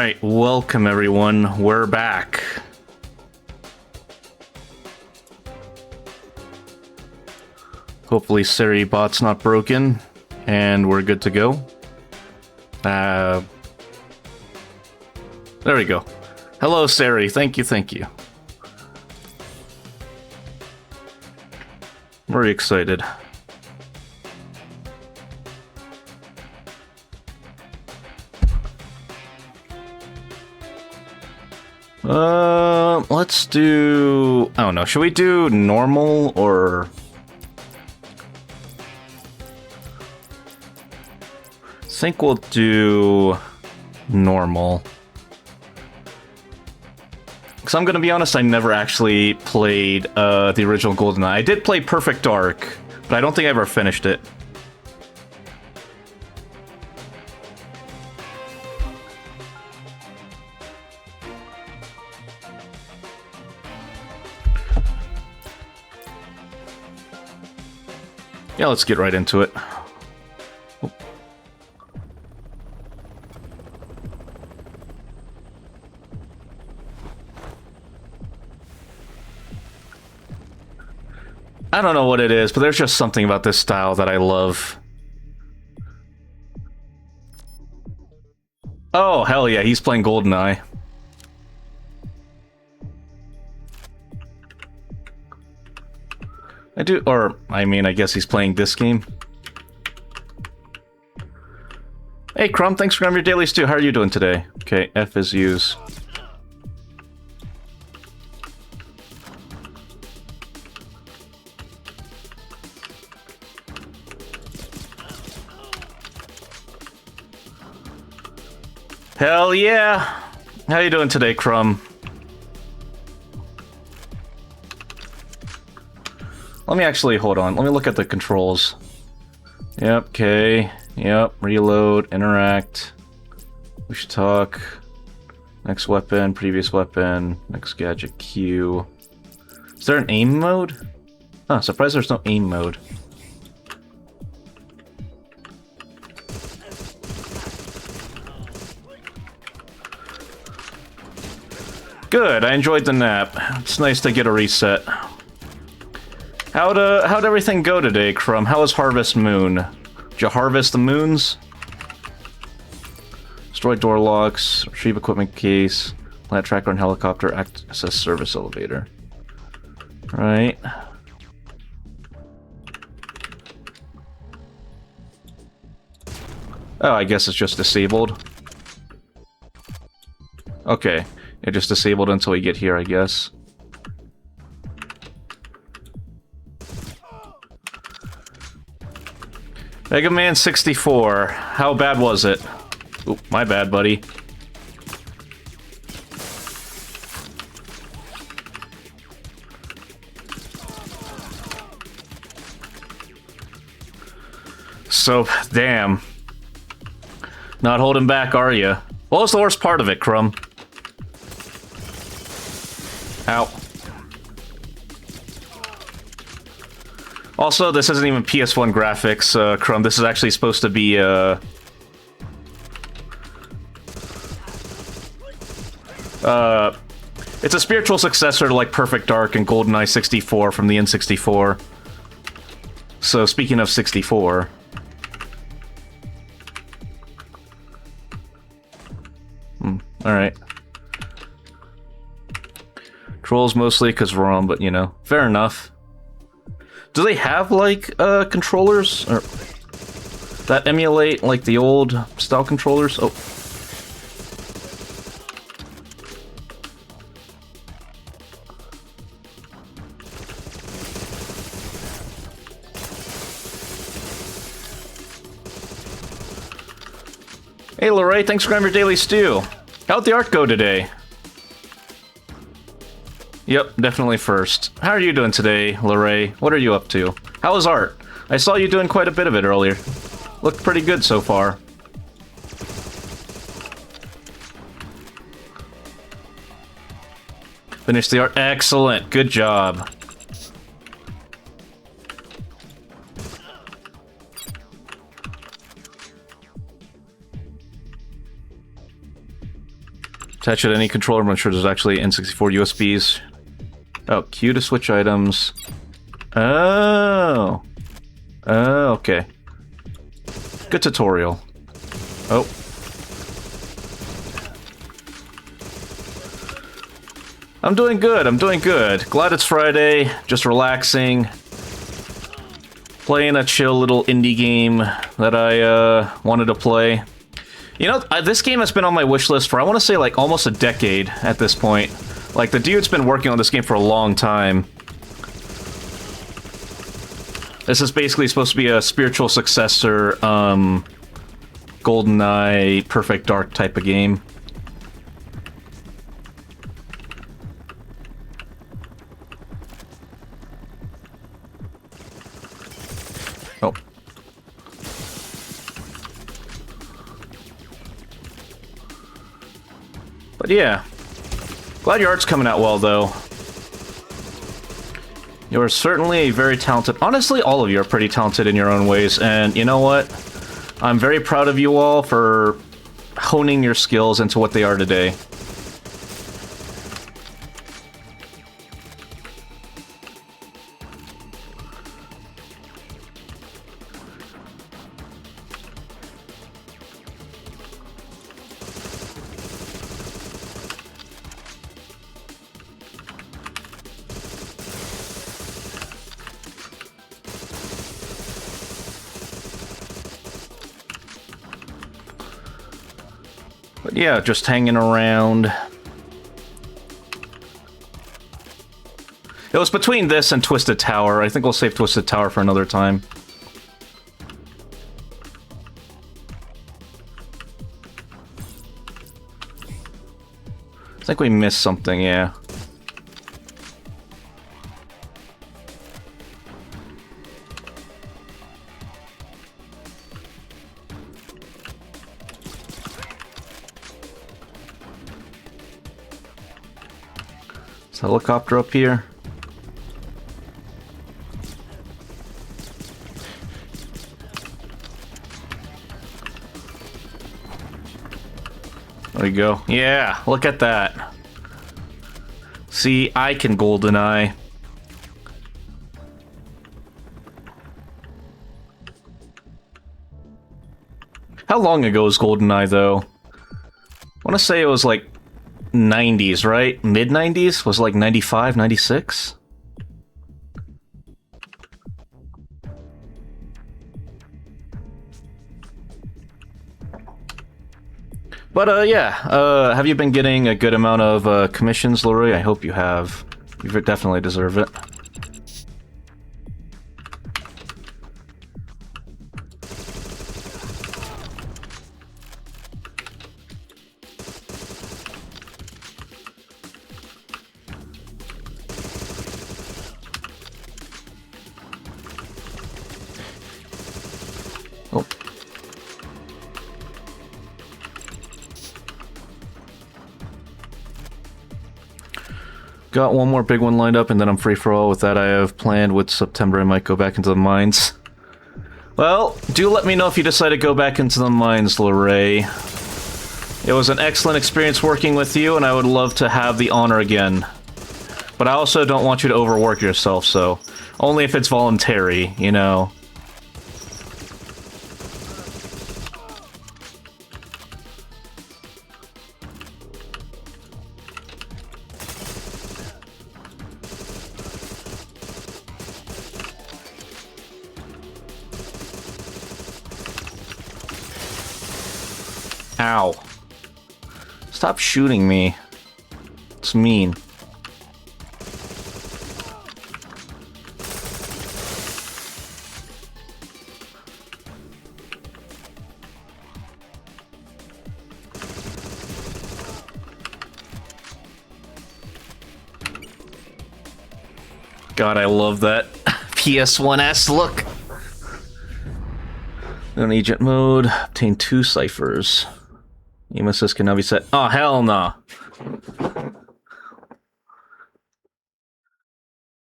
Alright, welcome everyone. We're back. Hopefully Siri bot's not broken, and we're good to go. There we go. Hello Siri, thank you. Very excited. Let's do... I don't know, should we do normal or... I think we'll do normal. Because I'm gonna be honest, I never actually played the original GoldenEye. I did play Perfect Dark, but I don't think I ever finished it. Yeah, let's get right into it. I don't know what it is, but there's just something about this style that I love. Oh, hell yeah, he's playing GoldenEye. I guess he's playing this game. Hey, Crumb, thanks for grabbing your dailies too. How are you doing today? Okay, F is use. Hell yeah! How you doing today, Crumb? Let me actually, hold on. Let me look at the controls. Yep, okay. Yep, reload, interact. We should talk. Next weapon, previous weapon, next gadget, Q. Is there an aim mode? Huh, surprised there's no aim mode. Good, I enjoyed the nap. It's nice to get a reset. How'd everything go today, Crumb? How was Harvest Moon? Did you harvest the moons? Destroy door locks, retrieve equipment case, plant tracker and helicopter, access service elevator. Right. Oh, I guess it's just disabled. Okay. It just disabled until we get here, I guess. Mega Man 64. How bad was it? Oop, my bad, buddy. So, damn. Not holding back, are ya? What was the worst part of it, Crumb? Ow. Also, this isn't even PS1 graphics, Crumb. This is actually supposed to be, it's a spiritual successor to, like, Perfect Dark and GoldenEye 64 from the N64. So, speaking of 64... alright. Trolls mostly because ROM, but, you know, fair enough. Do they have, like, controllers or that emulate, like, the old style controllers? Oh. Hey, Lorray, thanks for grabbing your daily stew. How'd the art go today? Yep, definitely first. How are you doing today, Lorray? What are you up to? How was art? I saw you doing quite a bit of it earlier. Looked pretty good so far. Finished the art. Excellent. Good job. Attach it to any controller, I'm sure there's actually N64 USBs. Oh, Q to switch items. Oh. Oh, okay. Good tutorial. Oh. I'm doing good, I'm doing good. Glad it's Friday, just relaxing. Playing a chill little indie game that I wanted to play. You know, this game has been on my wish list for, I want to say, like, almost a decade at this point. Like, the dude's been working on this game for a long time. This is basically supposed to be a spiritual successor, GoldenEye, Perfect Dark type of game. Oh. But yeah. Glad your art's coming out well, though. You're certainly a very talented... Honestly, all of you are pretty talented in your own ways, and you know what? I'm very proud of you all for honing your skills into what they are today. But yeah, just hanging around. It was between this and Twisted Tower. I think we'll save Twisted Tower for another time. I think we missed something, yeah. Helicopter up here. There we go. Yeah, look at that. See, I can GoldenEye. How long ago was GoldenEye, though? I want to say it was like 90s, right? Mid-90s? Was it like 95, 96? But, yeah. Have you been getting a good amount of commissions, Leroy? I hope you have. You definitely deserve it. Oh. Got one more big one lined up, and then I'm free for all. With that, I have planned with September I might go back into the mines. Well, do let me know if you decide to go back into the mines, Lorray. It was an excellent experience working with you, and I would love to have the honor again. But I also don't want you to overwork yourself, so... Only if it's voluntary, you know. Ow. Stop shooting me. It's mean. God, I love that PS1S look. On agent mode, obtain 2 ciphers. Aim assist can now be set. Oh, hell no.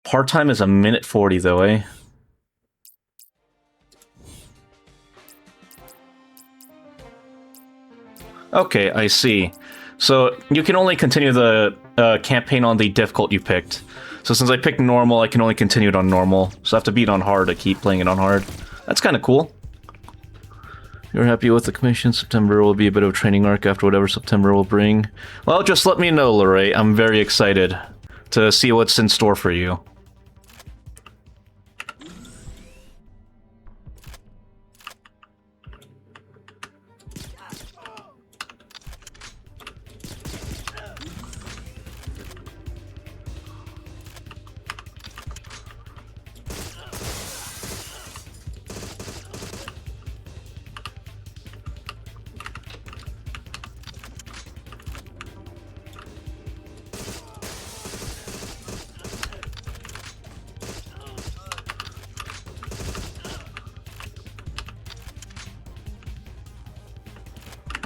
Part-time is a minute 40, though, eh? Okay, I see. So you can only continue the campaign on the difficult you picked. So since I picked normal, I can only continue it on normal. So I have to beat on hard to keep playing it on hard. That's kind of cool. You're happy with the commission? September will be a bit of a training arc after whatever September will bring. Well, just let me know, Lorray. I'm very excited to see what's in store for you.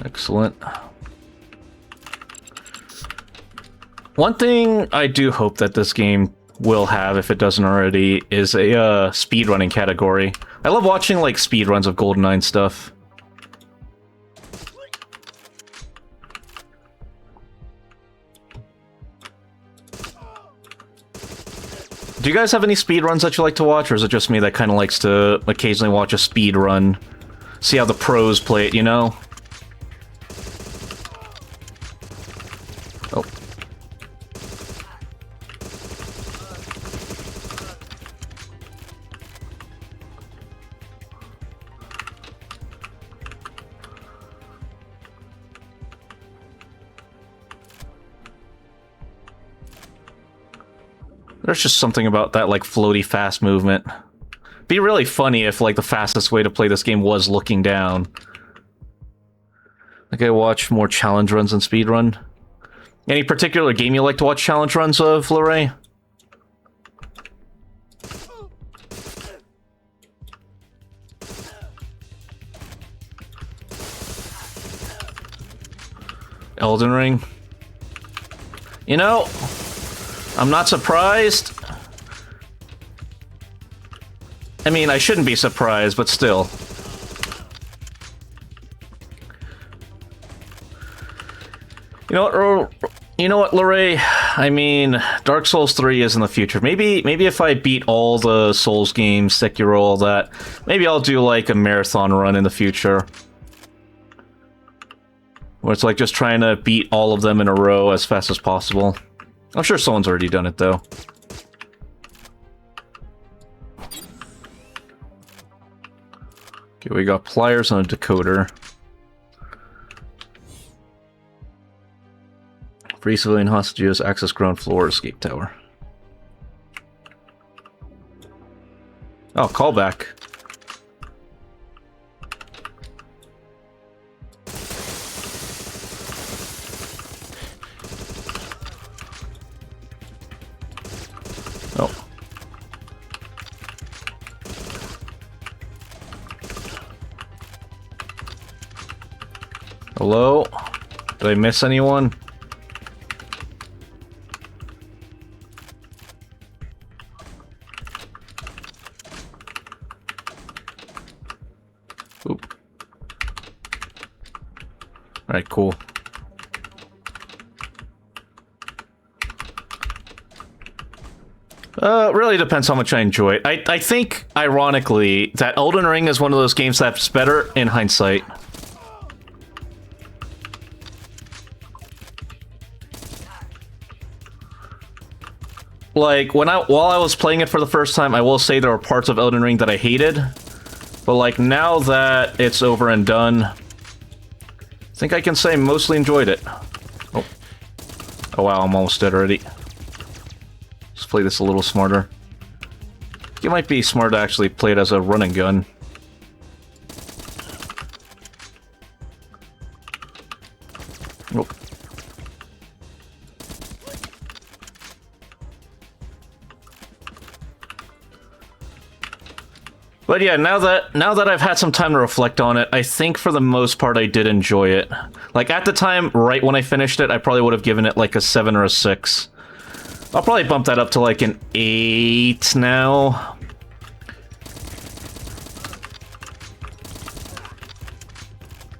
Excellent. One thing I do hope that this game will have, if it doesn't already, is a speedrunning category. I love watching like speedruns of GoldenEye and stuff. Do you guys have any speedruns that you like to watch, or is it just me that kind of likes to occasionally watch a speedrun? See how the pros play it, you know? Oh. There's just something about that, like, floaty fast movement. Be really funny if, like, the fastest way to play this game was looking down. Like, I watch more challenge runs than speedrun. Any particular game you like to watch challenge runs of, Lorray? Elden Ring? You know, I'm not surprised. I mean, I shouldn't be surprised, but still. You know what, Lorray? I mean, Dark Souls 3 is in the future. Maybe if I beat all the Souls games, Sekiro, all that, maybe I'll do like a marathon run in the future. Where it's like just trying to beat all of them in a row as fast as possible. I'm sure someone's already done it, though. Okay, we got pliers on a decoder. Free civilian hostages, access ground floor, escape tower. Oh, callback. Oh. Hello? Did I miss anyone? Oop. Alright, cool. Really depends how much I enjoy it. I think, ironically, that Elden Ring is one of those games that's better in hindsight. Like, while I was playing it for the first time, I will say there were parts of Elden Ring that I hated. But, like, now that it's over and done, I think I can say I mostly enjoyed it. Oh. Oh wow, I'm almost dead already. Let's play this a little smarter. It might be smart to actually play it as a run and gun. Nope. But yeah, now that I've had some time to reflect on it, I think for the most part I did enjoy it. Like, at the time, right when I finished it, I probably would have given it like a 7 or a 6. I'll probably bump that up to like an 8 now.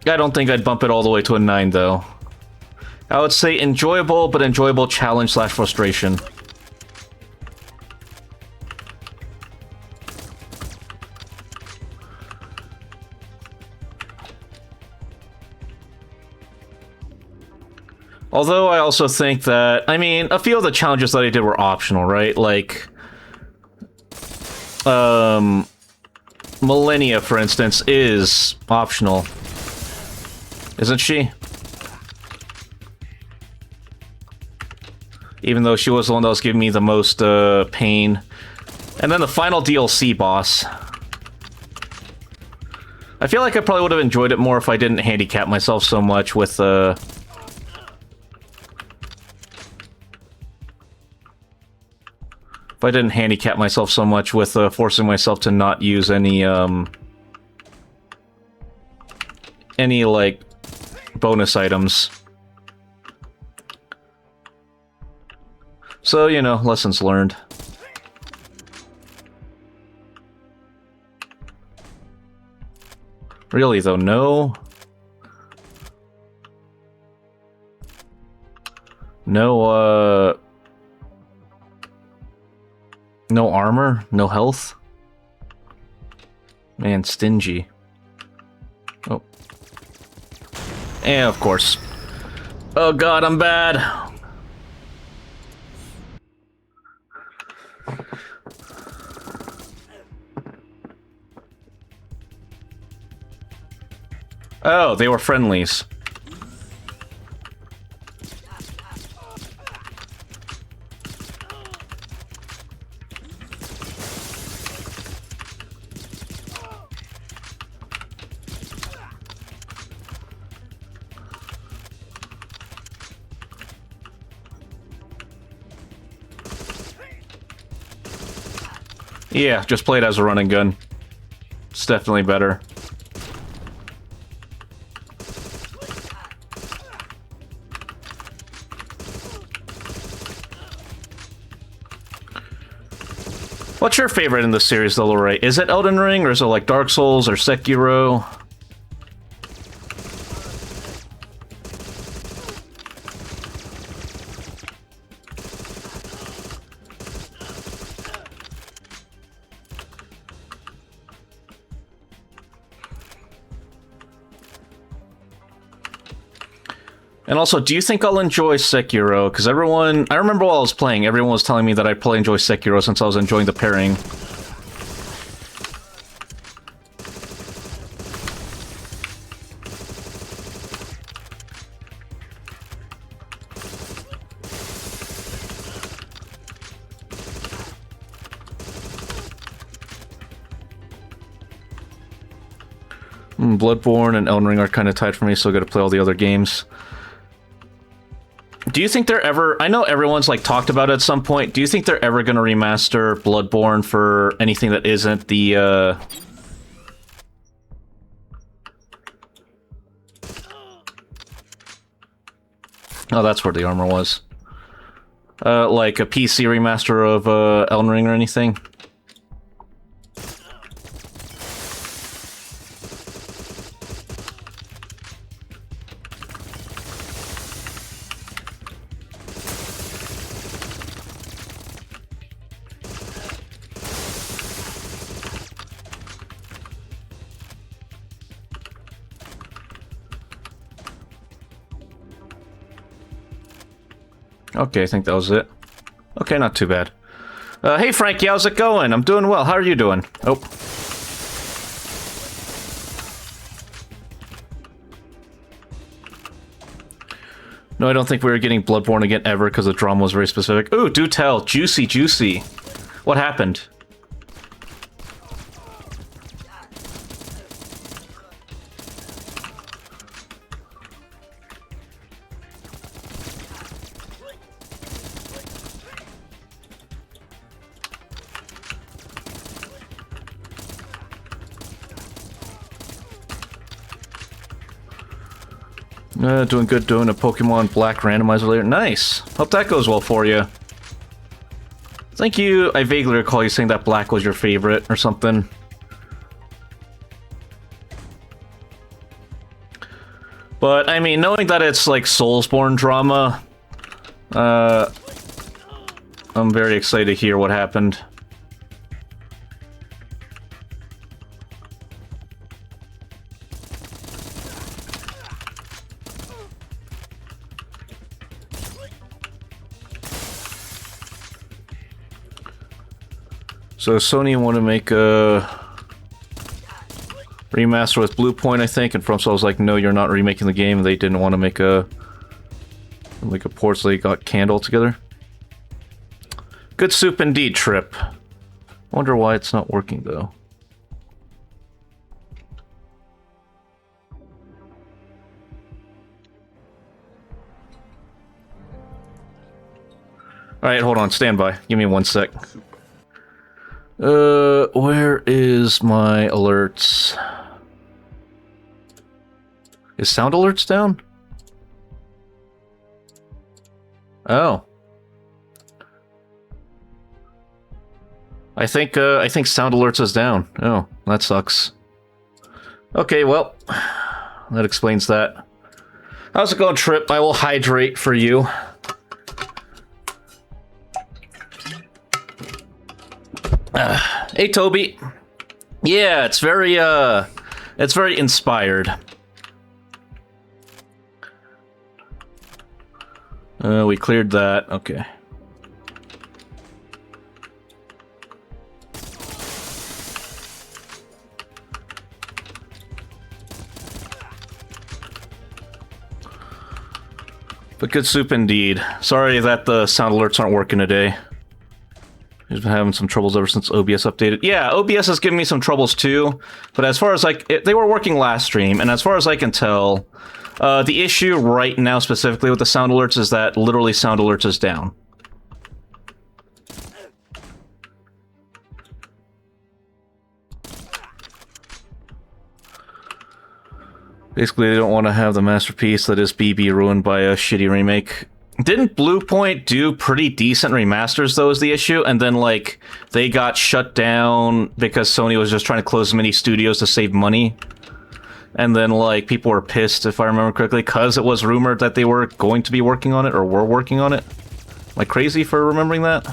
I don't think I'd bump it all the way to a 9, though. I would say enjoyable, but enjoyable challenge slash frustration. Although I also think that, I mean, a few of the challenges that I did were optional, right? Like, Millennia, for instance, is optional. Isn't she? Even though she was the one that was giving me the most pain. And then the final DLC boss. I feel like I probably would have enjoyed it more if I didn't handicap myself so much with if I didn't handicap myself so much with forcing myself to not use any like bonus items. So, you know, lessons learned. Really, though, no. No, no armor? No health? Man, stingy. Oh. And, of course. Oh god, I'm bad! Oh, they were friendlies. Yeah, just play it as a run and gun. It's definitely better. What's your favorite in this series, though, Lorray? Is it Elden Ring, or is it like Dark Souls or Sekiro? And also, do you think I'll enjoy Sekiro? Because everyone... I remember while I was playing, everyone was telling me that I'd probably enjoy Sekiro since I was enjoying the pairing. Bloodborne and Elden Ring are kind of tied for me, so I gotta play all the other games. Do you think they're ever... I know everyone's, like, talked about it at some point. Do you think they're ever gonna remaster Bloodborne for anything that isn't the, Oh, that's where the armor was. Like a PC remaster of, Elden Ring or anything? Okay, I think that was it. Okay, not too bad. Hey Frankie, how's it going? I'm doing well. How are you doing? Oh. No, I don't think we were getting Bloodborne again ever because the drama was very specific. Ooh, do tell. Juicy, juicy. What happened? Doing good, doing a Pokemon Black randomizer later. Nice! Hope that goes well for you. Thank you. I vaguely recall you saying that Black was your favorite or something. But, I mean, knowing that it's, like, Soulsborne drama, I'm very excited to hear what happened. So Sony want to make a remaster with Blue Point, I think, and FromSoft was like, no, you're not remaking the game. They didn't want to make a port, so they got canned altogether. Good soup indeed, Trip. Wonder why it's not working, though. Alright, hold on, stand by. Give me 1 sec. Where is my alerts? Is sound alerts down? Oh. I think sound alerts is down. Oh, that sucks. Okay, well, that explains that. How's it going, Trip? I will hydrate for you. Hey, Toby. Yeah, it's very inspired. We cleared that. Okay. But good soup indeed. Sorry that the sound alerts aren't working today. I've been having some troubles ever since OBS updated. Yeah, OBS has given me some troubles too, but as far as like, they were working last stream, and as far as I can tell, the issue right now specifically with the sound alerts is that literally sound alerts is down. Basically, they don't want to have the masterpiece that is BB ruined by a shitty remake. Didn't Blue Point do pretty decent remasters, though, is the issue? And then, like, they got shut down because Sony was just trying to close as many studios to save money. And then, like, people were pissed, if I remember correctly, because it was rumored that they were going to be working on it, or were working on it. Am I crazy for remembering that?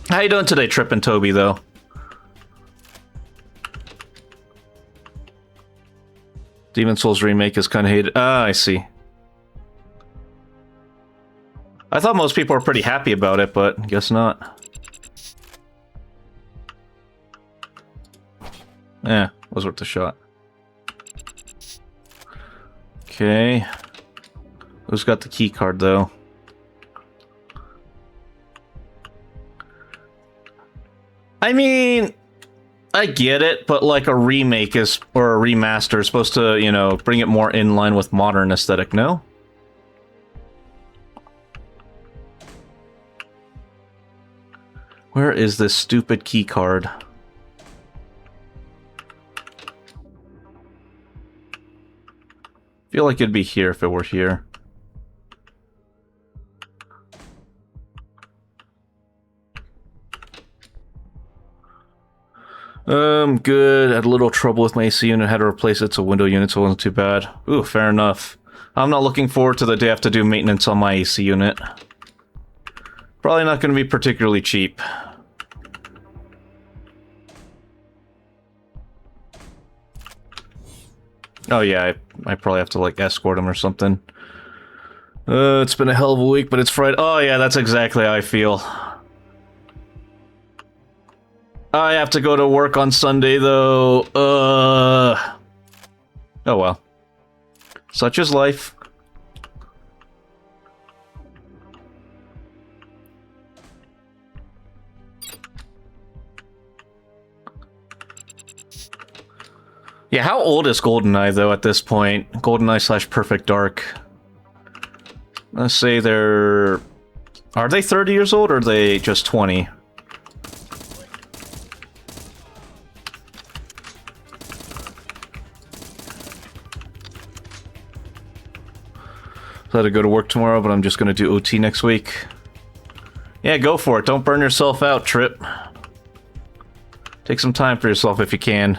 How you doing today, Trip and Toby, though? Demon Souls remake is kind of hated. Ah, I see. I thought most people were pretty happy about it, but guess not. Yeah, was worth a shot. Okay. Who's got the key card, though? I mean, I get it, but like a remake is, or a remaster is supposed to, you know, bring it more in line with modern aesthetic, no? Where is this stupid key card? Feel like it'd be here if it were here. Good. Had a little trouble with my AC unit. Had to replace it. It's a window unit, so it wasn't too bad. Ooh, fair enough. I'm not looking forward to the day I have to do maintenance on my AC unit. Probably not going to be particularly cheap. Oh yeah, I probably have to, like, escort him or something. It's been a hell of a week, but it's Friday. Oh yeah, that's exactly how I feel. I have to go to work on Sunday, though. Oh well. Such is life. Yeah, how old is GoldenEye, though, at this point? GoldenEye / Perfect Dark. Let's say they're... Are they 30 years old, or are they just 20? I had to go to work tomorrow, but I'm just going to do OT next week. Yeah, go for it. Don't burn yourself out, Trip. Take some time for yourself if you can.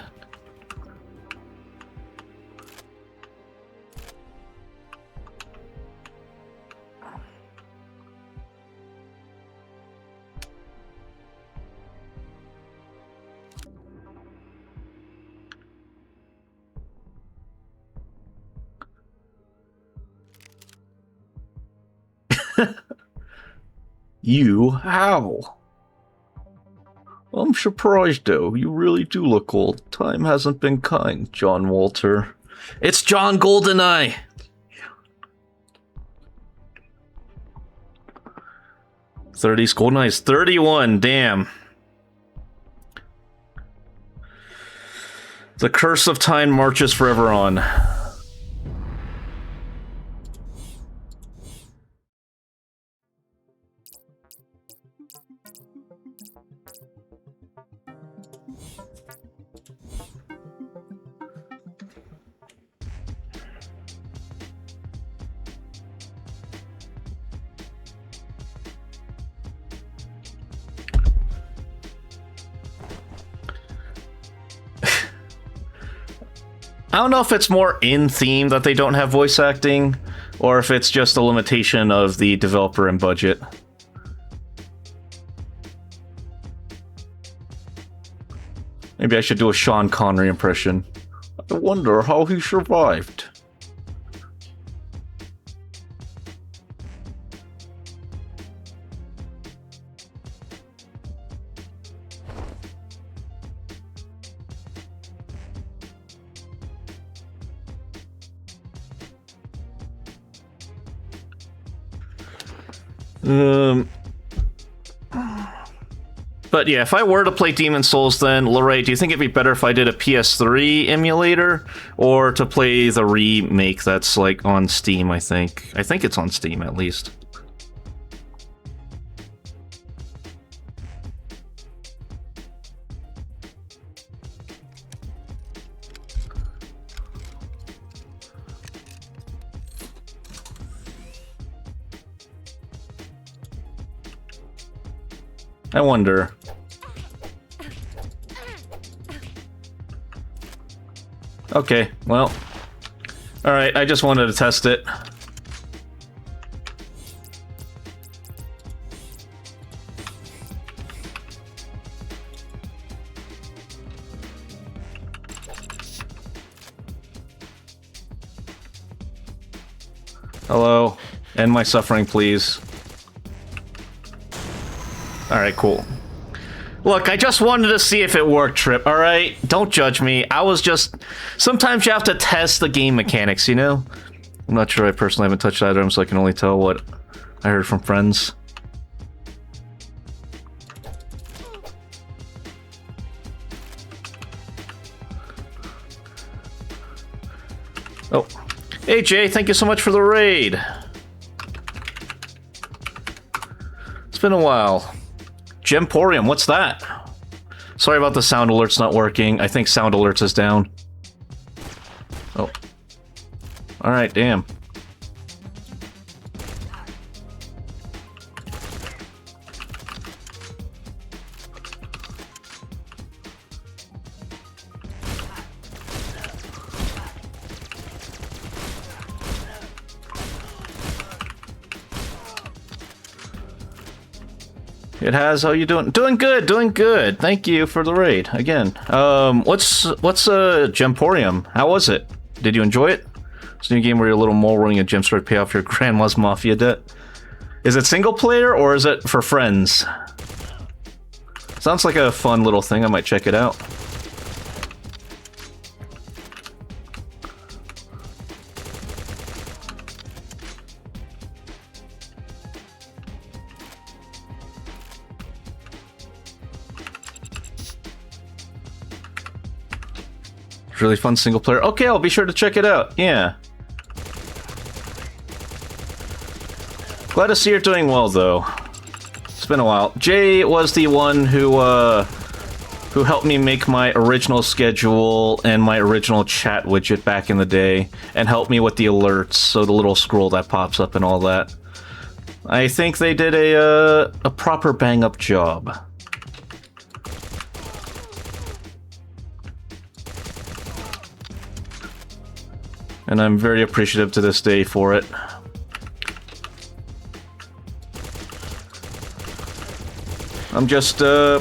You? How? I'm surprised, though. You really do look old. Time hasn't been kind, John Walter. It's John Goldeneye! 30s. Goldeneye's 31, damn. The curse of time marches forever on. I don't know if it's more in theme that they don't have voice acting, or if it's just a limitation of the developer and budget. Maybe I should do a Sean Connery impression. I wonder how he survived. But yeah, if I were to play Demon's Souls, then, Lorraine, do you think it'd be better if I did a PS3 emulator, or to play the remake that's, like, on Steam, I think? I think it's on Steam, at least. I wonder. Okay, well. Alright, I just wanted to test it. Hello. End my suffering, please. Alright, cool. Look, I just wanted to see if it worked, Trip, alright? Don't judge me. I was just... Sometimes you have to test the game mechanics, you know? I'm not sure, I personally haven't touched either of them, so I can only tell what I heard from friends. Oh. Hey, Jay, thank you so much for the raid. It's been a while. Gemporium, what's that? Sorry about the sound alerts not working. I think sound alerts is down. Oh. Alright, damn. It has. How you doing? Doing good. Doing good. Thank you for the raid again. What's Gemporium? How was it? Did you enjoy it? It's a new game where you're a little mole running a gem store to pay off your grandma's mafia debt. Is it single player or is it for friends? Sounds like a fun little thing. I might check it out. Really fun single player. Okay, I'll be sure to check it out. Yeah. Glad to see you're doing well, though. It's been a while. Jay was the one who helped me make my original schedule and my original chat widget back in the day, and helped me with the alerts, so the little scroll that pops up and all that. I think they did a proper bang-up job. And I'm very appreciative to this day for it. I'm just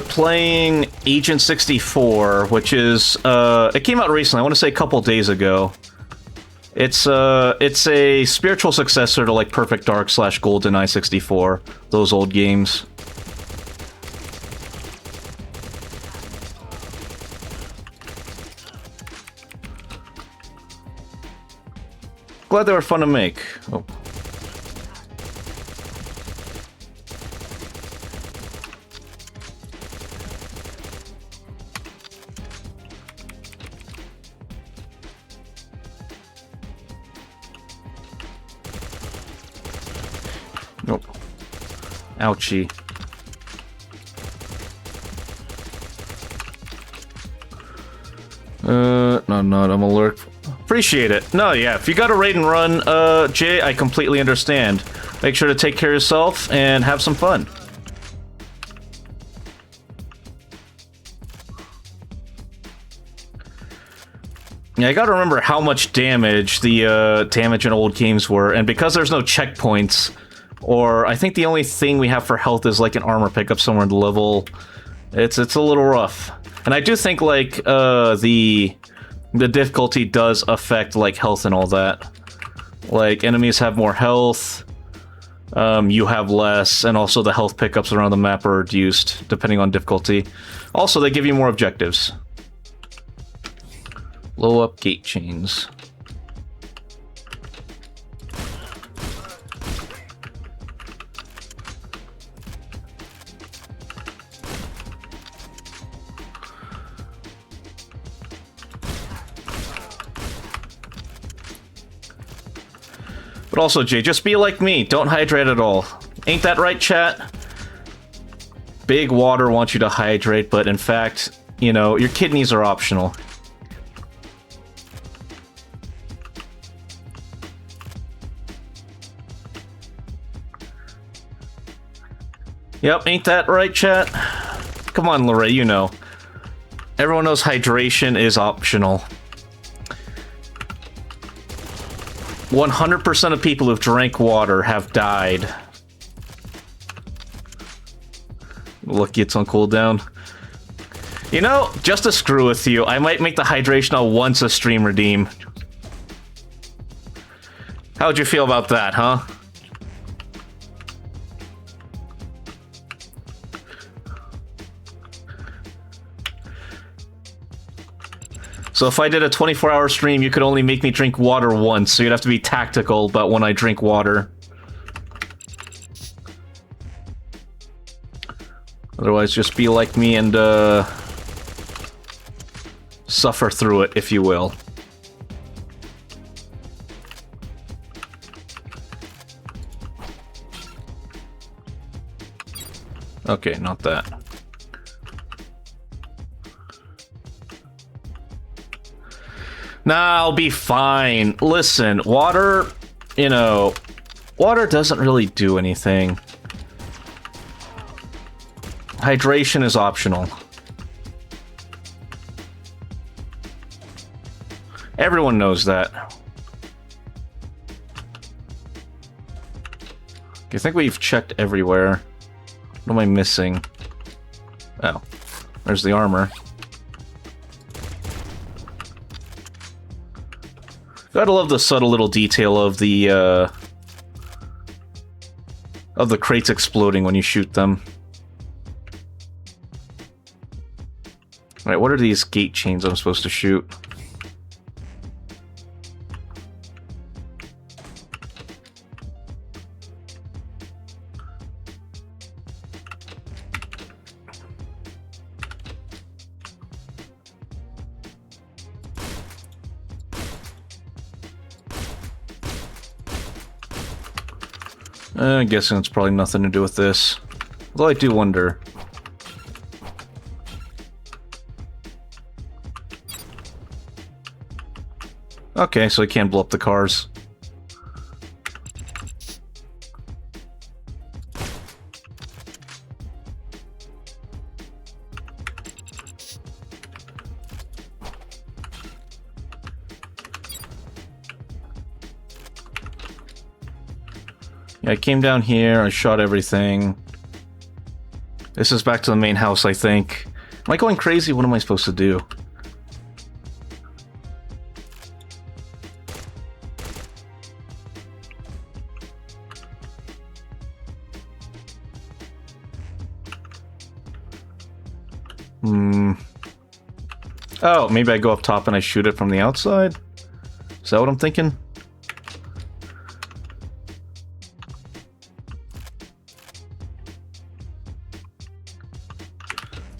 playing Agent 64, which is it came out recently. I want to say a couple days ago. It's a spiritual successor to like Perfect Dark / GoldenEye 64, those old games. Glad they were fun to make. Oh. Nope. Ouchie. No, I'm not. I'm alert. Appreciate it. No, yeah, if you got a raid and run, Jay, I completely understand. Make sure to take care of yourself and have some fun. Yeah, I gotta remember how much damage the damage in old games were, and because there's no checkpoints, or I think the only thing we have for health is like an armor pickup somewhere in the level, it's a little rough. And I do think like the difficulty does affect like health and all that. Like enemies have more health, you have less, and also the health pickups around the map are reduced depending on difficulty. Also, they give you more objectives. Blow up gate chains. But also, Jay, just be like me. Don't hydrate at all. Ain't that right, chat? Big water wants you to hydrate, but in fact, you know, your kidneys are optional. Yep, ain't that right, chat? Come on, Lorray, you know. Everyone knows hydration is optional. 100% of people who've drank water have died. Lucky it's on cooldown. You know, just to screw with you, I might make the hydration a once a stream redeem. How'd you feel about that, huh? So if I did a 24-hour stream, you could only make me drink water once, so you'd have to be tactical about when I drink water. Otherwise, just be like me and, suffer through it, if you will. Okay, not that. Nah, I'll be fine. Listen, water, you know, water doesn't really do anything. Hydration is optional. Everyone knows that. I think we've checked everywhere. What am I missing? Oh, there's the armor. Gotta love the subtle little detail of the crates exploding when you shoot them. Alright, what are these gate chains I'm supposed to shoot? I'm guessing it's probably nothing to do with this. Although I do wonder. Okay, so I can't blow up the cars. Yeah, I came down here, I shot everything. This is back to the main house, I think. Am I going crazy? What am I supposed to do? Oh, maybe I go up top and I shoot it from the outside? Is that what I'm thinking?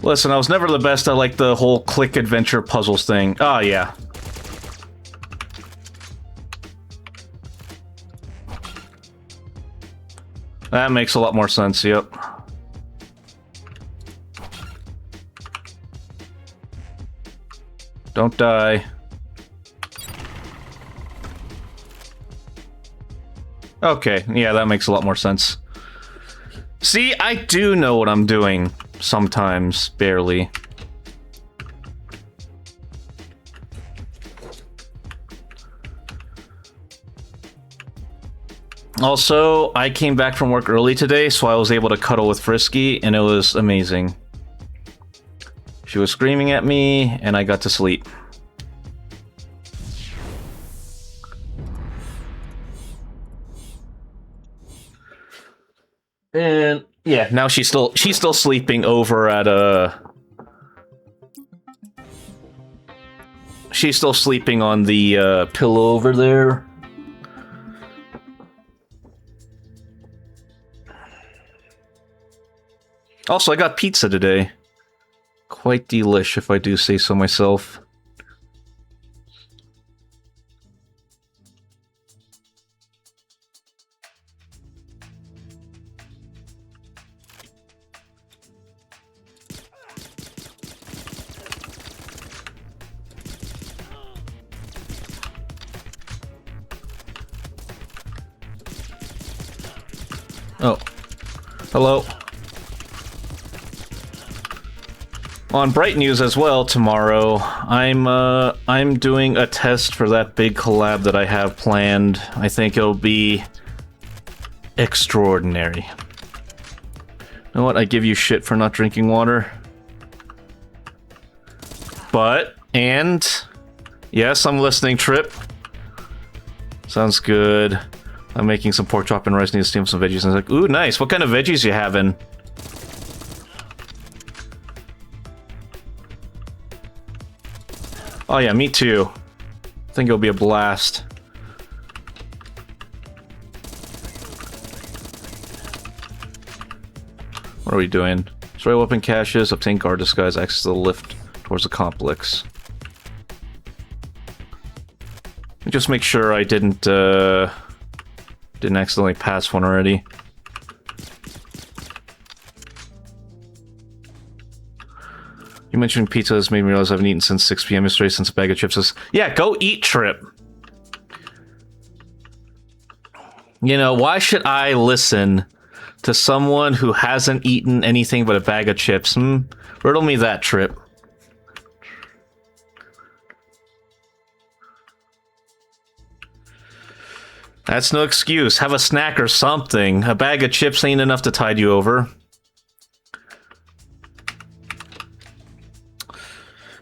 Listen, I was never the best at, like, the whole click adventure puzzles thing. Oh, yeah. That makes a lot more sense, yep. Don't die. Okay, yeah, that makes a lot more sense. See, I do know what I'm doing. Sometimes, barely. Also, I came back from work early today, so I was able to cuddle with Frisky, and it was amazing. She was screaming at me, and I got to sleep. And yeah, now she's still sleeping over at she's still sleeping on the pillow over there. Also, I got pizza today. Quite delish, if I do say so myself. Oh. Hello. On Bright News as well tomorrow, I'm doing a test for that big collab that I have planned. I think it'll be extraordinary. You know what? I give you shit for not drinking water. And yes, I'm listening, Trip. Sounds good. I'm making some pork chop and rice. Need to steam some veggies. And I was like, ooh, nice. What kind of veggies you having? Oh yeah, me too. I think it'll be a blast. What are we doing? Destroy weapon caches, obtain guard disguise, access to the lift towards the complex. Just make sure I didn't accidentally pass one already. You mentioned pizza has made me realize I haven't eaten since 6 p.m. yesterday since a bag of chips is... Yeah, go eat, Trip! You know, why should I listen to someone who hasn't eaten anything but a bag of chips? Riddle me that, Trip. That's no excuse. Have a snack or something. A bag of chips ain't enough to tide you over.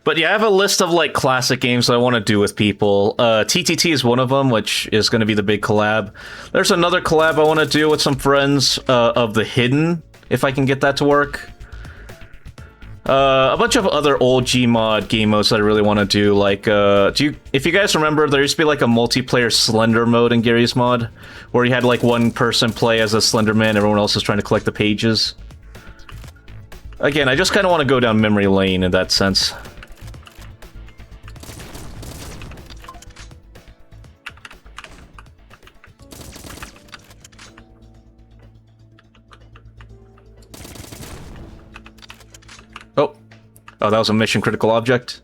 But yeah, I have a list of, like, classic games that I want to do with people. TTT is one of them, which is going to be the big collab. There's another collab I want to do with some friends of The Hidden, if I can get that to work. A bunch of other old Gmod game modes that I really want to do, like, if you guys remember, there used to be, like, a multiplayer Slender mode in Gary's mod, where you had, like, one person play as a Slender Man, everyone else is trying to collect the pages. Again, I just kind of want to go down memory lane in that sense. Oh, that was a mission critical object?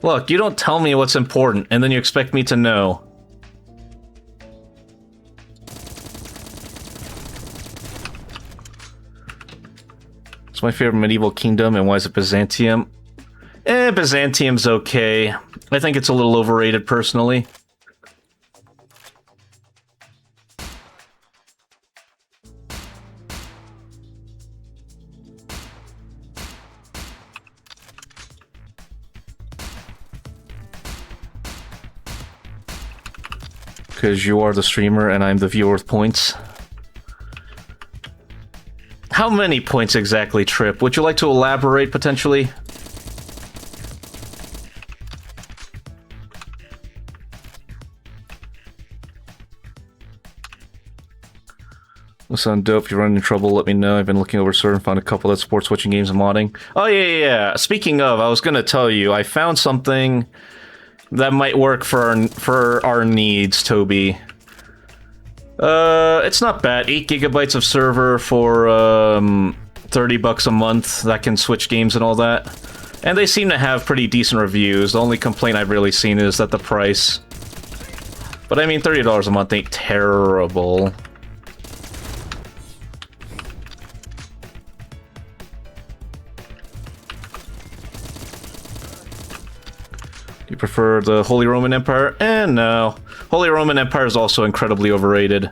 Look, you don't tell me what's important, and then you expect me to know. It's my favorite medieval kingdom, and why is it Byzantium? Byzantium's okay. I think it's a little overrated, personally. Because you are the streamer and I'm the viewer with points. How many points exactly, Trip? Would you like to elaborate, potentially? Will sound dope. If you run into trouble, let me know. I've been looking over server and found a couple that support switching games and modding. Oh, yeah. Speaking of, I was going to tell you, I found something that might work for our needs, Toby. It's not bad. 8 gigabytes of server for $30 a month that can switch games and all that. And they seem to have pretty decent reviews. The only complaint I've really seen is that the price. But I mean, $30 a month ain't terrible. You prefer the Holy Roman Empire? No. Holy Roman Empire is also incredibly overrated.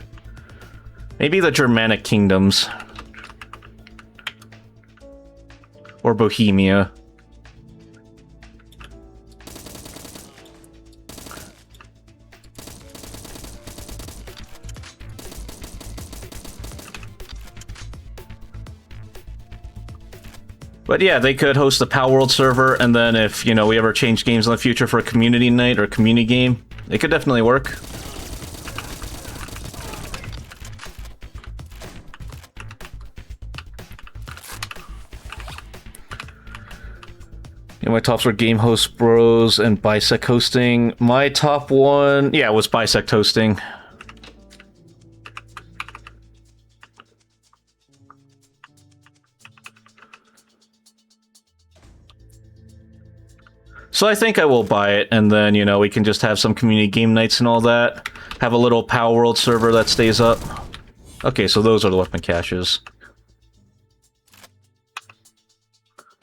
Maybe the Germanic kingdoms. Or Bohemia. But yeah, they could host the Pal World server, and then if, you know, we ever change games in the future for a community night or a community game, it could definitely work. Yeah, my tops were Game Host Bros and Bisect hosting. My top one, yeah, was Bisect hosting. So I think I will buy it, and then, you know, we can just have some community game nights and all that. Have a little Power World server that stays up. Okay, so those are the weapon caches.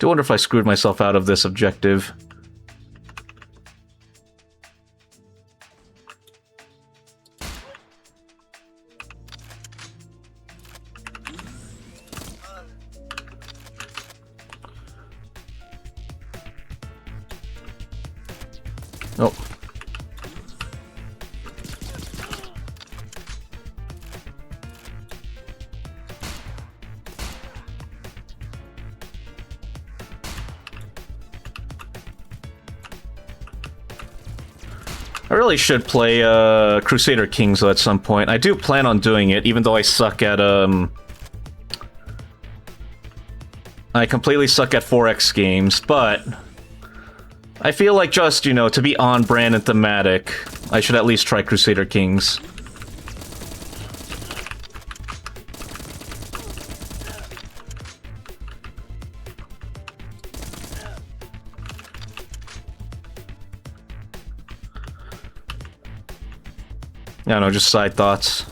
Do wonder if I screwed myself out of this objective. Oh. I really should play Crusader Kings at some point. I do plan on doing it, even though I suck at I completely suck at 4X games, but I feel like just, you know, to be on brand and thematic, I should at least try Crusader Kings. I don't know, just side thoughts.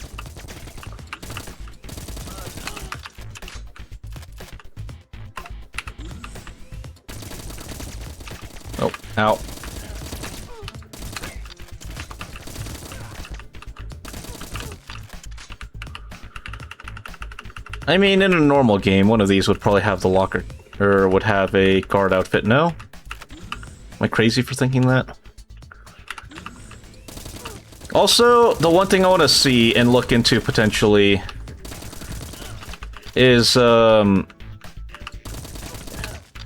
Oh, ow. I mean, in a normal game, one of these would probably have the locker, or would have a guard outfit, no? Am I crazy for thinking that? Also, the one thing I want to see and look into potentially is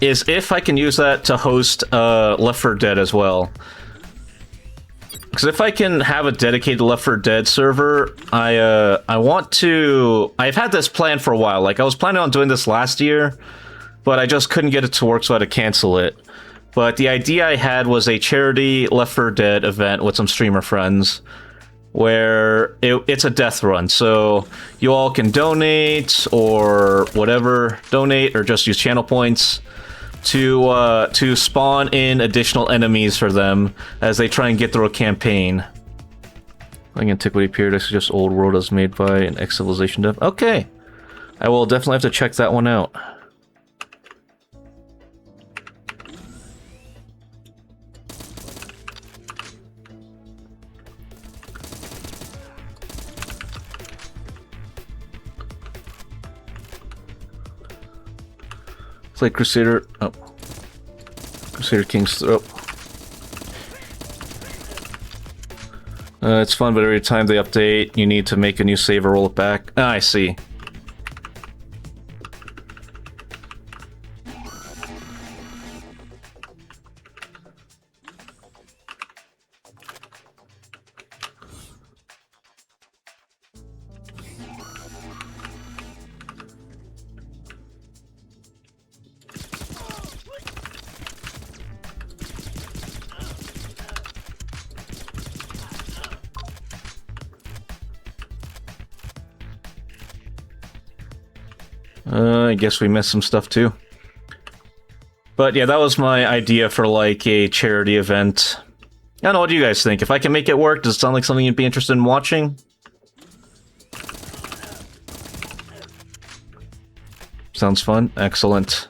if I can use that to host Left 4 Dead as well. Because if I can have a dedicated Left 4 Dead server, I want to... I've had this plan for a while. Like, I was planning on doing this last year, but I just couldn't get it to work, so I had to cancel it. But the idea I had was a charity Left 4 Dead event with some streamer friends, where it's a death run. So you all can donate or whatever, donate or just use channel points to spawn in additional enemies for them as they try and get through a campaign. I think Antiquity Period is just Old World as made by an X-Civilization dev. Okay, I will definitely have to check that one out. Play Crusader... Oh. Crusader Kings... Oh. It's fun, but every time they update, you need to make a new save or roll it back. Ah, I see. I guess we missed some stuff too. But yeah, that was my idea for like a charity event. I don't know, what do you guys think? If I can make it work, does it sound like something you'd be interested in watching? Sounds fun. Excellent.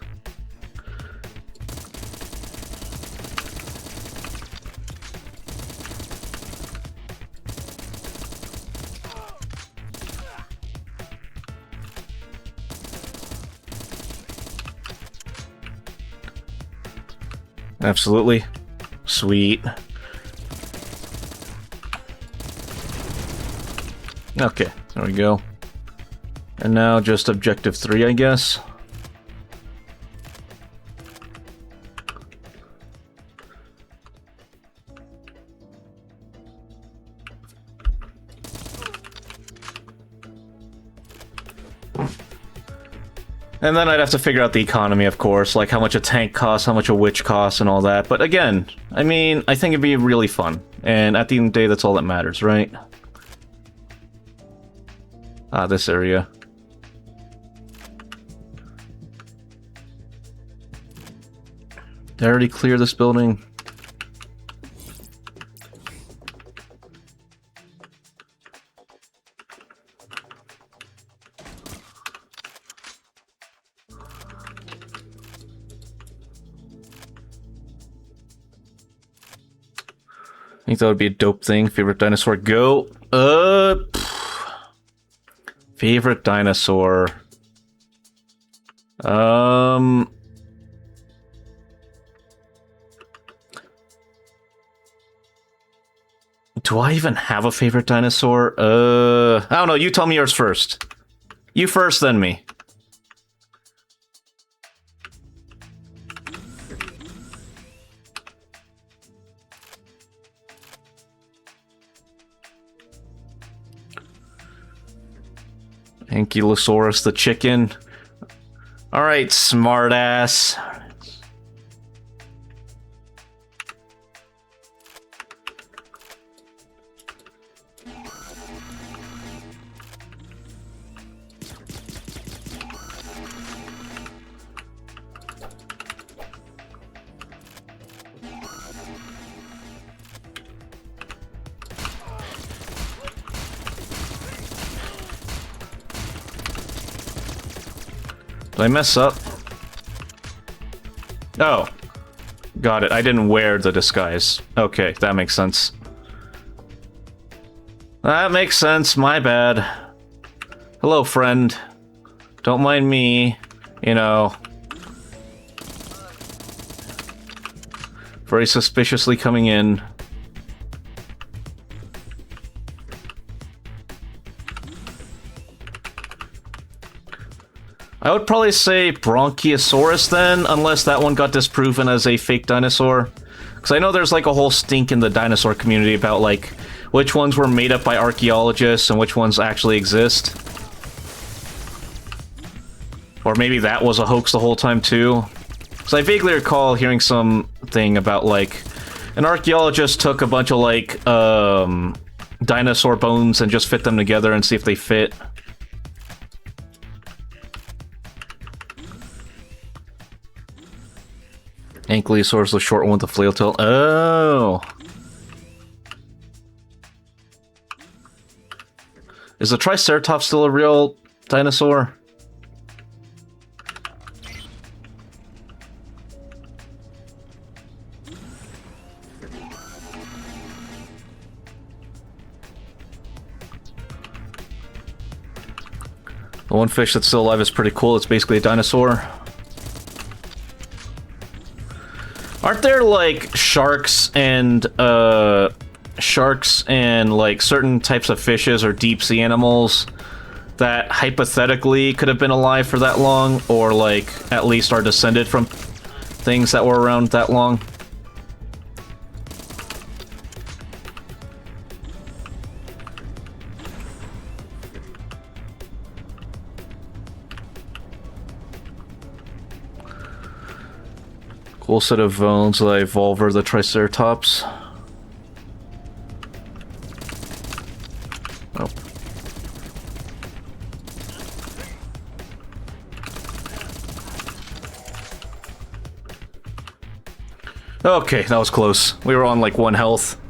Absolutely. Sweet. Okay, there we go. And now just objective 3, I guess. And then I'd have to figure out the economy, of course, like how much a tank costs, how much a witch costs, and all that. But again, I mean, I think it'd be really fun. And at the end of the day, that's all that matters, right? Ah, this area. Did I already clear this building? I think that would be a dope thing. Favorite dinosaur? Go. Favorite dinosaur. Do I even have a favorite dinosaur? I don't know. You tell me yours first. You first, then me. Ankylosaurus the chicken. Alright, smartass. Did I mess up? Oh. Got it. I didn't wear the disguise. Okay, that makes sense. That makes sense. My bad. Hello, friend. Don't mind me. You know. Very suspiciously coming in. I would probably say Bronchiosaurus then, unless that one got disproven as a fake dinosaur. Because I know there's like a whole stink in the dinosaur community about like which ones were made up by archaeologists and which ones actually exist. Or maybe that was a hoax the whole time too. Because I vaguely recall hearing something about like an archaeologist took a bunch of like dinosaur bones and just fit them together and see if they fit. Ankylosaurus, the short one with the flail tail. Oh! Is the Triceratops still a real dinosaur? The one fish that's still alive is pretty cool. It's basically a dinosaur. Aren't there, like, sharks and, sharks and like certain types of fishes or deep sea animals that hypothetically could have been alive for that long, or like at least are descended from things that were around that long. Cool set of bones that I evolve over the Triceratops. Oh. Okay, that was close. We were on like 1 health.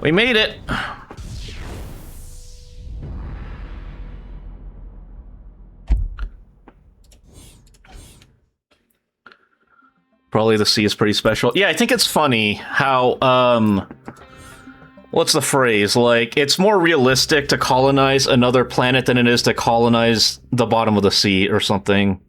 We made it! Probably the sea is pretty special. Yeah, I think it's funny how, what's the phrase? Like, it's more realistic to colonize another planet than it is to colonize the bottom of the sea or something.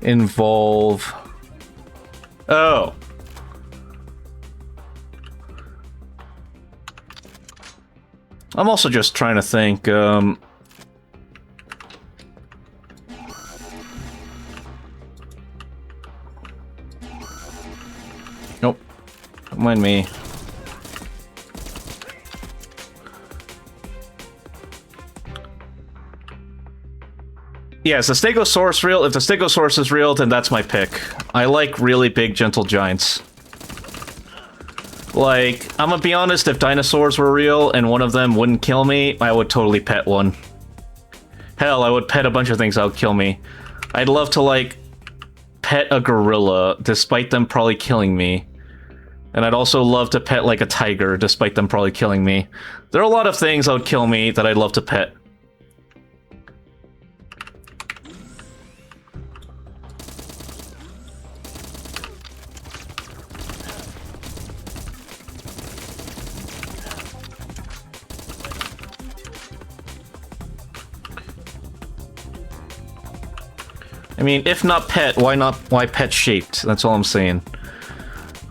Involve... Oh. I'm also just trying to think, Nope. Don't mind me. Yeah, is the Stegosaurus real? If the Stegosaurus is real, then that's my pick. I like really big, gentle giants. Like, I'm gonna be honest, if dinosaurs were real and one of them wouldn't kill me, I would totally pet one. Hell, I would pet a bunch of things that would kill me. I'd love to, like, pet a gorilla, despite them probably killing me. And I'd also love to pet, like, a tiger, despite them probably killing me. There are a lot of things that would kill me that I'd love to pet. I mean, if not pet, why pet shaped? That's all I'm saying.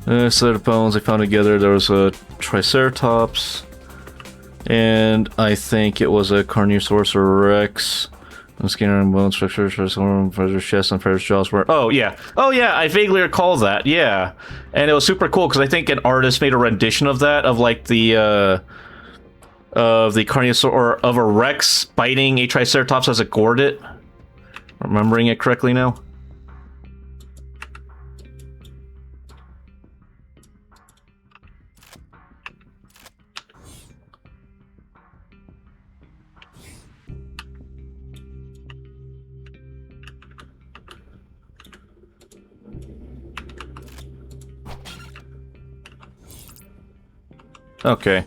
Set of bones I found together. There was a Triceratops, and I think it was a Carnosaurus Rex. Skin and bone structure, Predator's chest, and Predator's jaws were. Oh yeah, I vaguely recall that. Yeah, and it was super cool because I think an artist made a rendition of that, of like the Carnosaur, or of a Rex biting a Triceratops as it gored it. Remembering it correctly now? Okay.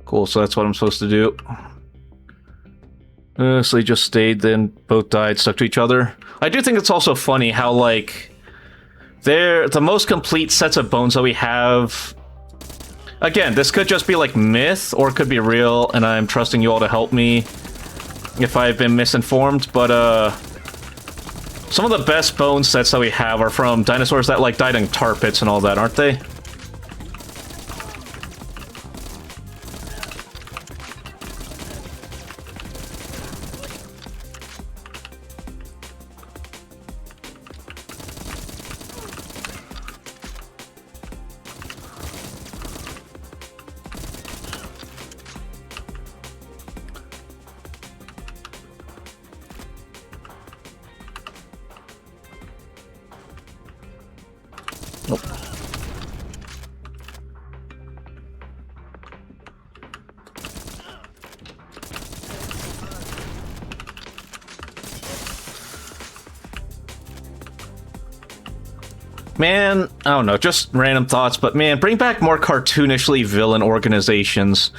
Cool, so that's what I'm supposed to do. So they just stayed, then both died, stuck to each other. I do think it's also funny how, like, they're the most complete sets of bones that we have. Again, this could just be, like, myth, or it could be real, and I'm trusting you all to help me if I've been misinformed, but, some of the best bone sets that we have are from dinosaurs that, like, died in tar pits and all that, aren't they? Man, I don't know, just random thoughts, but man, bring back more cartoonishly villain organizations.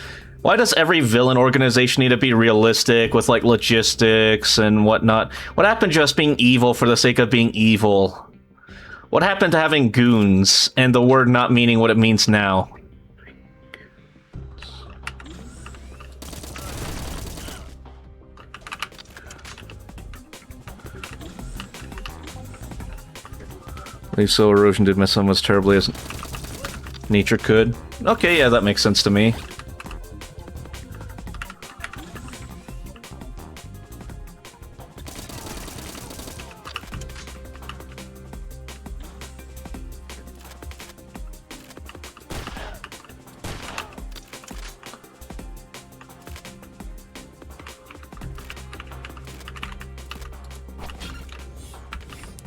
Why does every villain organization need to be realistic with, like, logistics and whatnot? What happened to just being evil for the sake of being evil? What happened to having goons and the word not meaning what it means now? I believe so, erosion did mess on as terribly as nature could. Okay, yeah, that makes sense to me.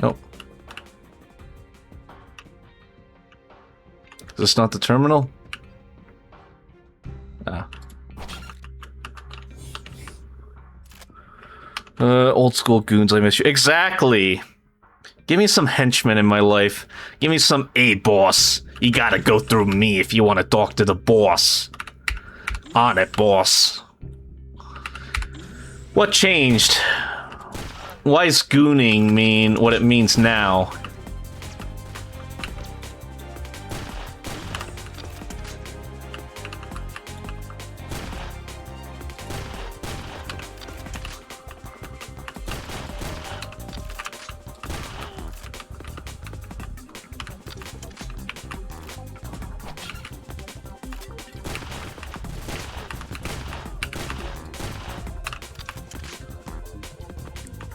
Nope. Is this not the terminal? Ah. Old school goons, I miss you. Exactly! Give me some henchmen in my life. Give me some, hey boss, you gotta go through me if you want to talk to the boss. On it, boss. What changed? Why does gooning mean what it means now?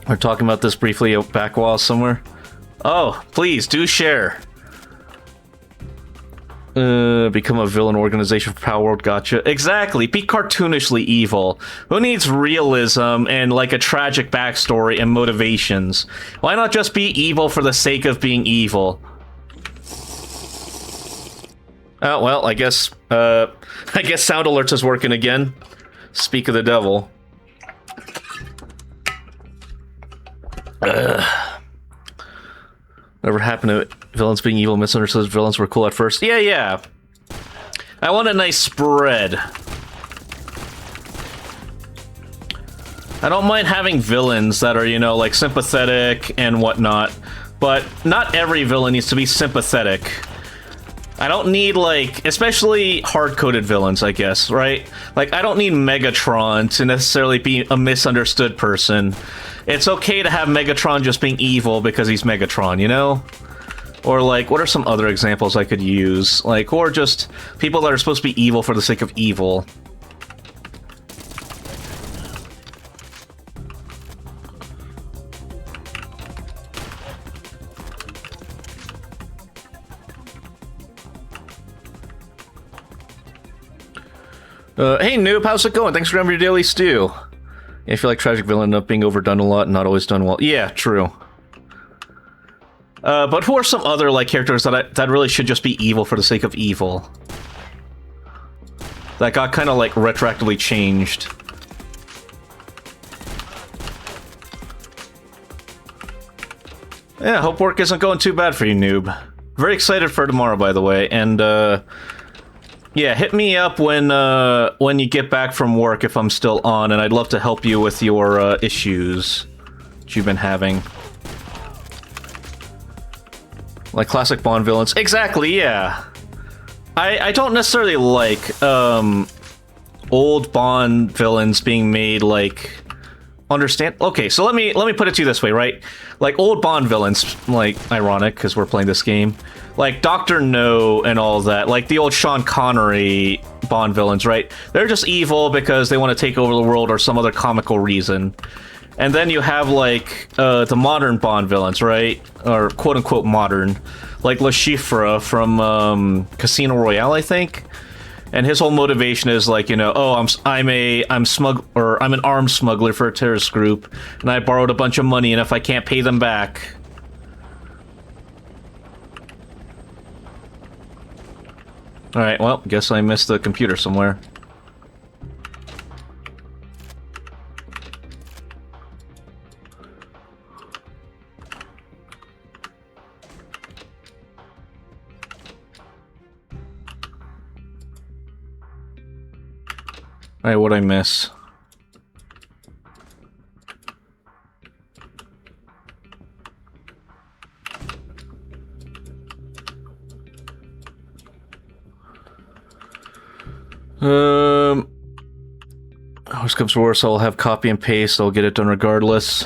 We're talking about this briefly out back wall somewhere. Oh, please, do share. Become a villain organization for Power World, gotcha. Exactly, be cartoonishly evil. Who needs realism and, like, a tragic backstory and motivations? Why not just be evil for the sake of being evil? Oh, well, I guess sound alerts is working again. Speak of the devil. Whatever happened to villains being evil, misunderstood villains were cool at first? Yeah. I want a nice spread. I don't mind having villains that are, you know, like, sympathetic and whatnot, but not every villain needs to be sympathetic. I don't need, like, especially hard-coded villains, I guess, right? Like, I don't need Megatron to necessarily be a misunderstood person. It's okay to have Megatron just being evil because he's Megatron, you know? Or, like, what are some other examples I could use? Like, or just people that are supposed to be evil for the sake of evil. Hey noob, how's it going? Thanks for remembering your daily stew. Yeah, I feel like tragic villain up being overdone a lot and not always done well. Yeah, true. But who are some other, like, characters that really should just be evil for the sake of evil? That got kind of, like, retroactively changed. Yeah, hope work isn't going too bad for you, noob. Very excited for tomorrow, by the way, and, yeah, hit me up when you get back from work if I'm still on, and I'd love to help you with your, issues that you've been having. Like classic Bond villains. Exactly, yeah. I don't necessarily like, old Bond villains being made, like... Understand? Okay, so let me put it to you this way, right? Like, old Bond villains, like, ironic, because we're playing this game, like Dr. No and all that, like the old Sean Connery Bond villains, right? They're just evil because they want to take over the world or some other comical reason. And then you have, like, the modern Bond villains, right? Or quote-unquote modern. Like Le Chiffre from, Casino Royale, I think? And his whole motivation is like, you know, oh, I'm an arms smuggler for a terrorist group, and I borrowed a bunch of money, and if I can't pay them back... Alright, well, guess I missed the computer somewhere. Alright, what'd I miss? Worst comes to worst, I'll have copy and paste, I'll get it done regardless.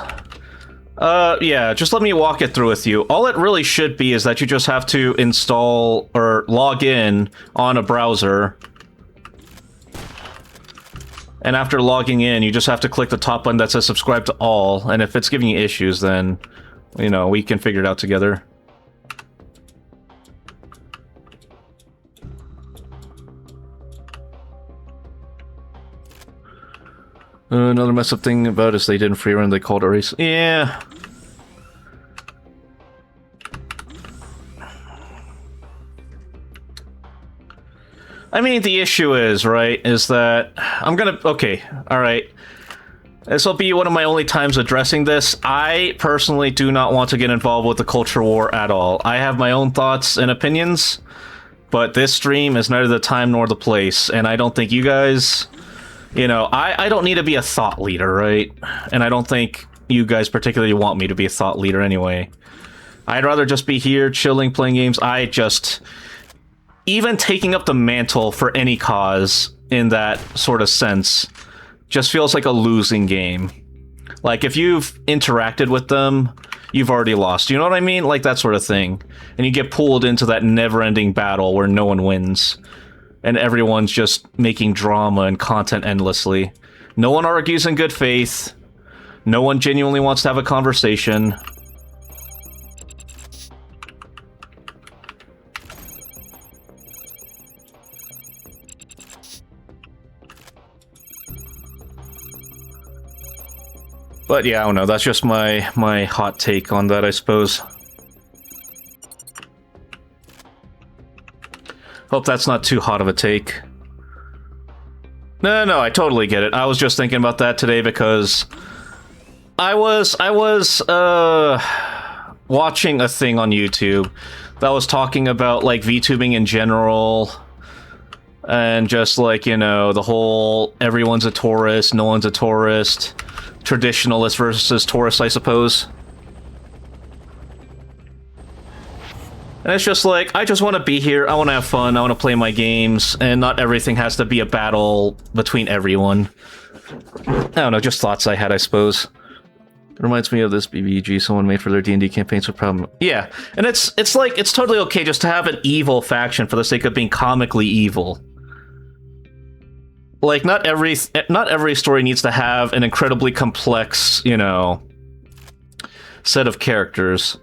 Yeah, just let me walk it through with you. All it really should be is that you just have to install or log in on a browser. And after logging in, you just have to click the top button that says subscribe to all, and if it's giving you issues, then, you know, we can figure it out together. Another mess up thing about is they didn't free run, they called a race. Yeah. I mean, the issue is, right, is that I'm gonna... Okay, alright. This will be one of my only times addressing this. I personally do not want to get involved with the culture war at all. I have my own thoughts and opinions, but this stream is neither the time nor the place, and I don't think you guys... You know, I don't need to be a thought leader, right? And I don't think you guys particularly want me to be a thought leader anyway. I'd rather just be here, chilling, playing games. Even taking up the mantle for any cause in that sort of sense just feels like a losing game. Like, if you've interacted with them, you've already lost. You know what I mean? Like, that sort of thing. And you get pulled into that never-ending battle where no one wins. And everyone's just making drama and content endlessly. No one argues in good faith. No one genuinely wants to have a conversation. But yeah, I don't know. That's just my hot take on that, I suppose. Hope that's not too hot of a take. No, I totally get it. I was just thinking about that today because I was watching a thing on YouTube that was talking about, like, VTubing in general, and just, like, you know, the whole everyone's a tourist, no one's a tourist, traditionalist versus tourist, I suppose. And it's just like, I just want to be here, I want to have fun, I want to play my games, and not everything has to be a battle between everyone. I don't know, just thoughts I had, I suppose. It reminds me of this BBG someone made for their D&D campaigns with problem. Yeah, and it's like, it's totally okay just to have an evil faction for the sake of being comically evil. Like, not every story needs to have an incredibly complex, you know, set of characters.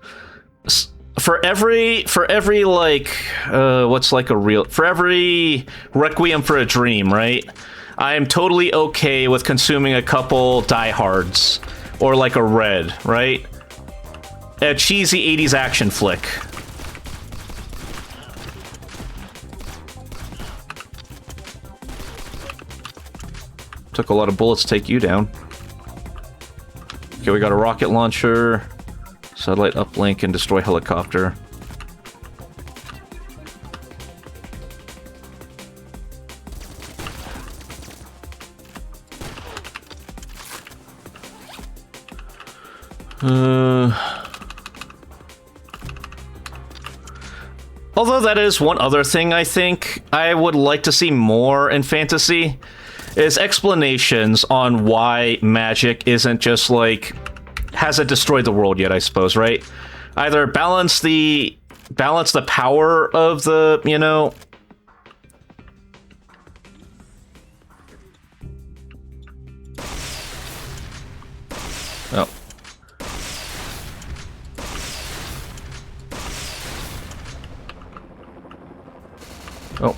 For every like, for every Requiem for a Dream, right? I am totally okay with consuming a couple diehards, or like a Red, right? A cheesy 80s action flick. Took a lot of bullets to take you down. Okay, we got a rocket launcher. Satellite uplink and destroy helicopter. Although that is one other thing I think I would like to see more in fantasy, is explanations on why magic isn't just like... hasn't destroyed the world yet, I suppose, right? Either balance the power of the, you know... Oh. Oh.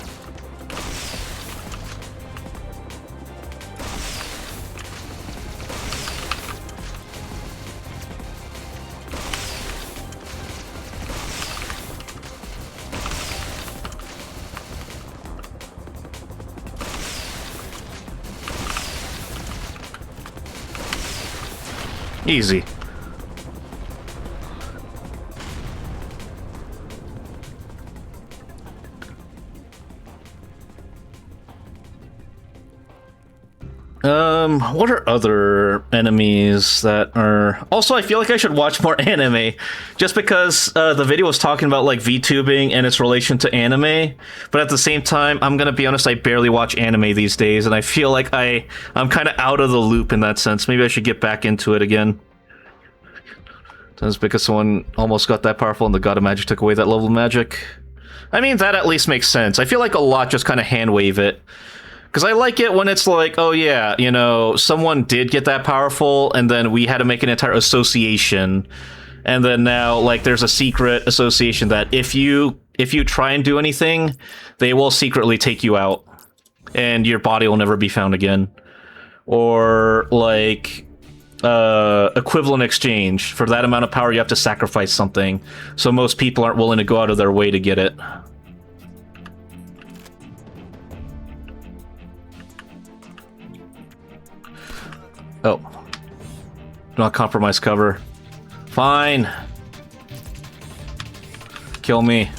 Easy. What are other enemies that are... Also, I feel like I should watch more anime, just because the video was talking about, like, VTubing and its relation to anime, but at the same time, I'm gonna be honest, I barely watch anime these days, and I feel like I'm kind of out of the loop in that sense. Maybe I should get back into it again. That's because someone almost got that powerful and the God of Magic took away that level of magic. I mean, that at least makes sense. I feel like a lot just kind of hand-wave it. Because I like it when it's like, oh yeah, you know, someone did get that powerful, and then we had to make an entire association. And then now, like, there's a secret association that if you try and do anything, they will secretly take you out. And your body will never be found again. Or, like, equivalent exchange. For that amount of power, you have to sacrifice something. So most people aren't willing to go out of their way to get it. Oh. Do not compromise cover. Fine. Kill me.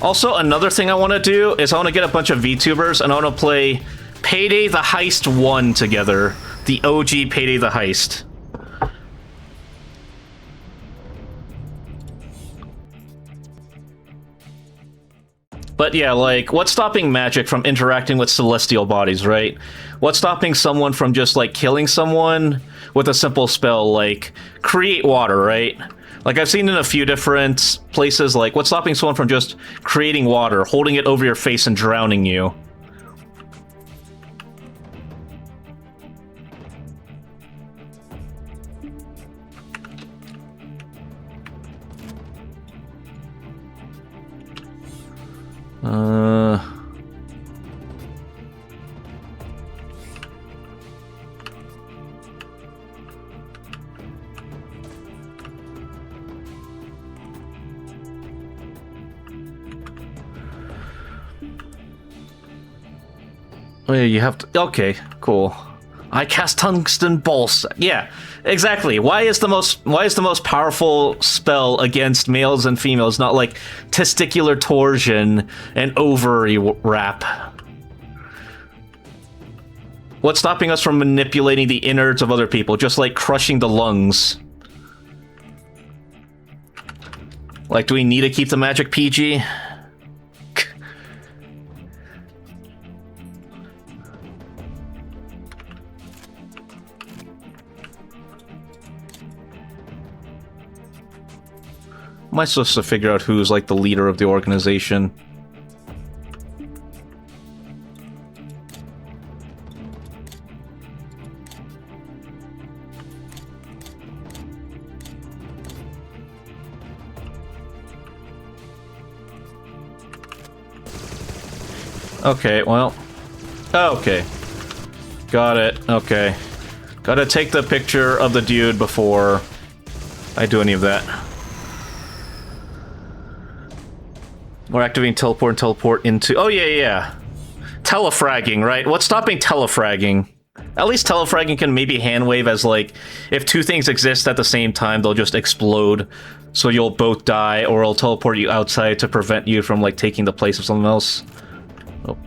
Also, another thing I want to do is I want to get a bunch of VTubers and I want to play Payday the Heist 1 together. The OG Payday the Heist. But yeah, like, what's stopping magic from interacting with celestial bodies, right? What's stopping someone from just, like, killing someone with a simple spell, like, create water, right? Like, I've seen in a few different places, like, what's stopping someone from just creating water, holding it over your face and drowning you? Oh yeah, you have to... Okay, cool. I cast tungsten balls. Yeah, exactly. Why is the most powerful spell against males and females not like testicular torsion and ovary wrap? What's stopping us from manipulating the innards of other people, just like crushing the lungs? Like, do we need to keep the magic PG? Am I supposed to figure out who's, like, the leader of the organization? Okay, well... Okay. Got it, okay. Gotta take the picture of the dude before I do any of that. We're activating teleport and teleport into... Oh, yeah. Telefragging, right? What's stopping telefragging? At least telefragging can maybe handwave as, like, if two things exist at the same time, they'll just explode. So you'll both die, or it'll teleport you outside to prevent you from, like, taking the place of someone else. Oh.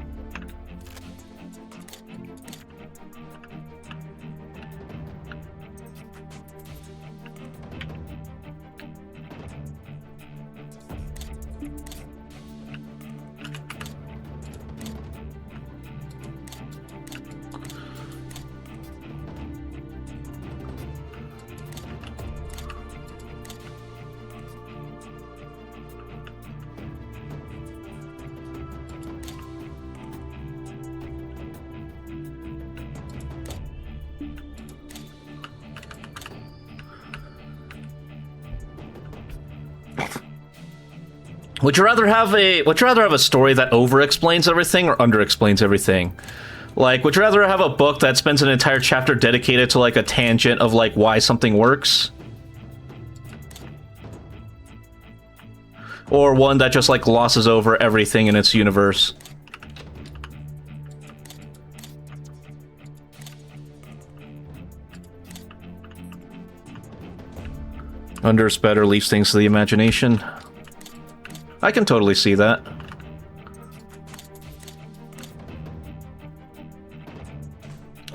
Would you rather have a story that over-explains everything or under-explains everything? Like, would you rather have a book that spends an entire chapter dedicated to, like, a tangent of, like, why something works? Or one that just, like, glosses over everything in its universe? Under's better, leaves things to the imagination. I can totally see that.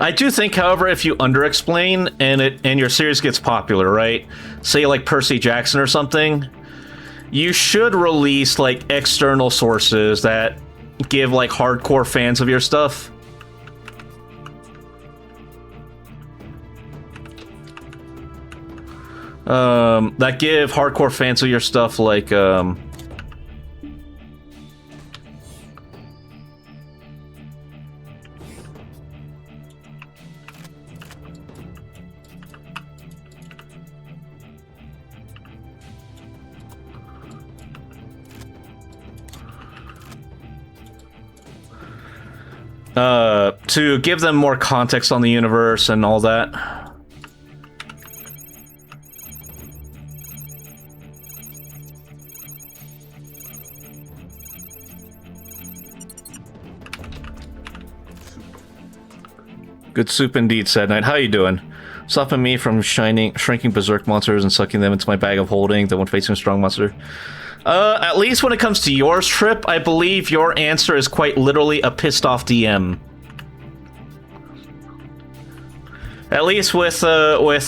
I do think, however, if you under-explain and your series gets popular, right? Say like Percy Jackson or something, you should release like external sources that give like hardcore fans of your stuff. That give hardcore fans of your stuff like to give them more context on the universe and all that. Good soup indeed, Sad Knight. How you doing? Stopping me from shrinking berserk monsters and sucking them into my bag of holding that when facing a strong monster. At least when it comes to yours, Trip, I believe your answer is quite literally a pissed off DM. At least with that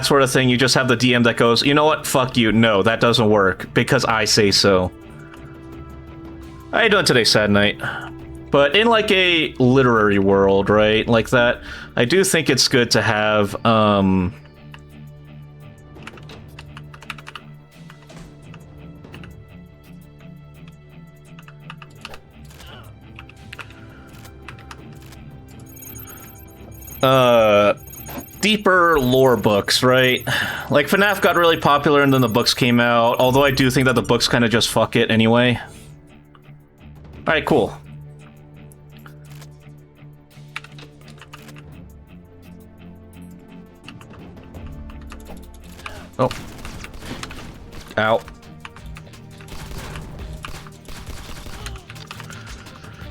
sort of thing, you just have the DM that goes, you know what, fuck you, no, that doesn't work, because I say so. How you doing today, Sad Knight? But in, like, a literary world, right, like that, I do think it's good to have, deeper lore books, right? Like, FNAF got really popular and then the books came out, although I do think that the books kind of just fuck it anyway. Alright, cool. Oh. Ow.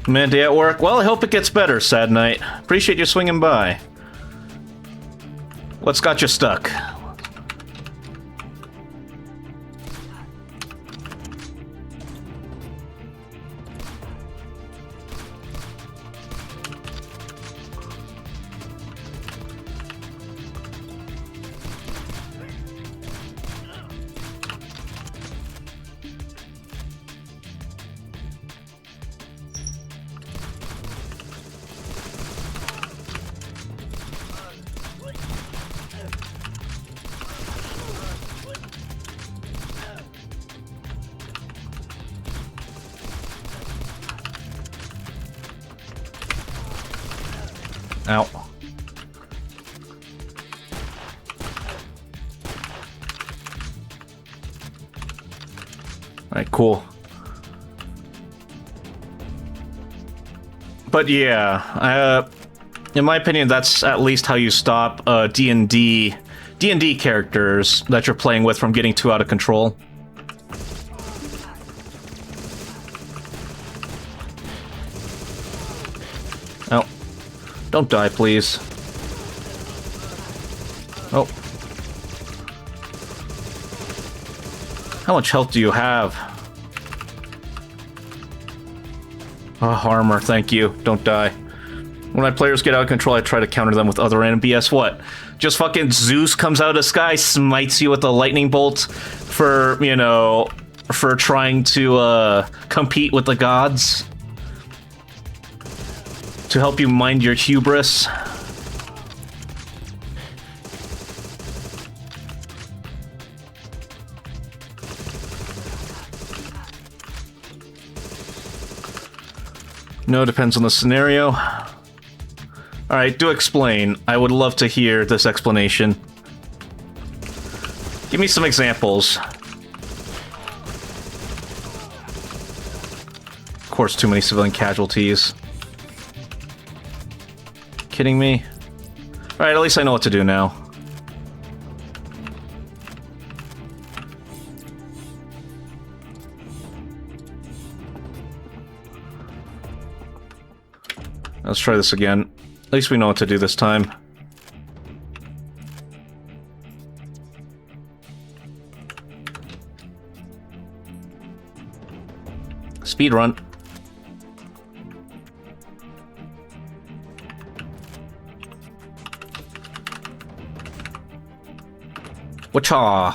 Monday at work? Well, I hope it gets better, Sad Knight. Appreciate you swinging by. What's got you stuck? Ow. Alright, cool. But yeah, in my opinion, that's at least how you stop D&D characters that you're playing with from getting too out of control. Oh. Don't die, please. Oh. How much health do you have? Oh, armor, thank you. Don't die. When my players get out of control, I try to counter them with other random BS. What? Just fucking Zeus comes out of the sky, smites you with a lightning bolt for, you know, for trying to, compete with the gods? To help you mind your hubris? No, depends on the scenario. Alright, do explain. I would love to hear this explanation. Give me some examples. Of course, too many civilian casualties. Kidding me? Alright, at least I know what to do now. Let's try this again. At least we know what to do this time. Speed run. Wacha. I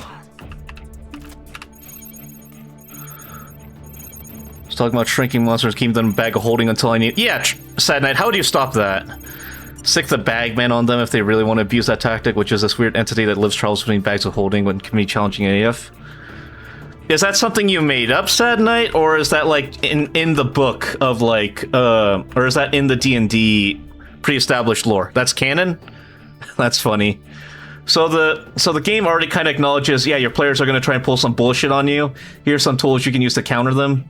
was talking about shrinking monsters, keeping them in a bag of holding until I need... Yeah, Sad Knight, how do you stop that? Stick the bagman on them if they really want to abuse that tactic, which is this weird entity that lives travels between bags of holding when can be challenging AF. Is that something you made up, Sad Knight, or is that like in the book of like or is that in the D&D pre-established lore? That's canon? That's funny. So the game already kind of acknowledges, yeah, your players are going to try and pull some bullshit on you. Here's some tools you can use to counter them.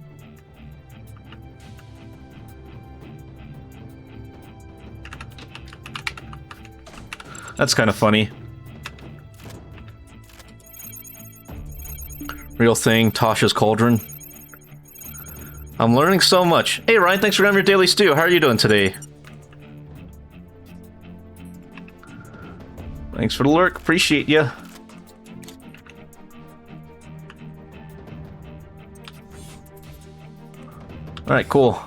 That's kind of funny. Real thing, Tasha's Cauldron. I'm learning so much. Hey Ryan, thanks for having your daily stew. How are you doing today? Thanks for the lurk, appreciate ya. Alright, cool.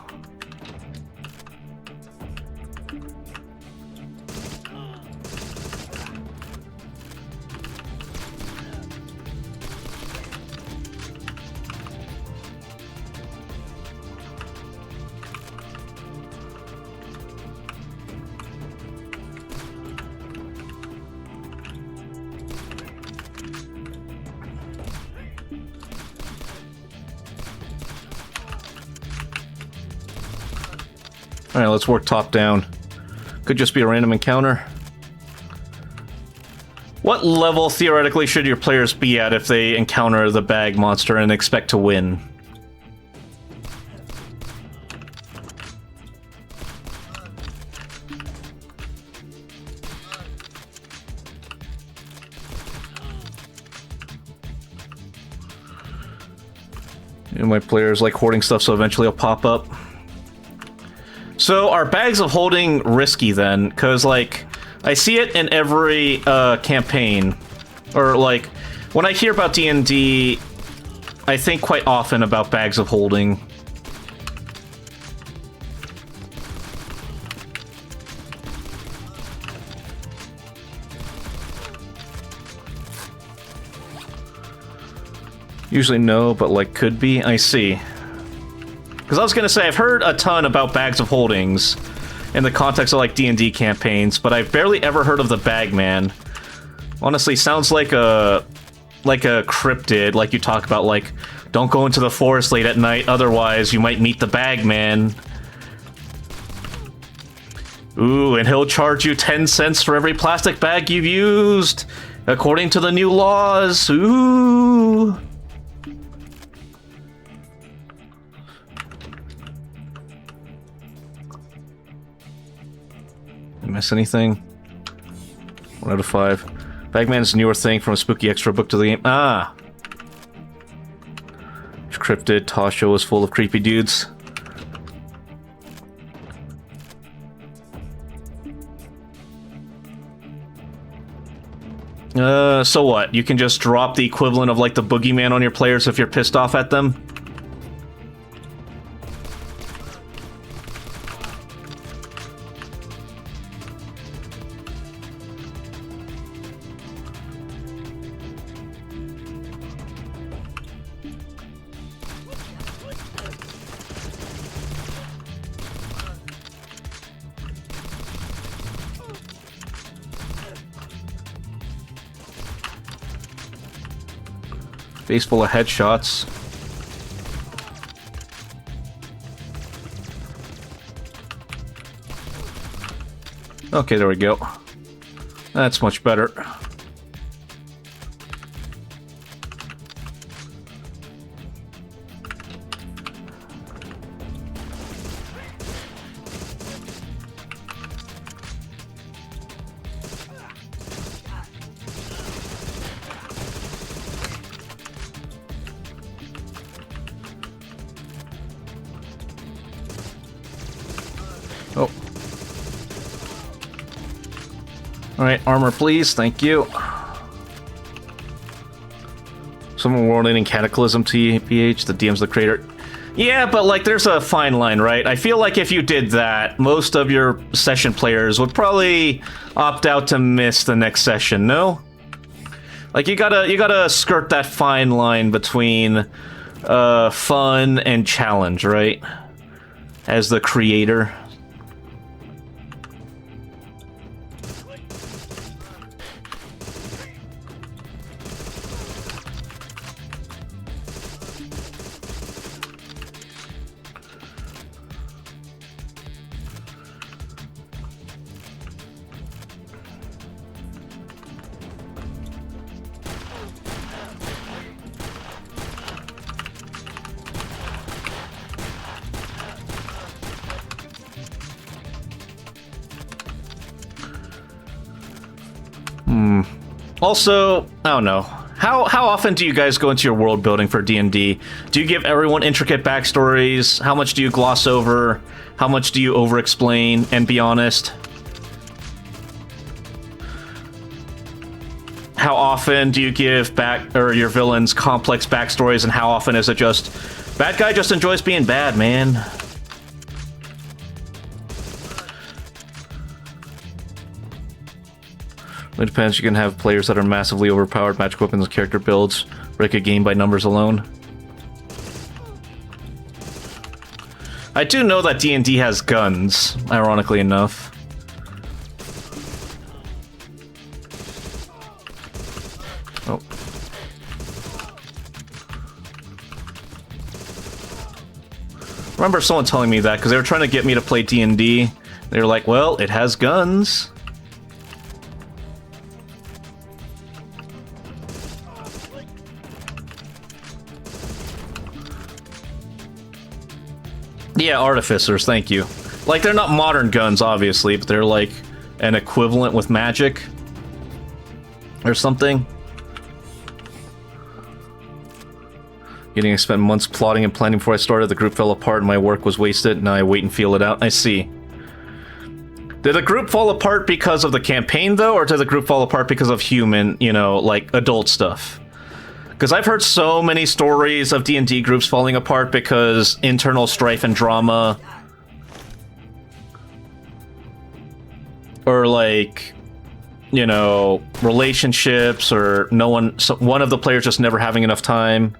Alright, let's work top down. Could just be a random encounter. What level, theoretically, should your players be at if they encounter the bag monster and expect to win? And my players like hoarding stuff, so eventually it'll pop up. So are bags of holding risky then? Because, like, I see it in every campaign. Or, like, when I hear about D&D, I think quite often about bags of holding. Usually no, but, like, could be. I see. Because I was gonna say, I've heard a ton about bags of holdings in the context of, like, D&D campaigns, but I've barely ever heard of the Bagman. Honestly, sounds like a cryptid, like you talk about, like, don't go into the forest late at night, otherwise you might meet the Bagman. Ooh, and he'll charge you 10 cents for every plastic bag you've used, according to the new laws. Ooh. Miss anything? 1 out of 5. Bagman's a newer thing from a spooky extra book to the game. Ah! Cryptid, Tasha was full of creepy dudes. So what? You can just drop the equivalent of, like, the boogeyman on your players if you're pissed off at them? Face full of headshots. Okay, there we go. That's much better. Oh. Alright, armor please, thank you. Someone warning Cataclysm TPH, the DM's the creator. Yeah, but like there's a fine line, right? I feel like if you did that, most of your session players would probably opt out to miss the next session, no? Like, you gotta skirt that fine line between fun and challenge, right? As the creator. Also, I don't know. How often do you guys go into your world building for D&D? Do you give everyone intricate backstories? How much do you gloss over? How much do you over-explain? And be honest. How often do you give your villains complex backstories, and how often is it just bad guy just enjoys being bad, man? It depends. You can have players that are massively overpowered, magic weapons, and character builds, break a game by numbers alone. I do know that D&D has guns, ironically enough. Oh. I remember someone telling me that, because they were trying to get me to play D&D. They were like, well, it has guns. Yeah, artificers, thank you. Like, they're not modern guns, obviously, but they're like an equivalent with magic. Or something. Getting to spend months plotting and planning before I started, the group fell apart and my work was wasted, now I wait and feel it out. I see. Did the group fall apart because of the campaign, though, or did the group fall apart because of human, you know, like, adult stuff? Because I've heard so many stories of D&D groups falling apart because internal strife and drama. Or, like, you know, relationships, or one of the players just never having enough time.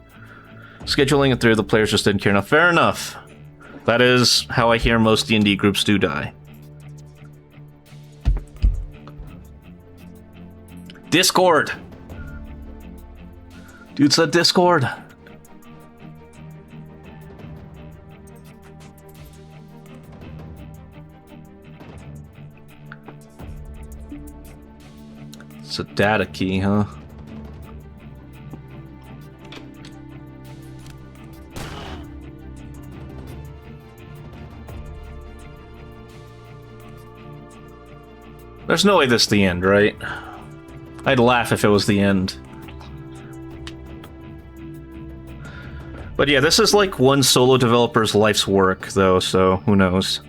Scheduling, and 3 of the players just didn't care enough. Fair enough. That is how I hear most D&D groups do die. Discord! Dude said Discord. It's a data key, huh? There's no way this is the end, right? I'd laugh if it was the end. But yeah, this is like one solo developer's life's work, though, so who knows.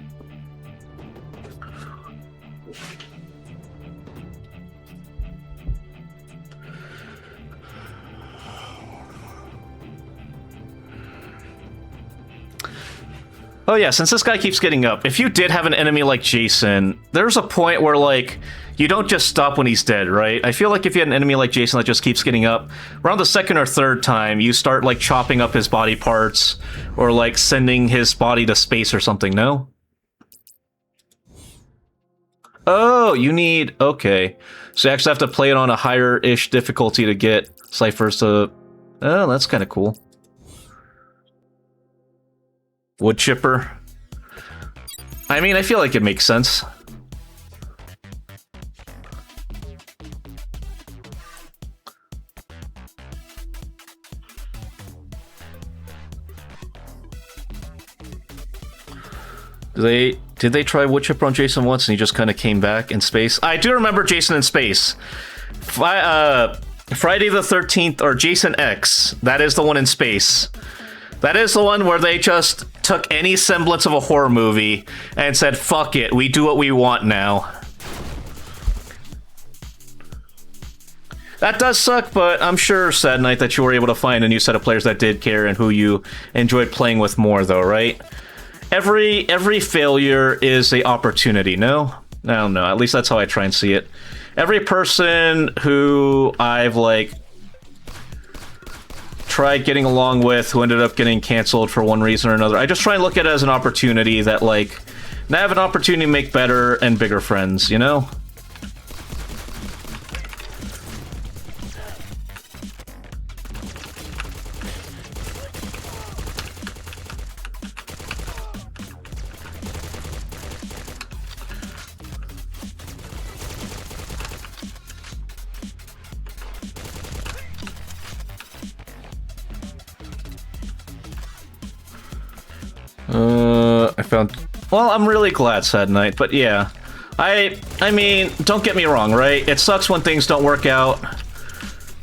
Oh yeah, since this guy keeps getting up, if you did have an enemy like Jason, there's a point where, like, you don't just stop when he's dead, right? I feel like if you had an enemy like Jason that just keeps getting up, around the second or third time, you start, like, chopping up his body parts, or, like, sending his body to space or something, no? Oh, you need... Okay. So you actually have to play it on a higher-ish difficulty to get ciphers to... Oh, that's kind of cool. Wood chipper. I mean, I feel like it makes sense. Did they try wood chipper on Jason once and he just kind of came back in space? I do remember Jason in space. Friday the 13th, or Jason X. That is the one in space. That is the one where they just took any semblance of a horror movie and said, fuck it, we do what we want now. That does suck, but I'm sure, Sad Night, that you were able to find a new set of players that did care and who you enjoyed playing with more, though, right? Every failure is an opportunity, no? I don't know. At least that's how I try and see it. Every person who I've, like, tried getting along with, who ended up getting canceled for one reason or another, I just try and look at it as an opportunity that, like, now I have an opportunity to make better and bigger friends, you know? I found... Well, I'm really glad, Sad Night, but yeah. I mean, don't get me wrong, right? It sucks when things don't work out,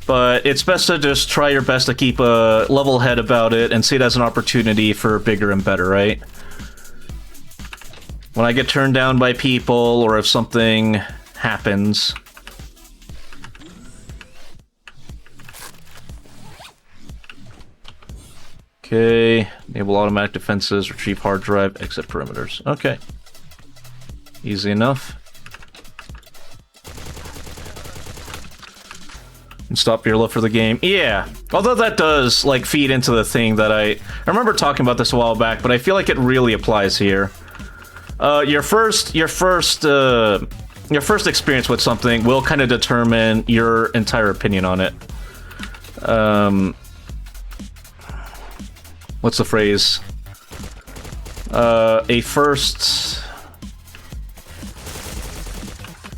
but it's best to just try your best to keep a level head about it and see it as an opportunity for bigger and better, right? When I get turned down by people, or if something happens... Okay, enable automatic defenses, retrieve hard drive, exit perimeters. Okay. Easy enough. And stop your love for the game. Yeah, although that does, like, feed into the thing that I remember talking about this a while back, but I feel like it really applies here. Your first experience with something will kind of determine your entire opinion on it. What's the phrase? A first...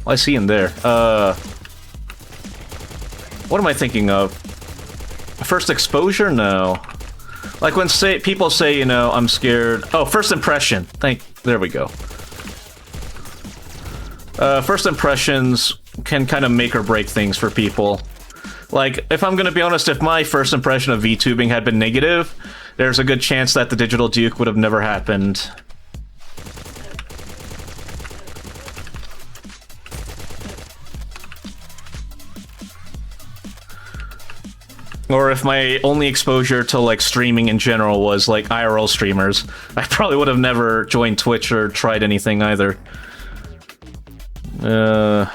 Well, I see him there. What am I thinking of? First exposure? No. Like when people say, you know, I'm scared... Oh, first impression. There we go. First impressions can kind of make or break things for people. Like, if I'm gonna be honest, if my first impression of VTubing had been negative, there's a good chance that the Digital Duke would have never happened. Or if my only exposure to, like, streaming in general was, like, IRL streamers, I probably would have never joined Twitch or tried anything either. No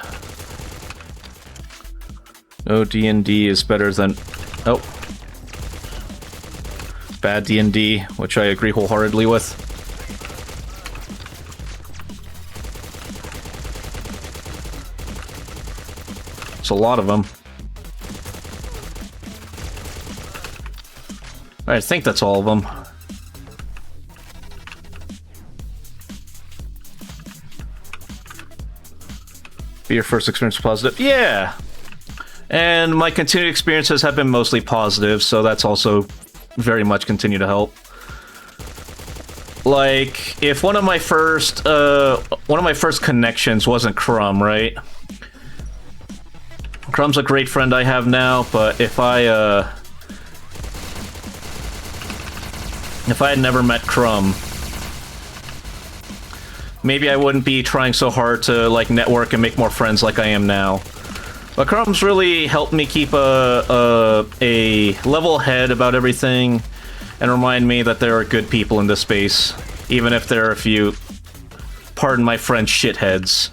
D&D is better than... Oh. Bad D&D, which I agree wholeheartedly with. It's a lot of them. I think that's all of them. Be your first experience positive? Yeah! And my continued experiences have been mostly positive, so that's also very much continue to help. Like, if one of my first connections wasn't Crumb, right? Crumb's a great friend I have now, but if I had never met Crumb, maybe I wouldn't be trying so hard to, like, network and make more friends like I am now. But Crumb's really helped me keep a level head about everything and remind me that there are good people in this space, even if there are a few, pardon my French, shitheads.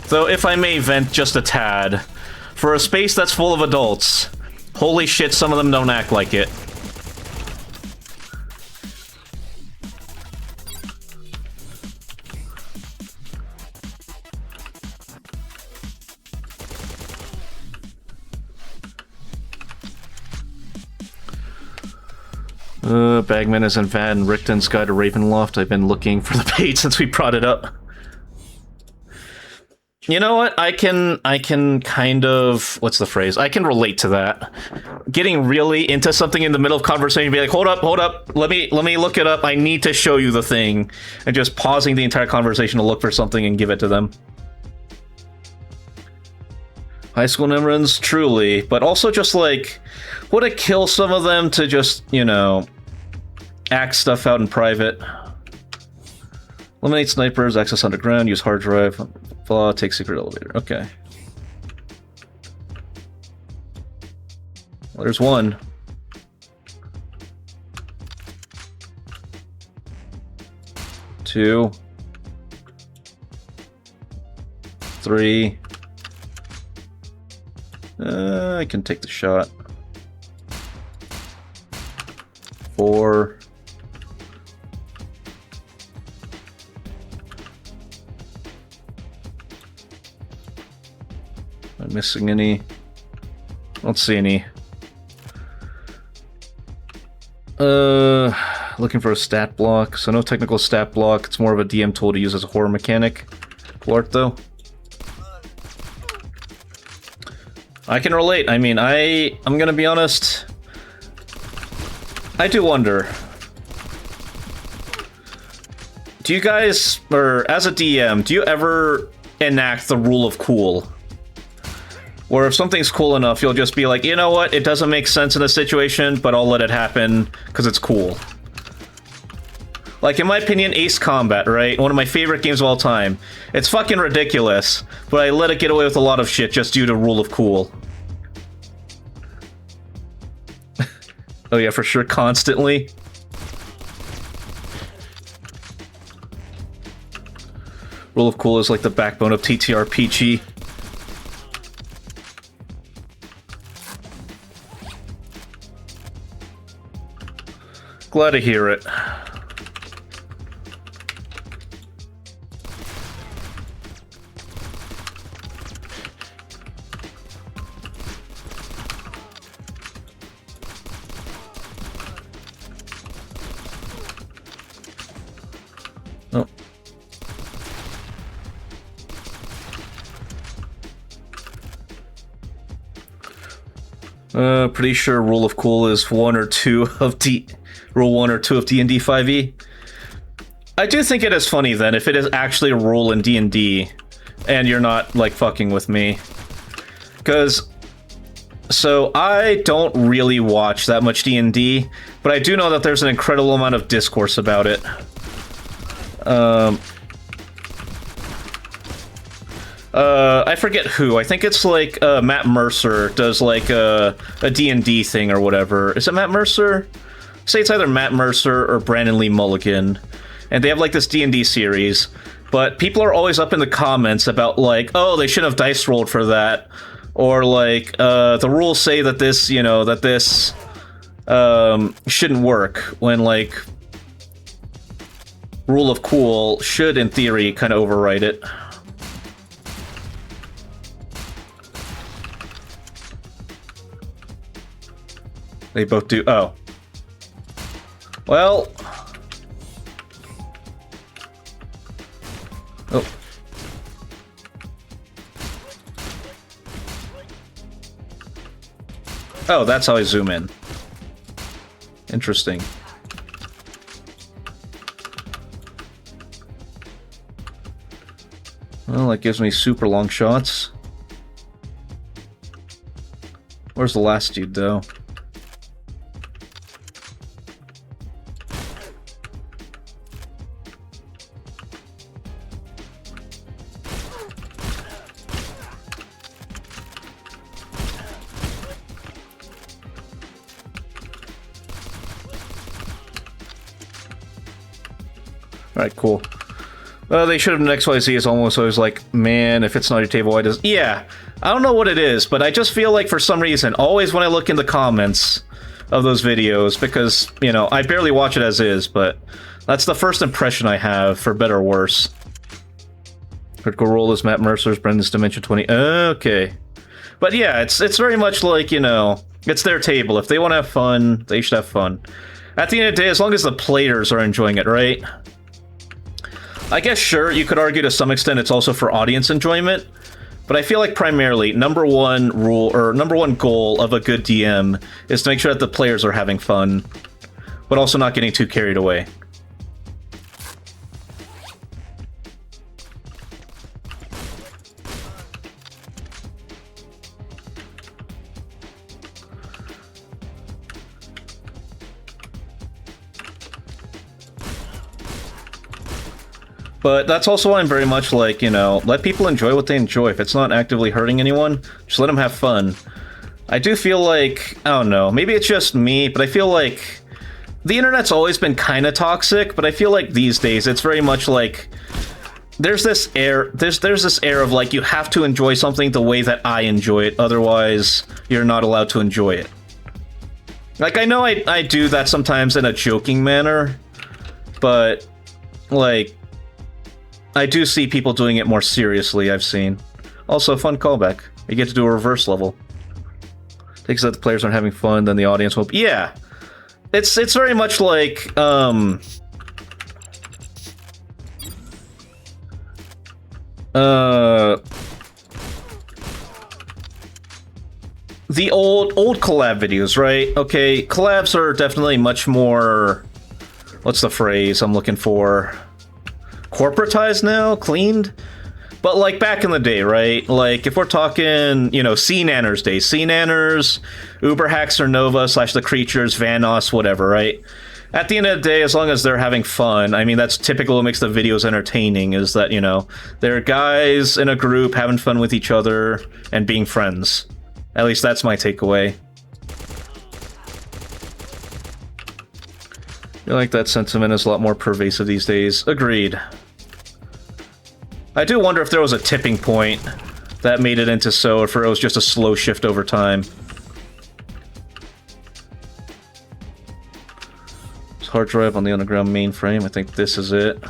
Though, if I may vent just a tad, for a space that's full of adults, holy shit, some of them don't act like it. Bagman is in Vad and Richton's Guide to Ravenloft. I've been looking for the page since we brought it up. You know what? I can kind of... What's the phrase? I can relate to that. Getting really into something in the middle of conversation, be like, hold up, let me look it up, I need to show you the thing. And just pausing the entire conversation to look for something and give it to them. High school Nimrans, truly. But also just like, would it kill some of them to just, you know, act stuff out in private? Eliminate snipers, access underground, use hard drive, take secret elevator. Okay. There's one. Two. Three. I can take the shot. 4. Am I missing any? I don't see any. Looking for a stat block. So no technical stat block. It's more of a DM tool to use as a horror mechanic. Cool art though. I can relate. I mean, I'm gonna be honest. I do wonder. Do you guys, or as a DM, do you ever enact the rule of cool? Where if something's cool enough, you'll just be like, you know what, it doesn't make sense in this situation, but I'll let it happen because it's cool. Like, in my opinion, Ace Combat, right? One of my favorite games of all time. It's fucking ridiculous, but I let it get away with a lot of shit just due to rule of cool. Oh yeah, for sure, constantly. Rule of cool is like the backbone of TTRPG. Glad to hear it. Pretty sure rule of cool is rule 1 or 2 of D&D 5e. I do think it is funny then if it is actually a rule in D&D and you're not like fucking with me. Cause so I don't really watch that much D&D, but I do know that there's an incredible amount of discourse about it. I forget who. I think it's like Matt Mercer does like a D&D thing or whatever. Is it Matt Mercer? Say it's either Matt Mercer or Brandon Lee Mulligan. And they have like this D&D series. But people are always up in the comments about like, oh, they shouldn't have dice rolled for that. Or like, the rules say that this, you know, that this shouldn't work. When like, rule of cool should in theory kind of override it. They both do. Oh. Well. Oh. Oh, that's how I zoom in. Interesting. Well, that gives me super long shots. Where's the last dude, though? Alright, cool. They should have done XYZ is almost always like, man, if it's not your table, why does... Yeah, I don't know what it is, but I just feel like for some reason, always when I look in the comments of those videos, because, you know, I barely watch it as is, but that's the first impression I have, for better or worse. Critical Role is Matt Mercer's, Brendan's Dimension 20. Okay. But yeah, it's very much like, you know, it's their table. If they want to have fun, they should have fun. At the end of the day, as long as the players are enjoying it, right? I guess, sure, you could argue to some extent it's also for audience enjoyment, but I feel like primarily, number one rule, or number one goal of a good DM is to make sure that the players are having fun, but also not getting too carried away. But that's also why I'm very much like, you know, let people enjoy what they enjoy. If it's not actively hurting anyone, just let them have fun. I do feel like, I don't know, maybe it's just me, but I feel like the internet's always been kind of toxic, but I feel like these days it's very much like there's this air of like you have to enjoy something the way that I enjoy it, otherwise you're not allowed to enjoy it. Like, I know I do that sometimes in a joking manner, but like I do see people doing it more seriously, I've seen. Also, fun callback. You get to do a reverse level. Takes that the players aren't having fun, then the audience will... Yeah. It's very much like, the old collab videos, right? Okay, collabs are definitely much more... What's the phrase I'm looking for? Corporatized now? Cleaned? But, like, back in the day, right? Like, if we're talking, you know, C-Nanners days. C-Nanners, Uber Haxer Nova / The Creatures, Vanos, whatever, right? At the end of the day, as long as they're having fun, I mean, that's typical what makes the videos entertaining, is that, you know, they're guys in a group having fun with each other and being friends. At least that's my takeaway. I feel like that sentiment is a lot more pervasive these days. Agreed. I do wonder if there was a tipping point that made it into so, or if it was just a slow shift over time. It's hard drive on the underground mainframe. I think this is it.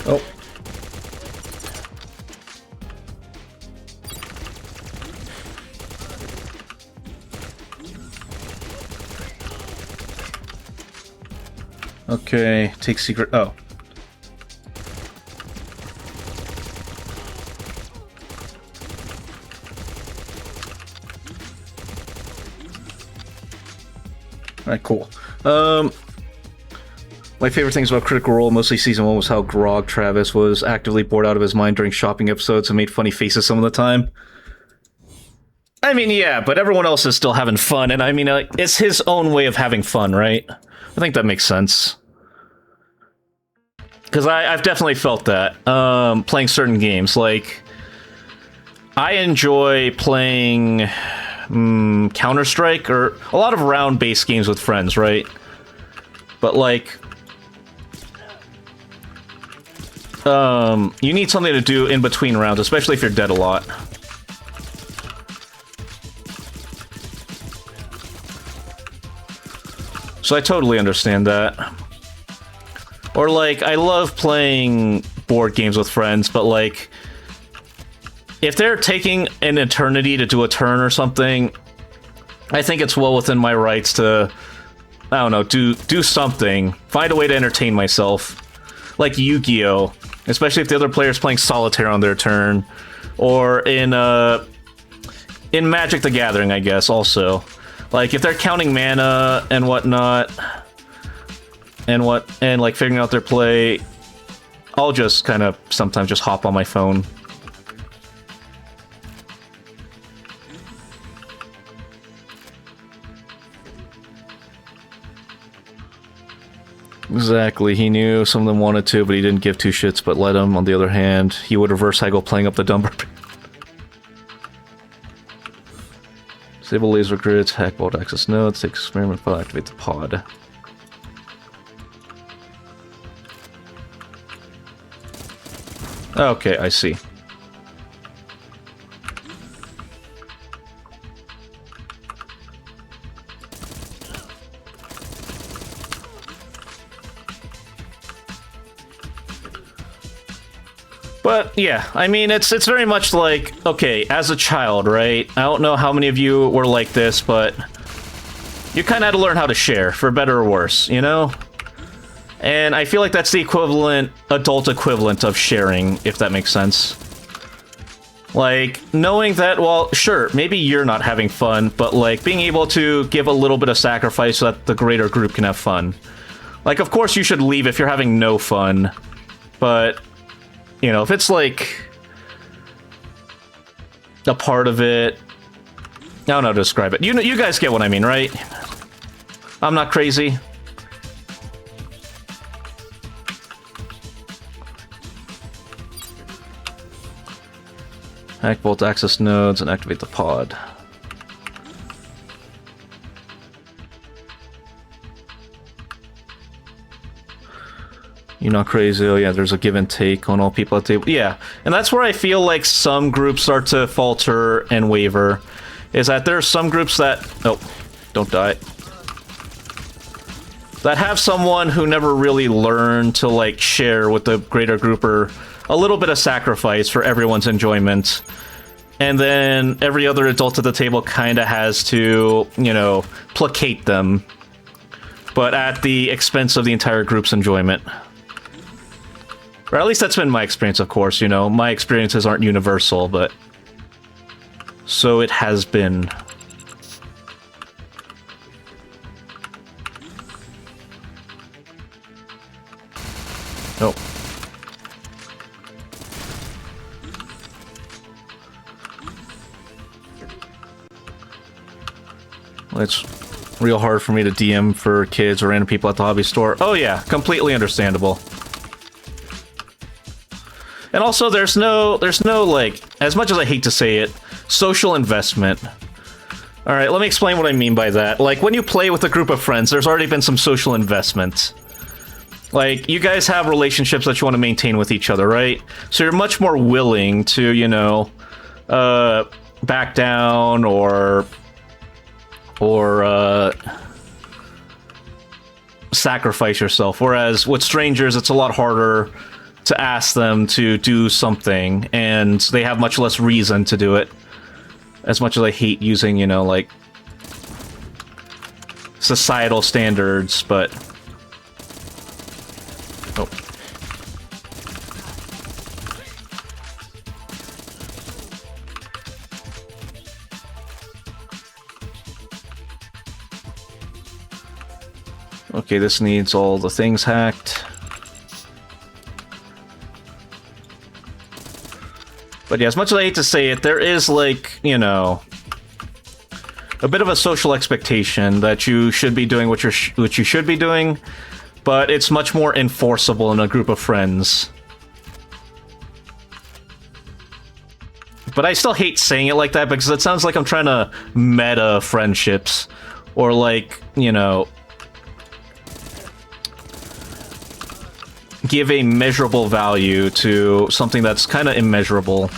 Oh. Okay, take secret. Oh. Alright, cool. My favorite things about Critical Role, mostly Season 1, was how Grog Travis was actively bored out of his mind during shopping episodes and made funny faces some of the time. I mean, yeah, but everyone else is still having fun, and I mean, it's his own way of having fun, right? I think that makes sense. Because I've definitely felt that, playing certain games. Like, I enjoy playing Counter-Strike, or a lot of round-based games with friends, right? But, like... you need something to do in between rounds, especially if you're dead a lot. So I totally understand that. Or, like, I love playing board games with friends, but, like, if they're taking an eternity to do a turn or something, I think it's well within my rights to, I don't know, do something. Find a way to entertain myself. Like Yu-Gi-Oh! Especially if the other player's playing solitaire on their turn. Or in Magic the Gathering, I guess, also. Like, if they're counting mana and whatnot, and like figuring out their play, I'll just kind of sometimes just hop on my phone. Exactly, he knew some of them wanted to, but he didn't give two shits, but let him. On the other hand, he would reverse haggle playing up the dumber. Disable laser grids, hack vault access nodes, take experiment file, activate the pod. Okay, I see. But yeah, I mean, it's very much like, okay, as a child, right? I don't know how many of you were like this, but you kind of had to learn how to share, for better or worse, you know? And I feel like that's the equivalent, adult equivalent of sharing, if that makes sense. Like, knowing that, well, sure, maybe you're not having fun, but, like, being able to give a little bit of sacrifice so that the greater group can have fun. Like, of course you should leave if you're having no fun, but, you know, if it's, like, a part of it... I don't know how to describe it. You guys get what I mean, right? I'm not crazy. Hack both access nodes and activate the pod. You're not crazy. Oh yeah, there's a give and take on all people at the table. Yeah, and that's where I feel like some groups start to falter and waver. Is that there are some groups that... Oh, don't die. That have someone who never really learned to, like, share with the greater group or a little bit of sacrifice for everyone's enjoyment. And then every other adult at the table kind of has to, you know, placate them. But at the expense of the entire group's enjoyment. Or at least that's been my experience, of course, you know. My experiences aren't universal, but... so it has been. Oh. Well, it's real hard for me to DM for kids or random people at the hobby store. Oh yeah, completely understandable. And also, there's no, like, as much as I hate to say it, social investment. Alright, let me explain what I mean by that. Like, when you play with a group of friends, there's already been some social investment. Like, you guys have relationships that you want to maintain with each other, right? So you're much more willing to, you know, back down or sacrifice yourself. Whereas with strangers, it's a lot harder to ask them to do something, and they have much less reason to do it. As much as I hate using, you know, like, societal standards, but... oh. Okay, this needs all the things hacked. But yeah, as much as I hate to say it, there is, like, you know, a bit of a social expectation that you should be doing what you should be doing, but it's much more enforceable in a group of friends. But I still hate saying it like that because it sounds like I'm trying to meta friendships, or, like, you know, give a measurable value to something that's kind of immeasurable.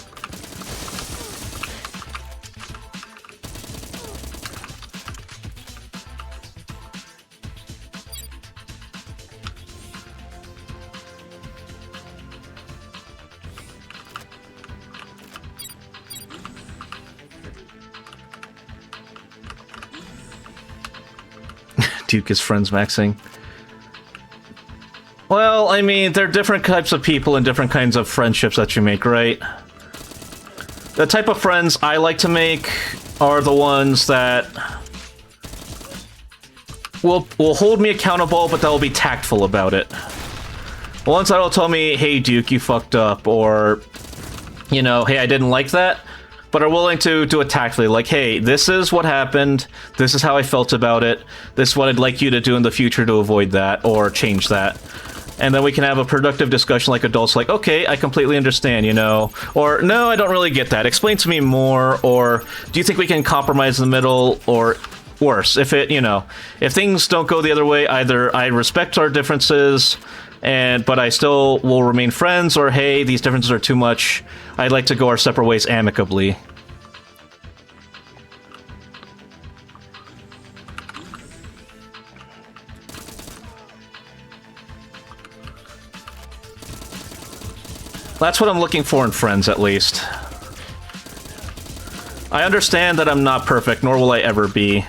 Duke is friends maxing. Well, I mean, there are different types of people and different kinds of friendships that you make, right? The type of friends I like to make are the ones that will hold me accountable, but they'll be tactful about it. The ones that'll tell me, hey, Duke, you fucked up, or, you know, hey, I didn't like that, but are willing to do it tactfully, like, hey, this is what happened, this is how I felt about it, this is what I'd like you to do in the future to avoid that, or change that. And then we can have a productive discussion like adults, like, okay, I completely understand, you know, or, no, I don't really get that, explain to me more, or, do you think we can compromise in the middle, or worse, if it, you know, if things don't go the other way, either I respect our differences, but I still will remain friends, or, hey, these differences are too much, I'd like to go our separate ways amicably. That's what I'm looking for in friends, at least. I understand that I'm not perfect, nor will I ever be,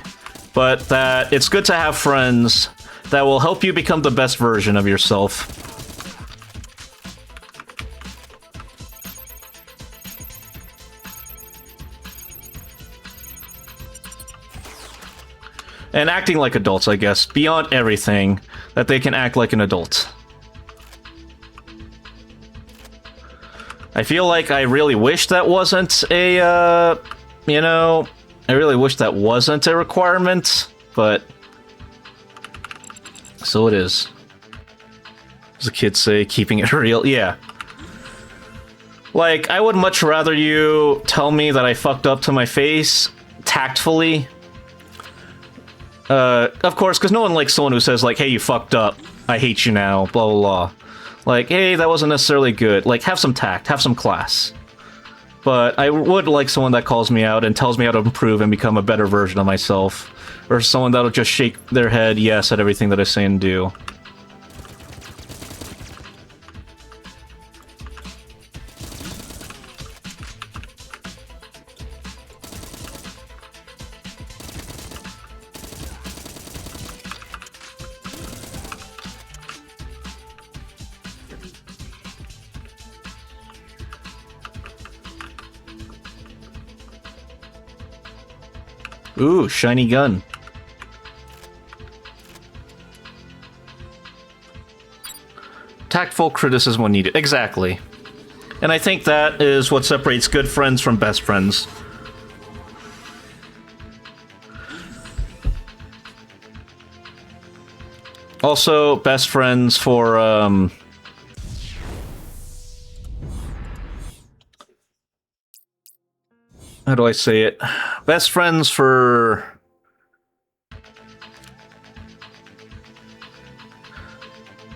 but that it's good to have friends that will help you become the best version of yourself. And acting like adults, I guess. Beyond everything, that they can act like an adult. I feel like I really wish that wasn't a, you know, I really wish that wasn't a requirement, but so it is. As the kids say, keeping it real. Yeah. Like, I would much rather you tell me that I fucked up to my face, tactfully. Of course, because no one likes someone who says, like, hey, you fucked up, I hate you now, blah, blah, blah. Like, hey, that wasn't necessarily good. Like, have some tact, have some class. But I would like someone that calls me out and tells me how to improve and become a better version of myself. Or someone that'll just shake their head yes at everything that I say and do. Ooh, shiny gun. Tactful criticism when needed. Exactly. And I think that is what separates good friends from best friends. Also, best friends for, how do I say it? Best friends for...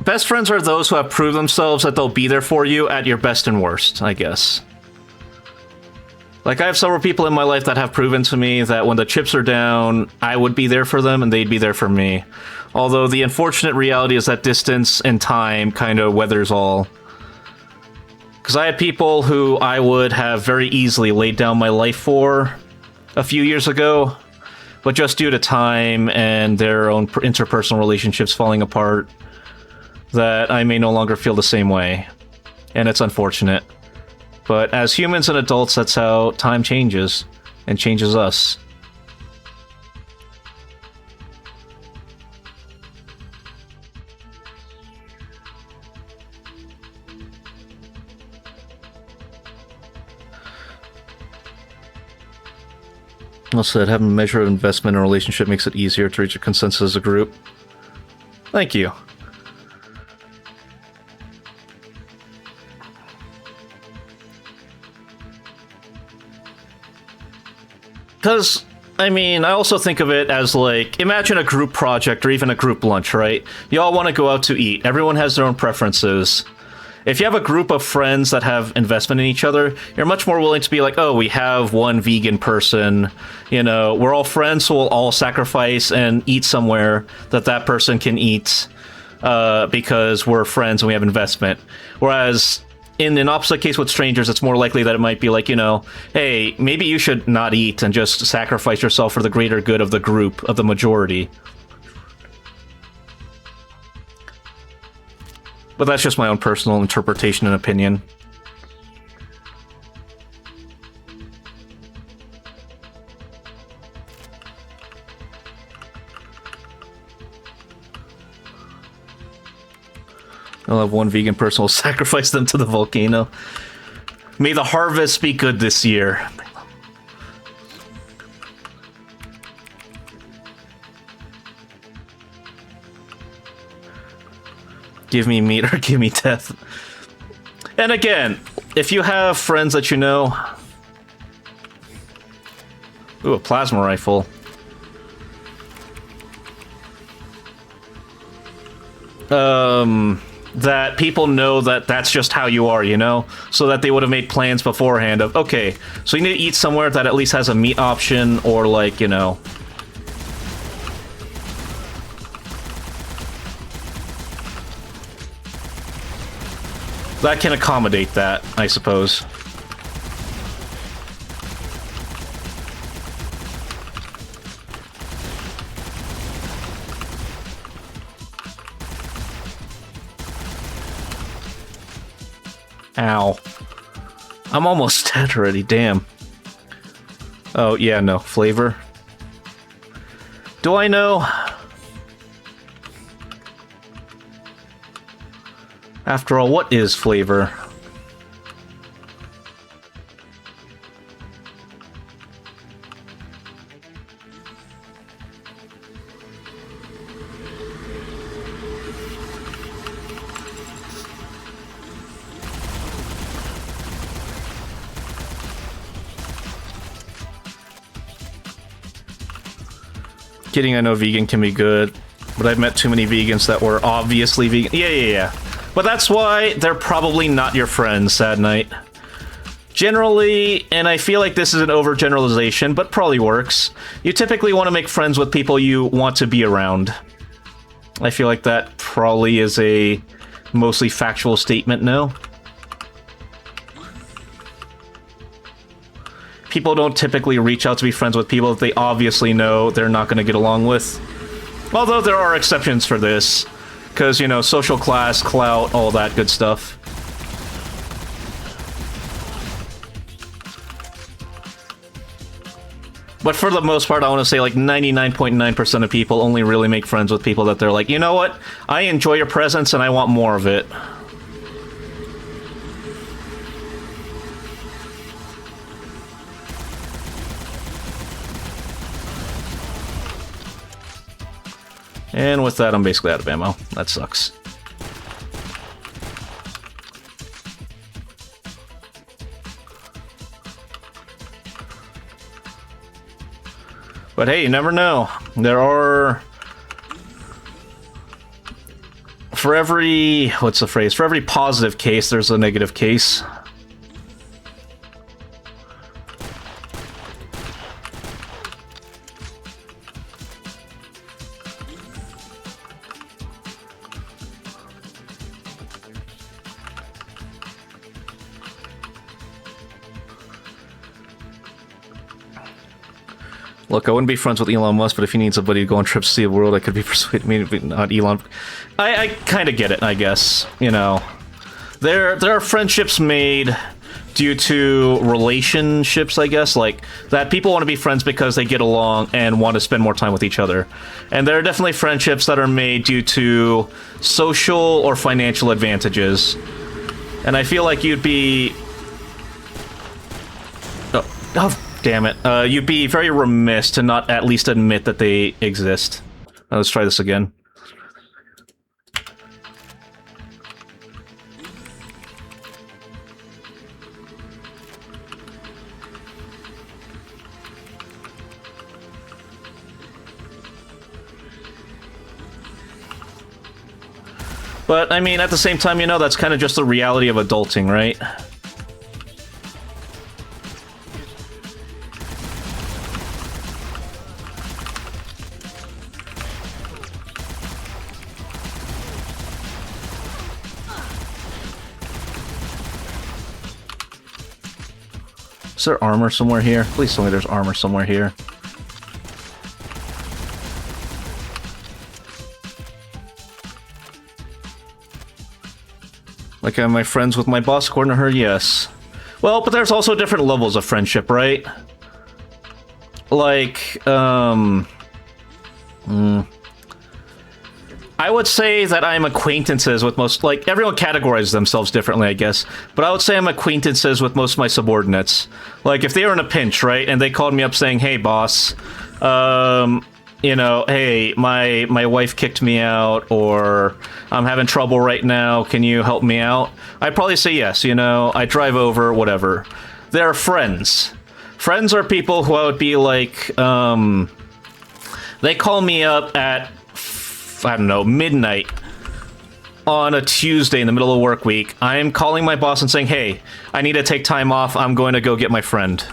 Best friends are those who have proved themselves that they'll be there for you at your best and worst, I guess. Like, I have several people in my life that have proven to me that when the chips are down, I would be there for them and they'd be there for me. Although the unfortunate reality is that distance and time kind of weathers all. Because I had people who I would have very easily laid down my life for a few years ago, but just due to time and their own interpersonal relationships falling apart, that I may no longer feel the same way. And it's unfortunate. But as humans and adults, that's how time changes, and changes us. Also, having a measure of investment in a relationship makes it easier to reach a consensus as a group. Thank you. Because, I mean, I also think of it as, like, imagine a group project or even a group lunch, right? You all want to go out to eat. Everyone has their own preferences. If you have a group of friends that have investment in each other, you're much more willing to be like, oh, we have one vegan person, you know, we're all friends, so we'll all sacrifice and eat somewhere that that person can eat because we're friends and we have investment. Whereas in an opposite case with strangers, it's more likely that it might be like, you know, hey, maybe you should not eat and just sacrifice yourself for the greater good of the group, of the majority. But that's just my own personal interpretation and opinion. I'll have one vegan person will sacrifice them to the volcano. May the harvest be good this year. Give me meat or give me death. And again, if you have friends that you know... Ooh, a plasma rifle. That people know that that's just how you are, you know? So that they would have made plans beforehand of, okay, so you need to eat somewhere that at least has a meat option, or like, you know... that can accommodate that, I suppose. Ow. I'm almost dead already, damn. Oh, yeah, no. Flavor. Do I know? After all, what is flavor? Kidding, I know vegan can be good, but I've met too many vegans that were obviously vegan. Yeah. But that's why they're probably not your friends, Sad Night. Generally, and I feel like this is an overgeneralization, but probably works, you typically want to make friends with people you want to be around. I feel like that probably is a mostly factual statement, no? People don't typically reach out to be friends with people that they obviously know they're not going to get along with. Although there are exceptions for this. Because, you know, social class, clout, all that good stuff. But for the most part, I want to say like 99.9% of people only really make friends with people that they're like, you know what? I enjoy your presence and I want more of it. And with that, I'm basically out of ammo. That sucks. But hey, you never know. There are... For every... What's the phrase? For every positive case, there's a negative case. Look, I wouldn't be friends with Elon Musk, but if he needs somebody to go on trips to see the world, I could be persuaded. I mean, not Elon. I kind of get it, I guess. You know, there are friendships made due to relationships, I guess, like that people want to be friends because they get along and want to spend more time with each other. And there are definitely friendships that are made due to social or financial advantages. And I feel like you'd be... Oh, damn it. You'd be very remiss to not at least admit that they exist. Let's try this again. But, I mean, at the same time, you know, that's kind of just the reality of adulting, right? Is there armor somewhere here? Please tell me there's armor somewhere here. Like, am I friends with my boss? According to her, yes. Well, but there's also different levels of friendship, right? Like, I would say that I'm acquaintances with most, like, everyone categorizes themselves differently, I guess. But I would say I'm acquaintances with most of my subordinates. Like, if they were in a pinch, right, and they called me up saying, hey, boss, you know, hey, my wife kicked me out, or I'm having trouble right now, can you help me out? I'd probably say yes, you know, I drive over, whatever. They're friends. Friends are people who I would be like, they call me up at, I don't know, midnight on a Tuesday in the middle of work week. I'm calling my boss and saying, hey, I need to take time off, I'm going to go get my friend.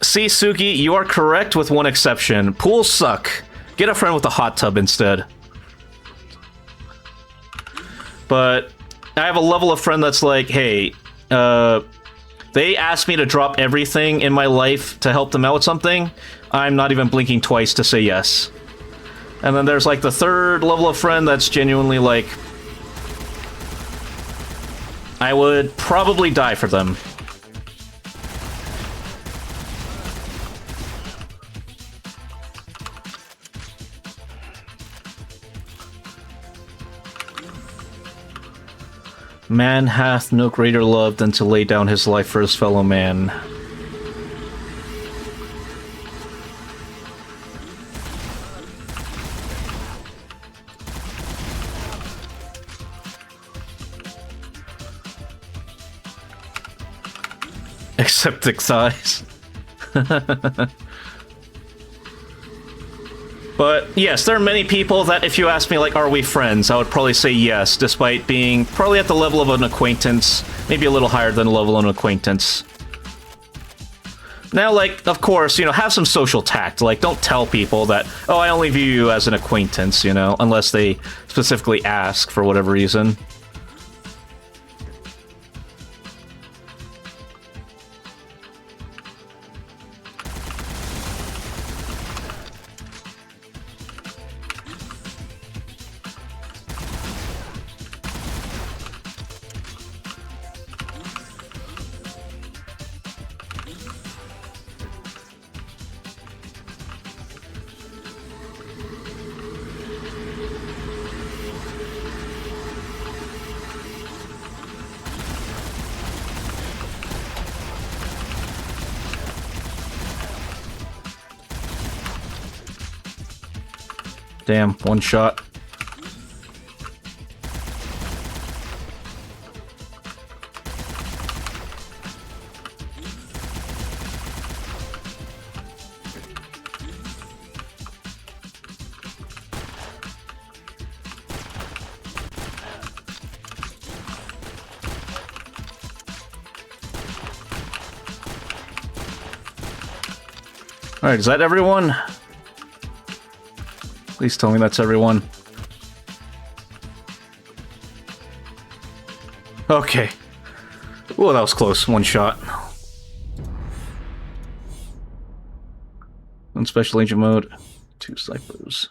See, Suki, you are correct with one exception. Pools suck. Get a friend with a hot tub instead. But I have a level of friend that's like, hey, they asked me to drop everything in my life to help them out with something. I'm not even blinking twice to say yes. And then there's like the third level of friend that's genuinely like, I would probably die for them. Man hath no greater love than to lay down his life for his fellow man. Except dick size. But yes, there are many people that if you ask me, like, are we friends? I would probably say yes, despite being probably at the level of an acquaintance, maybe a little higher than the level of an acquaintance. Now, like, of course, you know, have some social tact. Like, don't tell people that, oh, I only view you as an acquaintance, you know, unless they specifically ask for whatever reason. Damn, one shot. Alright, is that everyone? Please tell me that's everyone. Okay. Oh, that was close. One shot. One special agent mode. 2 ciphers.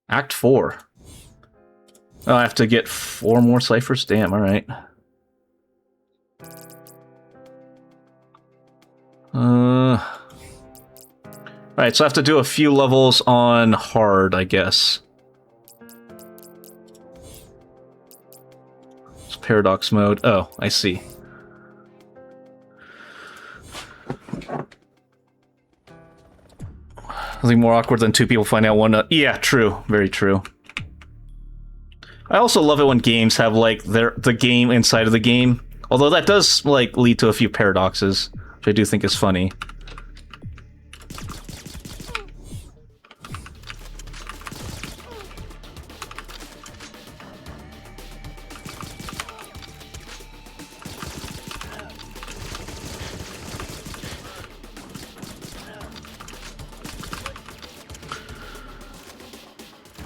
Act 4. Oh, I have to get 4 more ciphers? Damn, alright. Alright, so I have to do a few levels on hard, I guess. It's paradox mode. Oh, I see. Nothing more awkward than 2 people finding out one... yeah, true. Very true. I also love it when games have, like, the game inside of the game. Although that does, like, lead to a few paradoxes, which I do think is funny.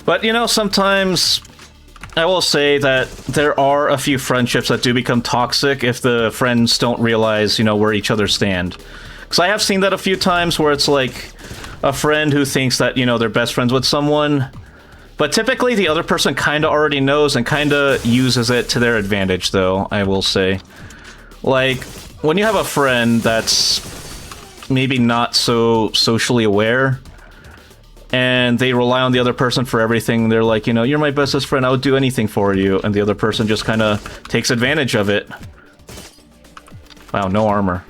But, you know, sometimes I will say that there are a few friendships that do become toxic if the friends don't realize, you know, where each other stand. Because I have seen that a few times where it's like a friend who thinks that, you know, they're best friends with someone, but typically the other person kind of already knows and kind of uses it to their advantage, though, I will say. Like, when you have a friend that's maybe not so socially aware, and they rely on the other person for everything. They're like, you know, you're my bestest friend, I would do anything for you. And the other person just kind of takes advantage of it. Wow, no armor.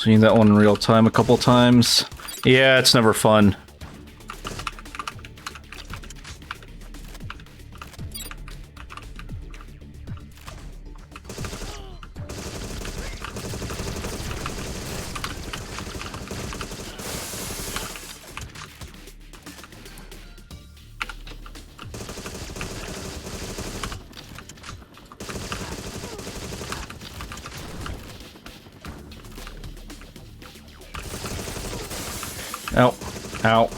Seen that one in real time a couple times. Yeah, it's never fun. Ow. Ow.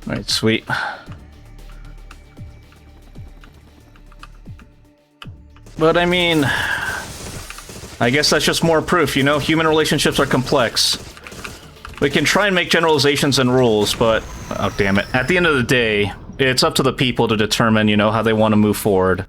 Alright, sweet. But I mean, I guess that's just more proof, you know? Human relationships are complex. We can try and make generalizations and rules, but... oh, damn it. At the end of the day, it's up to the people to determine, you know, how they want to move forward.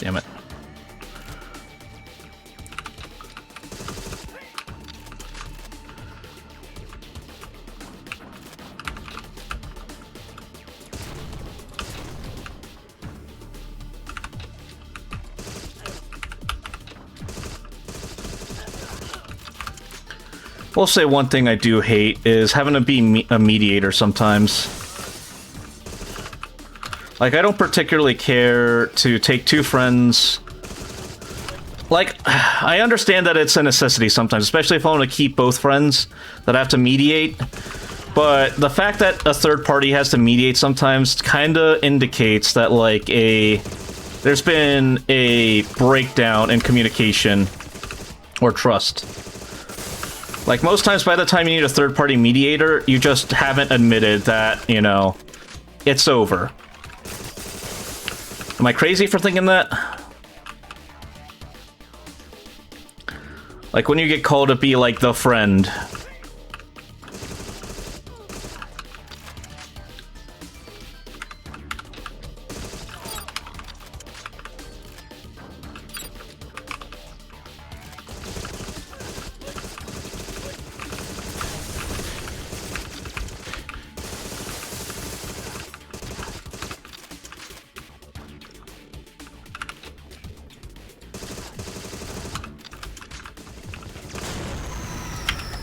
Damn it. We'll say one thing I do hate is having to be a mediator sometimes. Like, I don't particularly care to take two friends. Like, I understand that it's a necessity sometimes, especially if I want to keep both friends that I have to mediate. But the fact that a third party has to mediate sometimes kind of indicates that, like, there's been a breakdown in communication or trust. Like, most times by the time you need a third party mediator, you just haven't admitted that, you know, it's over. Am I crazy for thinking that? Like, when you get called to be, like, the friend.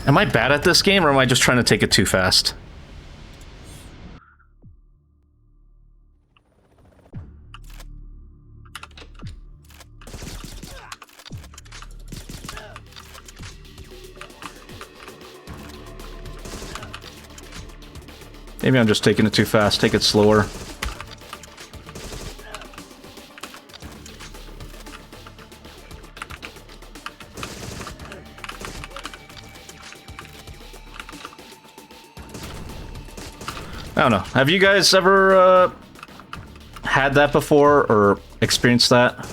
Am I bad at this game, or am I just trying to take it too fast? Maybe I'm just taking it too fast. Take it slower. I don't know. Have you guys ever had that before or experienced that?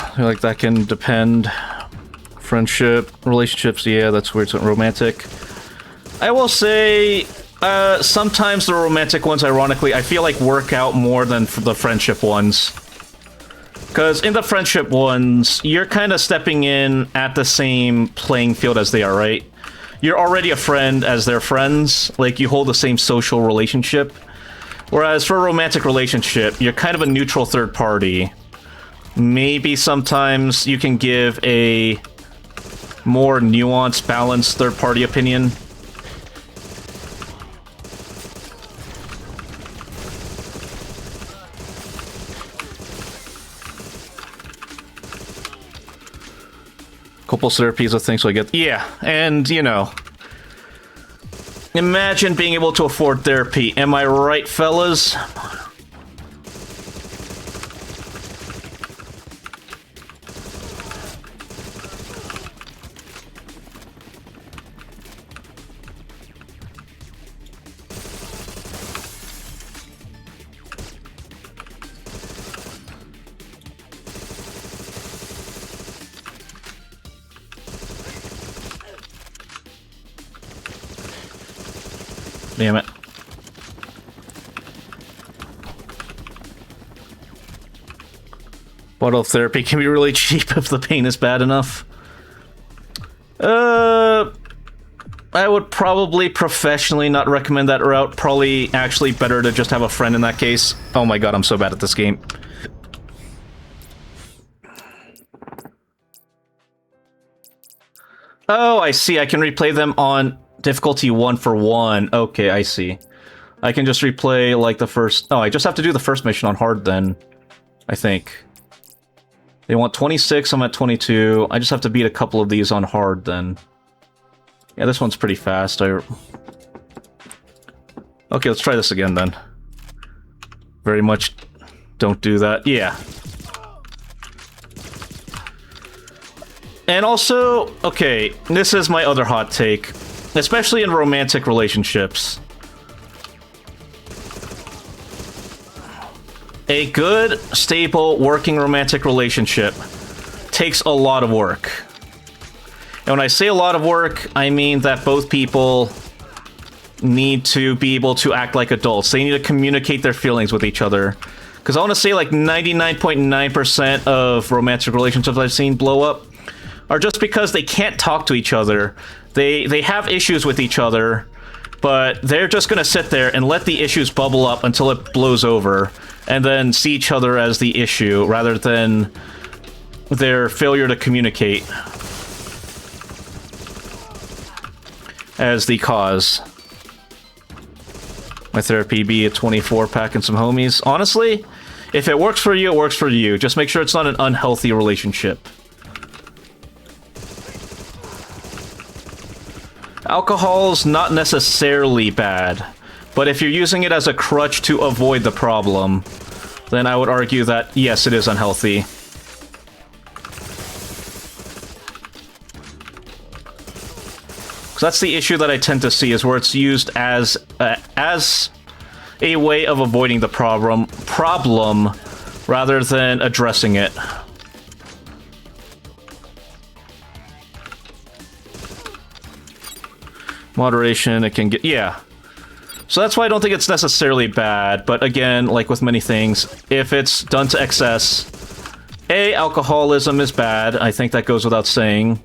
I feel like that can depend. Friendship, relationships, yeah, that's where it's romantic. I will say, sometimes the romantic ones, ironically, I feel like work out more than the friendship ones. Because in the friendship ones, you're kind of stepping in at the same playing field as they are, right? You're already a friend as their friends, like you hold the same social relationship. Whereas for a romantic relationship, you're kind of a neutral third party. Maybe sometimes you can give a more nuanced, balanced third-party opinion. Cool. couples therapies with things so I get... Yeah, and, you know... Imagine being able to afford therapy. Am I right, fellas? Damn it. Bottle therapy can be really cheap if the pain is bad enough. I would probably professionally not recommend that route. Probably actually better to just have a friend in that case. Oh my god, I'm so bad at this game. Oh, I see. I can replay them on difficulty 1 for 1. Okay, I see. I can just replay, like, the first... Oh, I just have to do the first mission on hard, then. I think. They want 26, I'm at 22. I just have to beat a couple of these on hard, then. Yeah, this one's pretty fast. Okay, let's try this again, then. Very much don't do that. Yeah. And also, okay, this is my other hot take. Especially in romantic relationships. A good, stable, working romantic relationship takes a lot of work. And when I say a lot of work, I mean that both people need to be able to act like adults. They need to communicate their feelings with each other. Because I want to say like 99.9% of romantic relationships I've seen blow up are just because they can't talk to each other. They have issues with each other, but they're just gonna sit there and let the issues bubble up until it blows over, and then see each other as the issue, rather than their failure to communicate as the cause. My therapy be a 24 pack and some homies. Honestly, if it works for you, it works for you. Just make sure it's not an unhealthy relationship. Alcohol's not necessarily bad, but if you're using it as a crutch to avoid the problem, then I would argue that, yes, it is unhealthy. Because that's the issue that I tend to see, is where it's used as a way of avoiding the problem rather than addressing it. Moderation, it can get... Yeah. So that's why I don't think it's necessarily bad, but again, like with many things, if it's done to excess, alcoholism is bad. I think that goes without saying.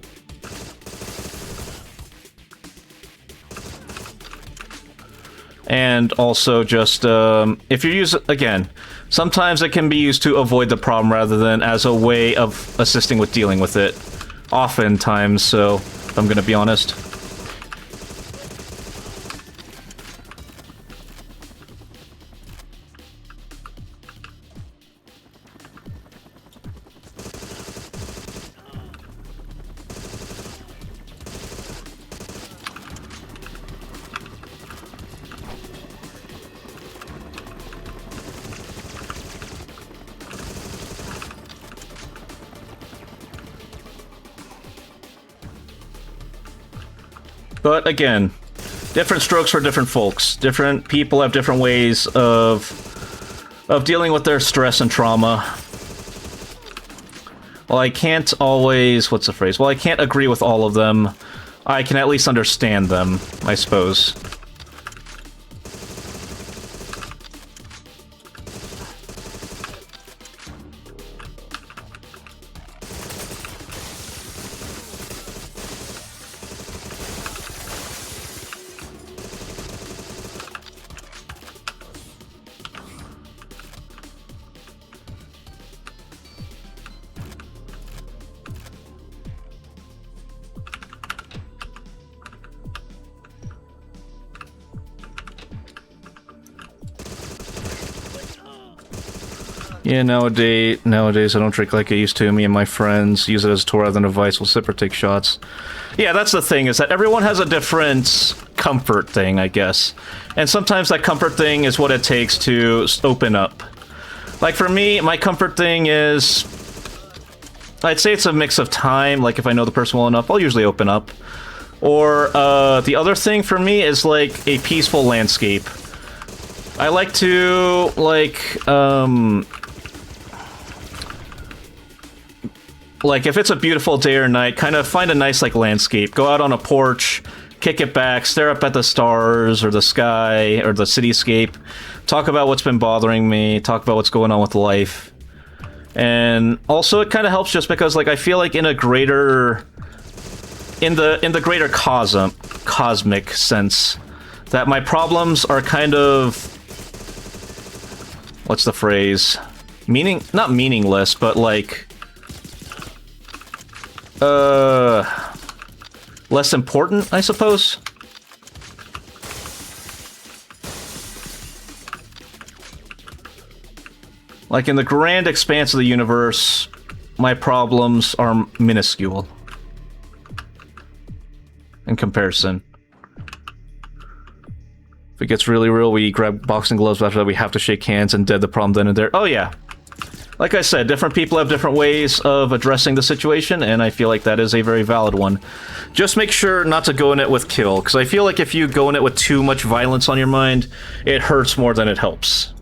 And also just, if you use... Again, sometimes it can be used to avoid the problem rather than as a way of assisting with dealing with it. Oftentimes, so if I'm gonna be honest. But again, different strokes for different folks. Different people have different ways of dealing with their stress and trauma. Well, I can't always... What's the phrase? Well, I can't agree with all of them. I can at least understand them, I suppose. Yeah, nowadays I don't drink like I used to. Me and my friends use it as a tool rather than a device. We'll sip or take shots. Yeah, that's the thing, is that everyone has a different comfort thing, I guess. And sometimes that comfort thing is what it takes to open up. Like for me, my comfort thing is... I'd say it's a mix of time, like if I know the person well enough, I'll usually open up. Or, the other thing for me is like a peaceful landscape. I like to, like, if it's a beautiful day or night, kind of find a nice, like, landscape. Go out on a porch, kick it back, stare up at the stars, or the sky, or the cityscape. Talk about what's been bothering me, talk about what's going on with life. And also, it kind of helps just because, like, I feel like in a greater... In the greater cosmic sense, that my problems are kind of... What's the phrase? Not meaningless, but, like... less important, I suppose? Like, in the grand expanse of the universe, my problems are minuscule. In comparison. If it gets really real, we grab boxing gloves, after that we have to shake hands and dead the problem then and there. Oh yeah. Like I said, different people have different ways of addressing the situation, and I feel like that is a very valid one. Just make sure not to go in it with kill, because I feel like if you go in it with too much violence on your mind, it hurts more than it helps.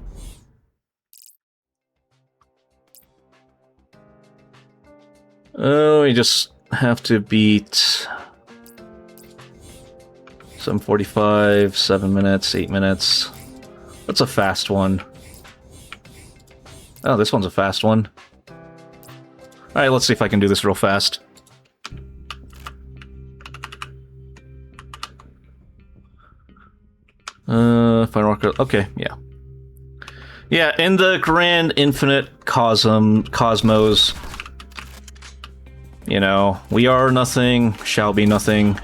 Oh, we just have to beat... 7:45, 7 minutes, 8 minutes. What's a fast one? Oh, this one's a fast one. Alright, let's see if I can do this real fast. Final record. Okay, yeah. Yeah, in the grand infinite cosmos, you know, we are nothing, shall be nothing.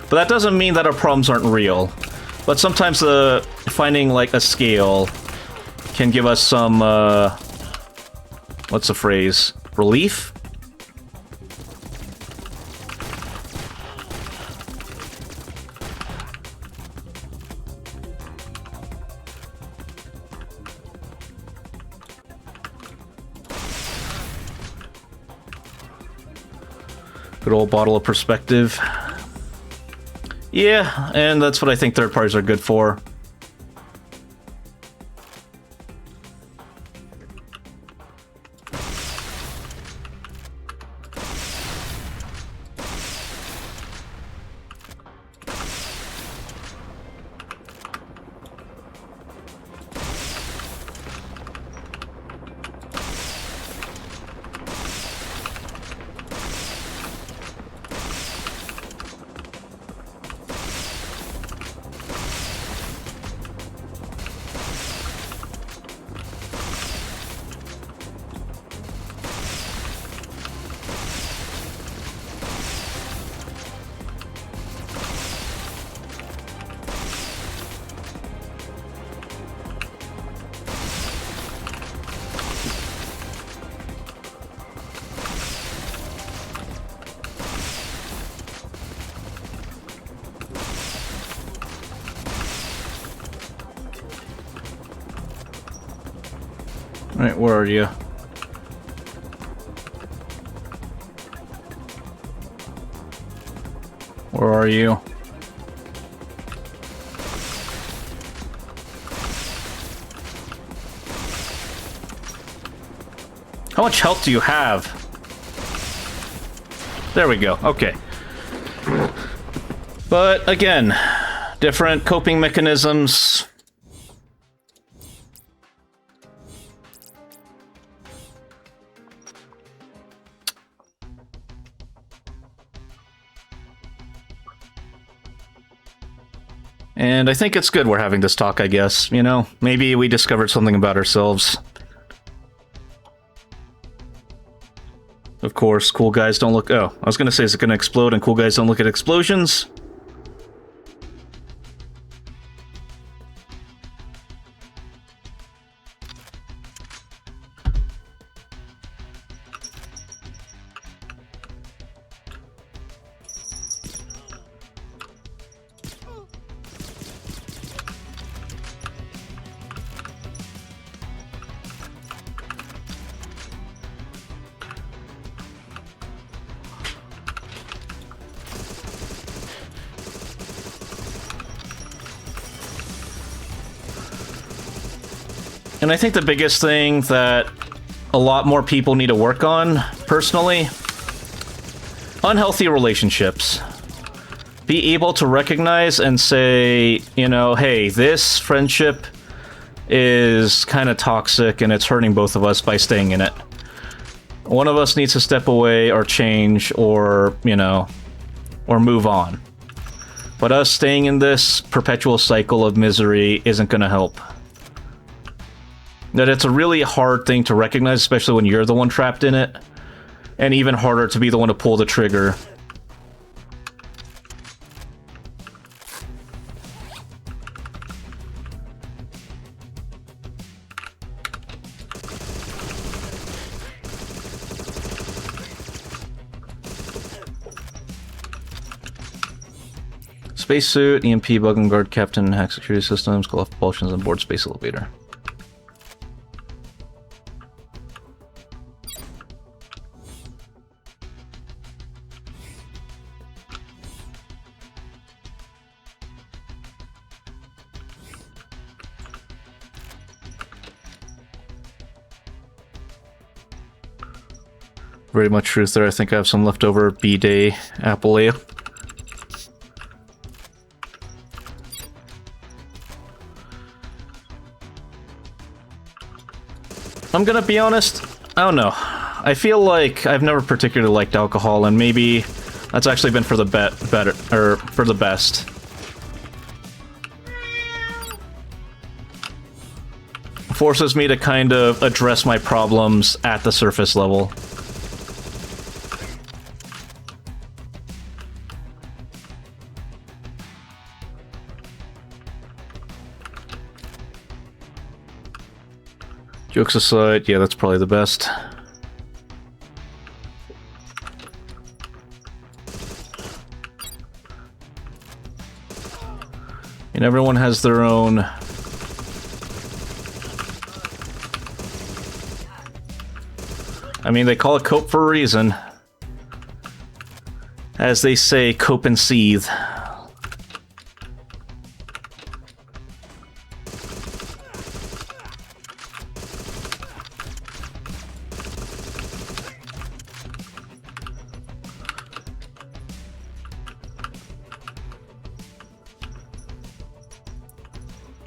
But that doesn't mean that our problems aren't real. But sometimes finding, like, a scale can give us some, what's the phrase? Relief? Good old bottle of perspective. Yeah, and that's what I think third parties are good for. Alright, where are you? Where are you? How much health do you have? There we go, okay. But, again, different coping mechanisms. And I think it's good we're having this talk, I guess. You know, maybe we discovered something about ourselves. Of course, cool guys don't look... Oh, I was gonna say, is it gonna explode and cool guys don't look at explosions? And I think the biggest thing that a lot more people need to work on, personally, unhealthy relationships. Be able to recognize and say, you know, hey, this friendship is kind of toxic and it's hurting both of us by staying in it. One of us needs to step away or change or, you know, or move on. But us staying in this perpetual cycle of misery isn't going to help. That it's a really hard thing to recognize, especially when you're the one trapped in it. And even harder to be the one to pull the trigger. Spacesuit, EMP, bug and guard captain, hack security systems, call off propulsions, and board space elevator. Very much truth there. I think I have some leftover B-Day apple ale. I'm gonna be honest, I don't know. I feel like I've never particularly liked alcohol, and maybe that's actually been for the for the best. Forces me to kind of address my problems at the surface level. Jokes aside, yeah, that's probably the best. And everyone has their own... I mean, they call it cope for a reason. As they say, cope and seethe.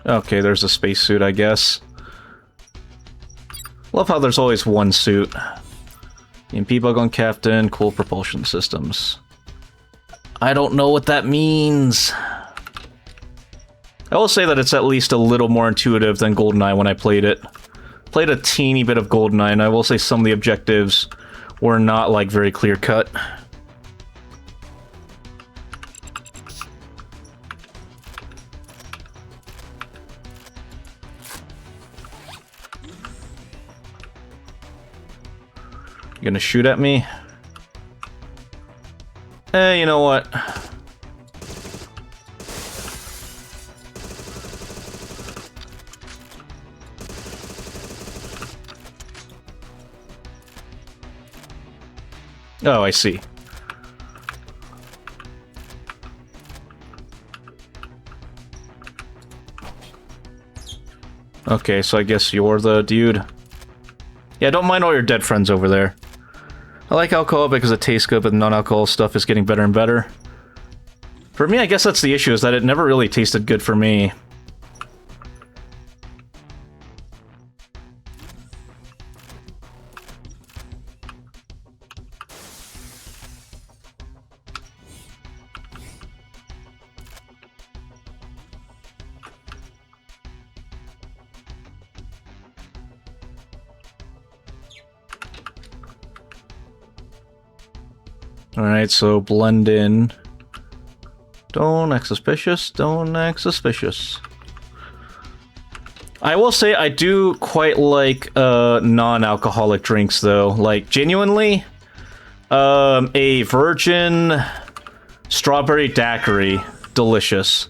Okay, there's a spacesuit, I guess. Love how there's always one suit. EMP bug on captain, cool propulsion systems. I don't know what that means. I will say that it's at least a little more intuitive than GoldenEye when I played it. Played a teeny bit of GoldenEye, and I will say some of the objectives were not, like, very clear-cut. You gonna shoot at me? You know what? Oh, I see. Okay, so I guess you're the dude. Yeah, don't mind all your dead friends over there. I like alcohol because it tastes good, but non-alcohol stuff is getting better and better. For me, I guess that's the issue, is that it never really tasted good for me. Alright, so blend in. Don't act suspicious, don't act suspicious. I will say I do quite like non-alcoholic drinks though. Like, genuinely, a virgin strawberry daiquiri, delicious.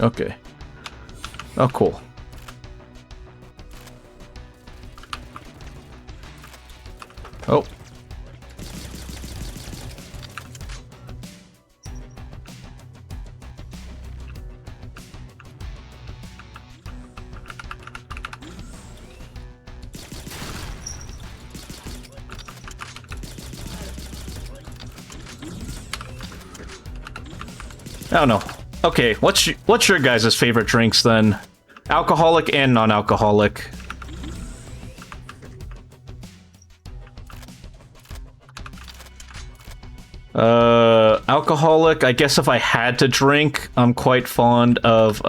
Okay. Oh, cool. Oh. I don't know. Okay, what's your guys' favorite drinks then? Alcoholic and non-alcoholic. Alcoholic, I guess if I had to drink, I'm quite fond of,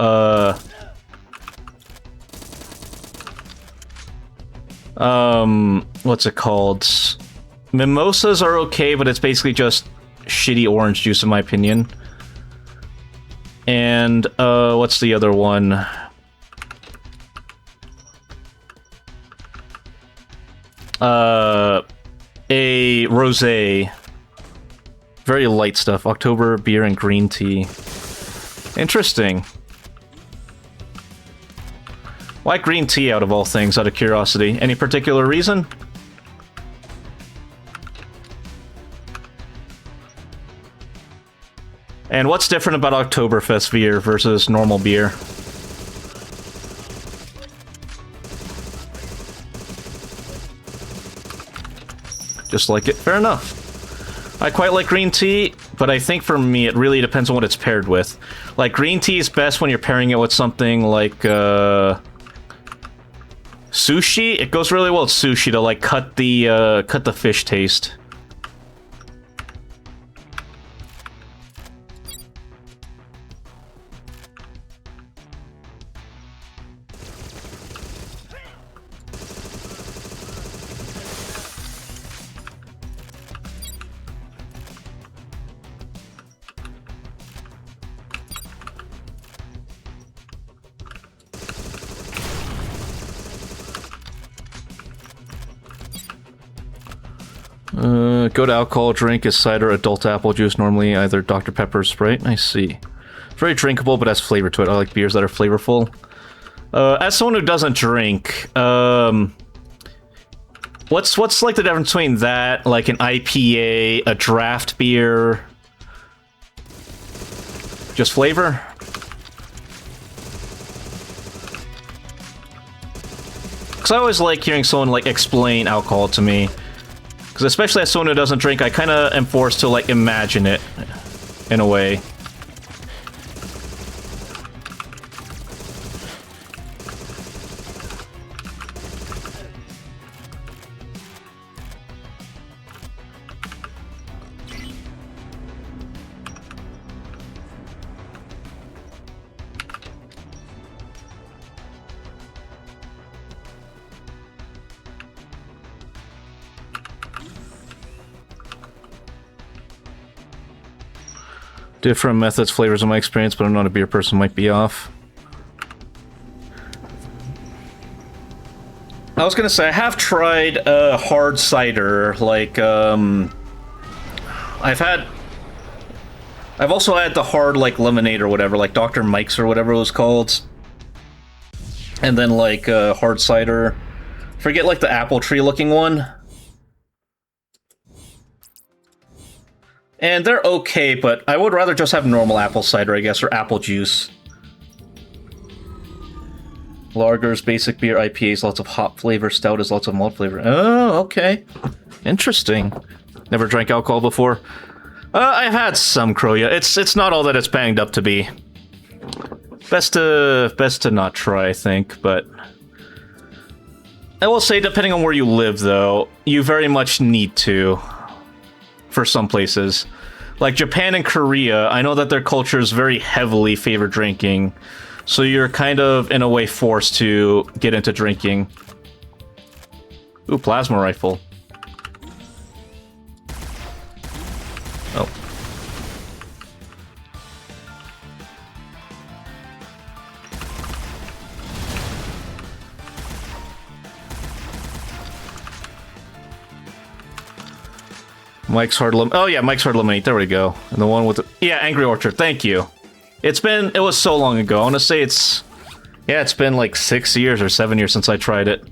what's it called? Mimosas are okay, but it's basically just shitty orange juice in my opinion. And, what's the other one? A rosé. Very light stuff. October beer and green tea. Interesting. Why green tea out of all things, out of curiosity? Any particular reason? And what's different about Oktoberfest beer versus normal beer? Just like it. Fair enough. I quite like green tea, but I think for me it really depends on what it's paired with. Like, green tea is best when you're pairing it with something like, sushi? It goes really well with sushi to, like, cut the fish taste. Go to alcohol drink is cider, adult apple juice, normally either Dr. Pepper or Sprite. I see. Very drinkable, but has flavor to it. I like beers that are flavorful. As someone who doesn't drink, what's like the difference between that, like an IPA, a draft beer? Just flavor? Because I always like hearing someone, like, explain alcohol to me. Because especially as someone who doesn't drink, I kind of am forced to, like, imagine it, in a way. Different methods, flavors in my experience, but I'm not a beer person, might be off. I was gonna say, I have tried hard cider, like, I've also had the hard, like, lemonade or whatever, like Dr. Mike's or whatever it was called. And then, like, hard cider. Forget, like, the apple tree looking one. And they're okay, but I would rather just have normal apple cider, I guess, or apple juice. Lagers, basic beer, IPAs, lots of hop flavor, stout is lots of malt flavor. Oh, okay. Interesting. Never drank alcohol before. I've had some Kroya. It's not all that it's banged up to be. Best to not try, I think, but... I will say, depending on where you live, though, you very much need to. For some places. Like Japan and Korea, I know that their cultures very heavily favor drinking, so you're kind of, in a way, forced to get into drinking. Ooh, plasma rifle. Oh. Mike's Hard Lemonade. Oh yeah, Mike's Hard Lemonade. There we go. And the one with the... Yeah, Angry Orchard. Thank you. It was so long ago. I want to say it's been like 6 years or 7 years since I tried it.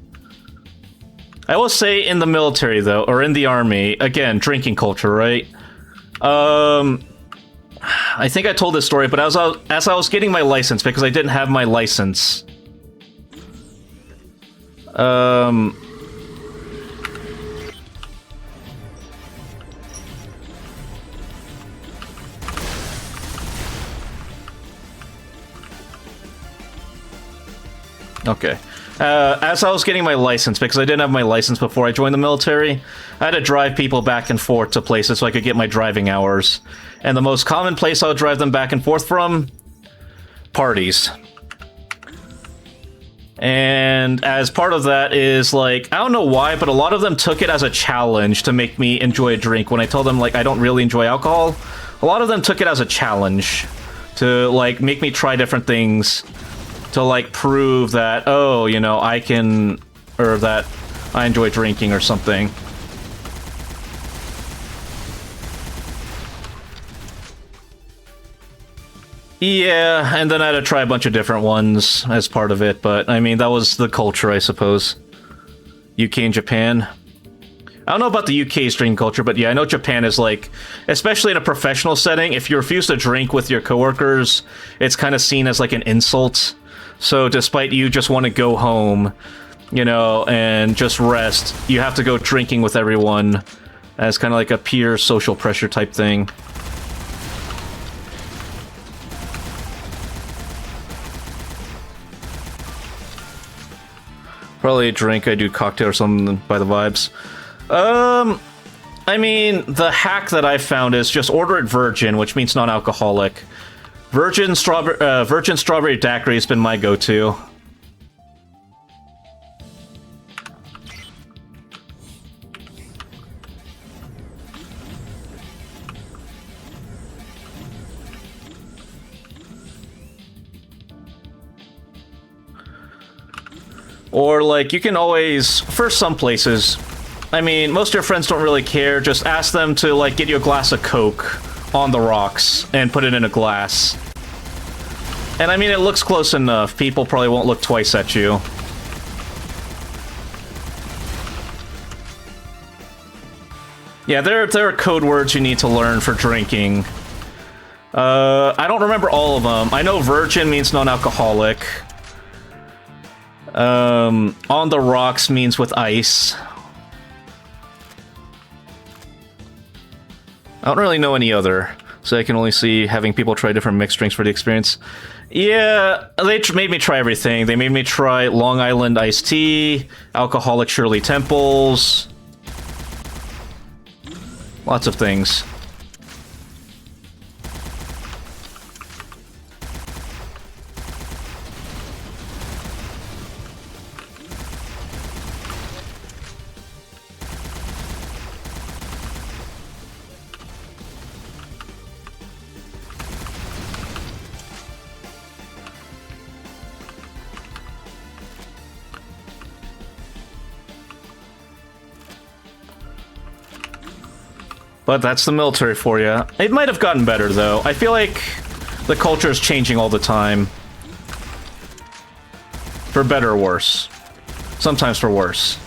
I will say in the military, though, or in the army, again, drinking culture, right? I think I told this story, but as I was getting my license, because I didn't have my license, okay. As I was getting my license, because I didn't have my license before I joined the military, I had to drive people back and forth to places so I could get my driving hours. And the most common place I would drive them back and forth from? Parties. And as part of that is, like, I don't know why, but a lot of them took it as a challenge to make me enjoy a drink. When I told them, like, I don't really enjoy alcohol, a lot of them took it as a challenge to, like, make me try different things. To, like, prove that, oh, you know, I can... or that I enjoy drinking or something. Yeah, and then I had to try a bunch of different ones as part of it, but, I mean, that was the culture, I suppose. UK and Japan. I don't know about the UK's drinking culture, but yeah, I know Japan is like, especially in a professional setting, if you refuse to drink with your coworkers, it's kind of seen as like an insult. So despite you just want to go home, you know, and just rest, you have to go drinking with everyone as kind of like a peer social pressure type thing. Probably a drink, I do cocktail or something by the vibes. I mean, the hack that I found is just order it virgin, which means non-alcoholic. Virgin strawberry daiquiri has been my go-to. Or, like, you can always, for some places, I mean, most of your friends don't really care, just ask them to, like, get you a glass of Coke on the rocks and put it in a glass. And I mean, it looks close enough. People probably won't look twice at you. Yeah, there are code words you need to learn for drinking. I don't remember all of them. I know virgin means non-alcoholic. On the rocks means with ice. I don't really know any other, so I can only see having people try different mixed drinks for the experience. Yeah, they made me try everything. They made me try Long Island iced tea, alcoholic Shirley Temples, lots of things. But that's the military for you. It might have gotten better, though. I feel like the culture is changing all the time. For better or worse. Sometimes for worse.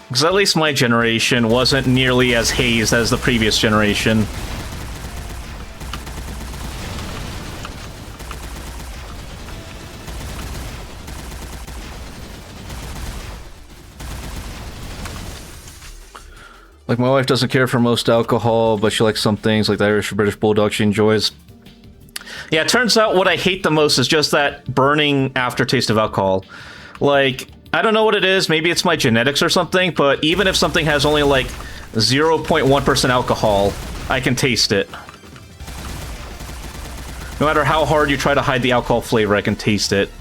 Because at least my generation wasn't nearly as hazed as the previous generation. Like, my wife doesn't care for most alcohol, but she likes some things, like the Irish or British Bulldog she enjoys. Yeah, it turns out what I hate the most is just that burning aftertaste of alcohol. Like, I don't know what it is, maybe it's my genetics or something, but even if something has only, like, 0.1% alcohol, I can taste it. No matter how hard you try to hide the alcohol flavor, I can taste it.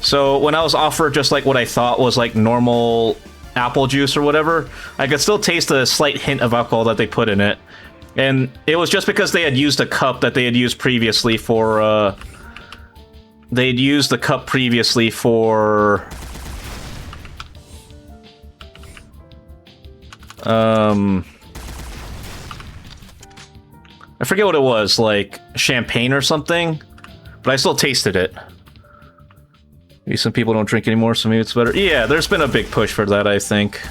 So, when I was offered just, like, what I thought was, like, normal apple juice or whatever, I could still taste a slight hint of alcohol that they put in it. And it was just because they had used a cup that they had used previously for, they'd used the cup previously for... I forget what it was, like champagne or something, but I still tasted it. Maybe some people don't drink anymore, so maybe it's better. Yeah, there's been a big push for that, I think.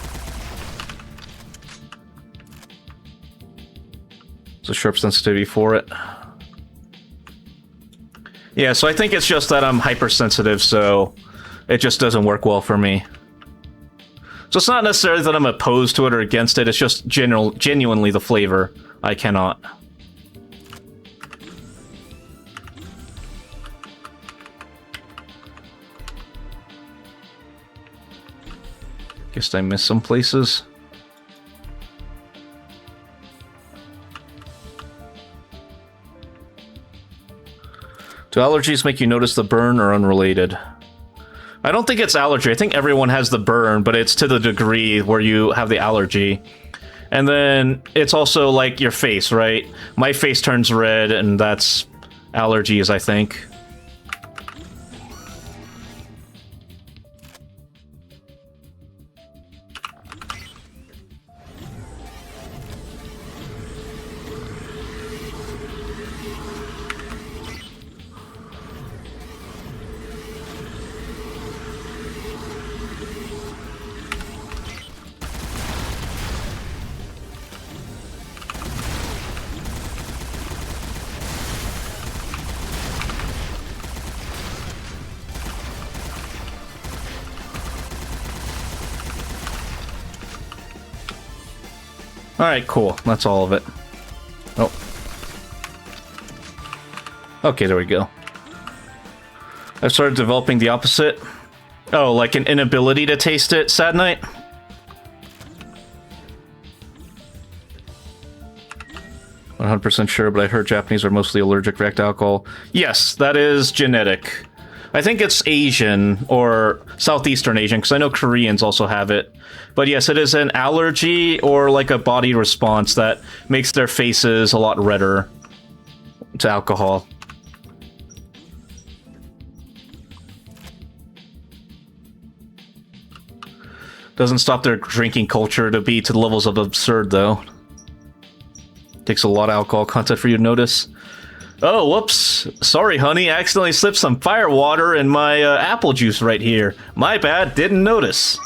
There's a sharp sensitivity for it. Yeah, so I think it's just that I'm hypersensitive, so it just doesn't work well for me. So it's not necessarily that I'm opposed to it or against it, it's just genuinely the flavor. I cannot. Guess I missed some places. Do allergies make you notice the burn or unrelated? I don't think it's allergy. I think everyone has the burn, but it's to the degree where you have the allergy. And then it's also like your face, right? My face turns red, and that's allergies, I think. Alright, cool. That's all of it. Oh. Okay, there we go. I've started developing the opposite. Oh, like an inability to taste it, Sad Night? %, sure, but I heard Japanese are mostly allergic to alcohol. Yes, that is genetic. I think it's Asian, or Southeastern Asian, because I know Koreans also have it. But yes, it is an allergy or like a body response that makes their faces a lot redder to alcohol. Doesn't stop their drinking culture to be to the levels of absurd, though. Takes a lot of alcohol content for you to notice. Oh, whoops. Sorry, honey. I accidentally slipped some fire water in my apple juice right here. My bad. Didn't notice.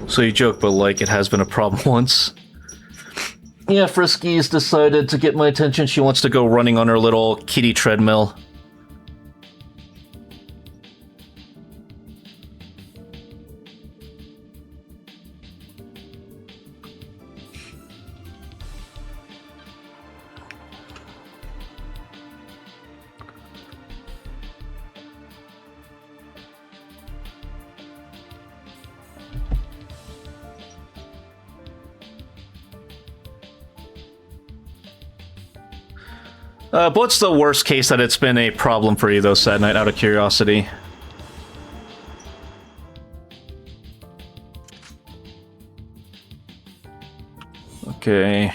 So you joke, but like, it has been a problem once. Yeah, Frisky's decided to get my attention. She wants to go running on her little kitty treadmill. But what's the worst case that it's been a problem for you, though, Sad Night, out of curiosity? Okay.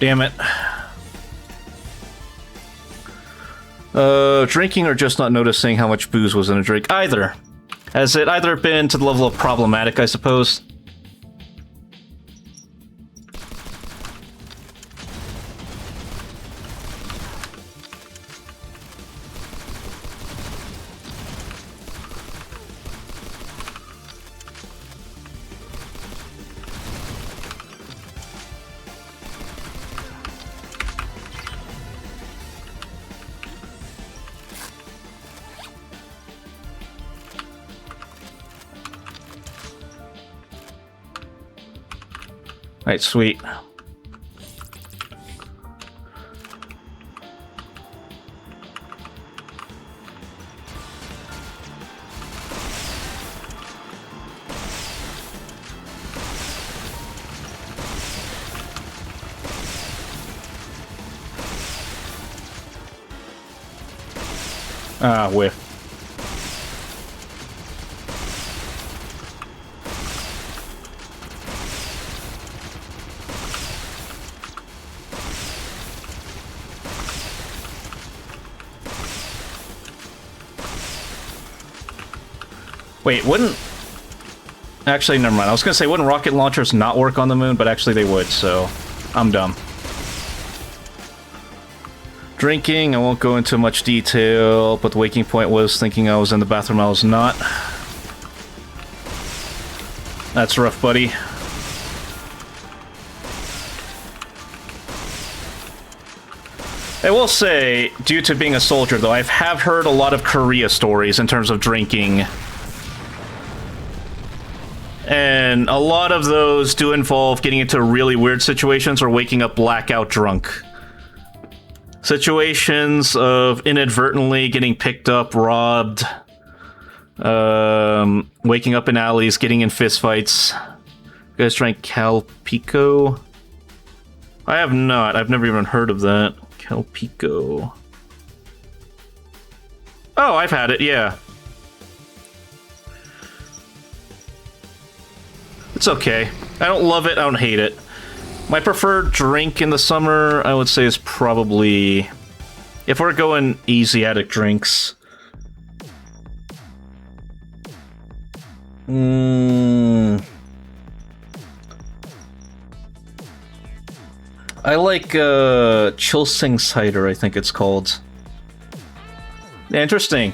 Damn it. Drinking or just not noticing how much booze was in a drink? Either. Has it either been to the level of problematic, I suppose? Alright, sweet. Ah, whiff. Wait, wouldn't... Actually, never mind. I was gonna say, wouldn't rocket launchers not work on the moon? But actually they would, so... I'm dumb. Drinking, I won't go into much detail, but the waking point was thinking I was in the bathroom, I was not. That's rough, buddy. I will say, due to being a soldier, though, I have heard a lot of Korea stories in terms of drinking. And a lot of those do involve getting into really weird situations or waking up blackout drunk. Situations of inadvertently getting picked up, robbed, waking up in alleys, getting in fistfights. You guys drank Cal Pico? I have not. I've never even heard of that. Cal Pico. Oh, I've had it, yeah. It's okay. I don't love it, I don't hate it. My preferred drink in the summer, I would say, is probably... If we're going Asiatic drinks... I like, Chilsing Cider, I think it's called. Yeah, interesting.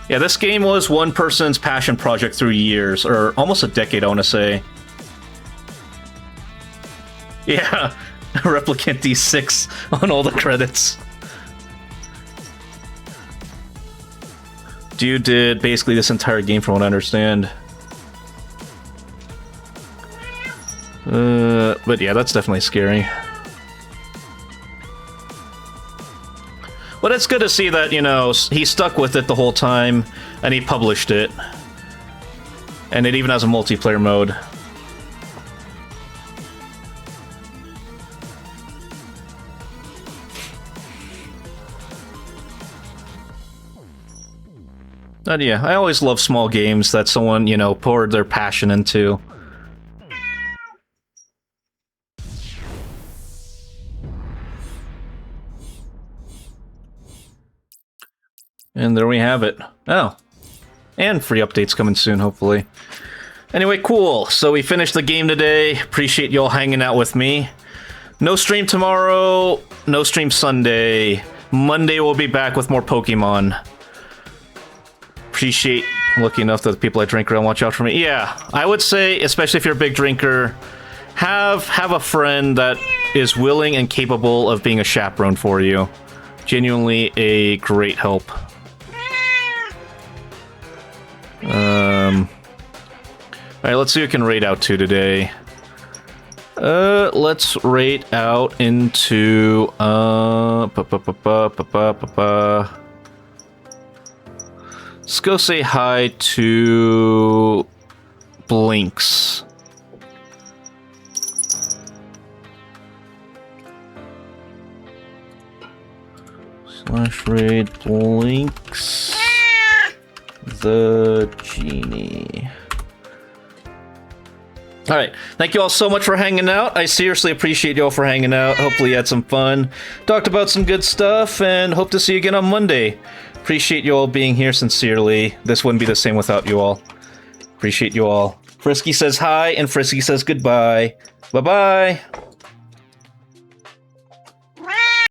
Yeah, this game was one person's passion project through years, or almost a decade, I want to say. Yeah, Replicant D6 on all the credits. Dude did basically this entire game from what I understand. But yeah, that's definitely scary. But it's good to see that, you know, he stuck with it the whole time, and he published it. And it even has a multiplayer mode. But yeah, I always love small games that someone, you know, poured their passion into. And there we have it. Oh. And free updates coming soon, hopefully. Anyway, cool. So we finished the game today. Appreciate y'all hanging out with me. No stream tomorrow. No stream Sunday. Monday we'll be back with more Pokemon. Appreciate lucky enough that the people I drink around watch out for me. Yeah, I would say, especially if you're a big drinker, have a friend that is willing and capable of being a chaperone for you. Genuinely a great help. Alright, let's see who we can raid out to today. Let's raid out into, let's go say hi to Blinks. Slash raid Blinks the Genie. Alright, thank you all so much for hanging out. I seriously appreciate you all for hanging out. Hopefully you had some fun. Talked about some good stuff, and hope to see you again on Monday. Appreciate you all being here sincerely. This wouldn't be the same without you all. Appreciate you all. Frisky says hi, and Frisky says goodbye. Bye-bye.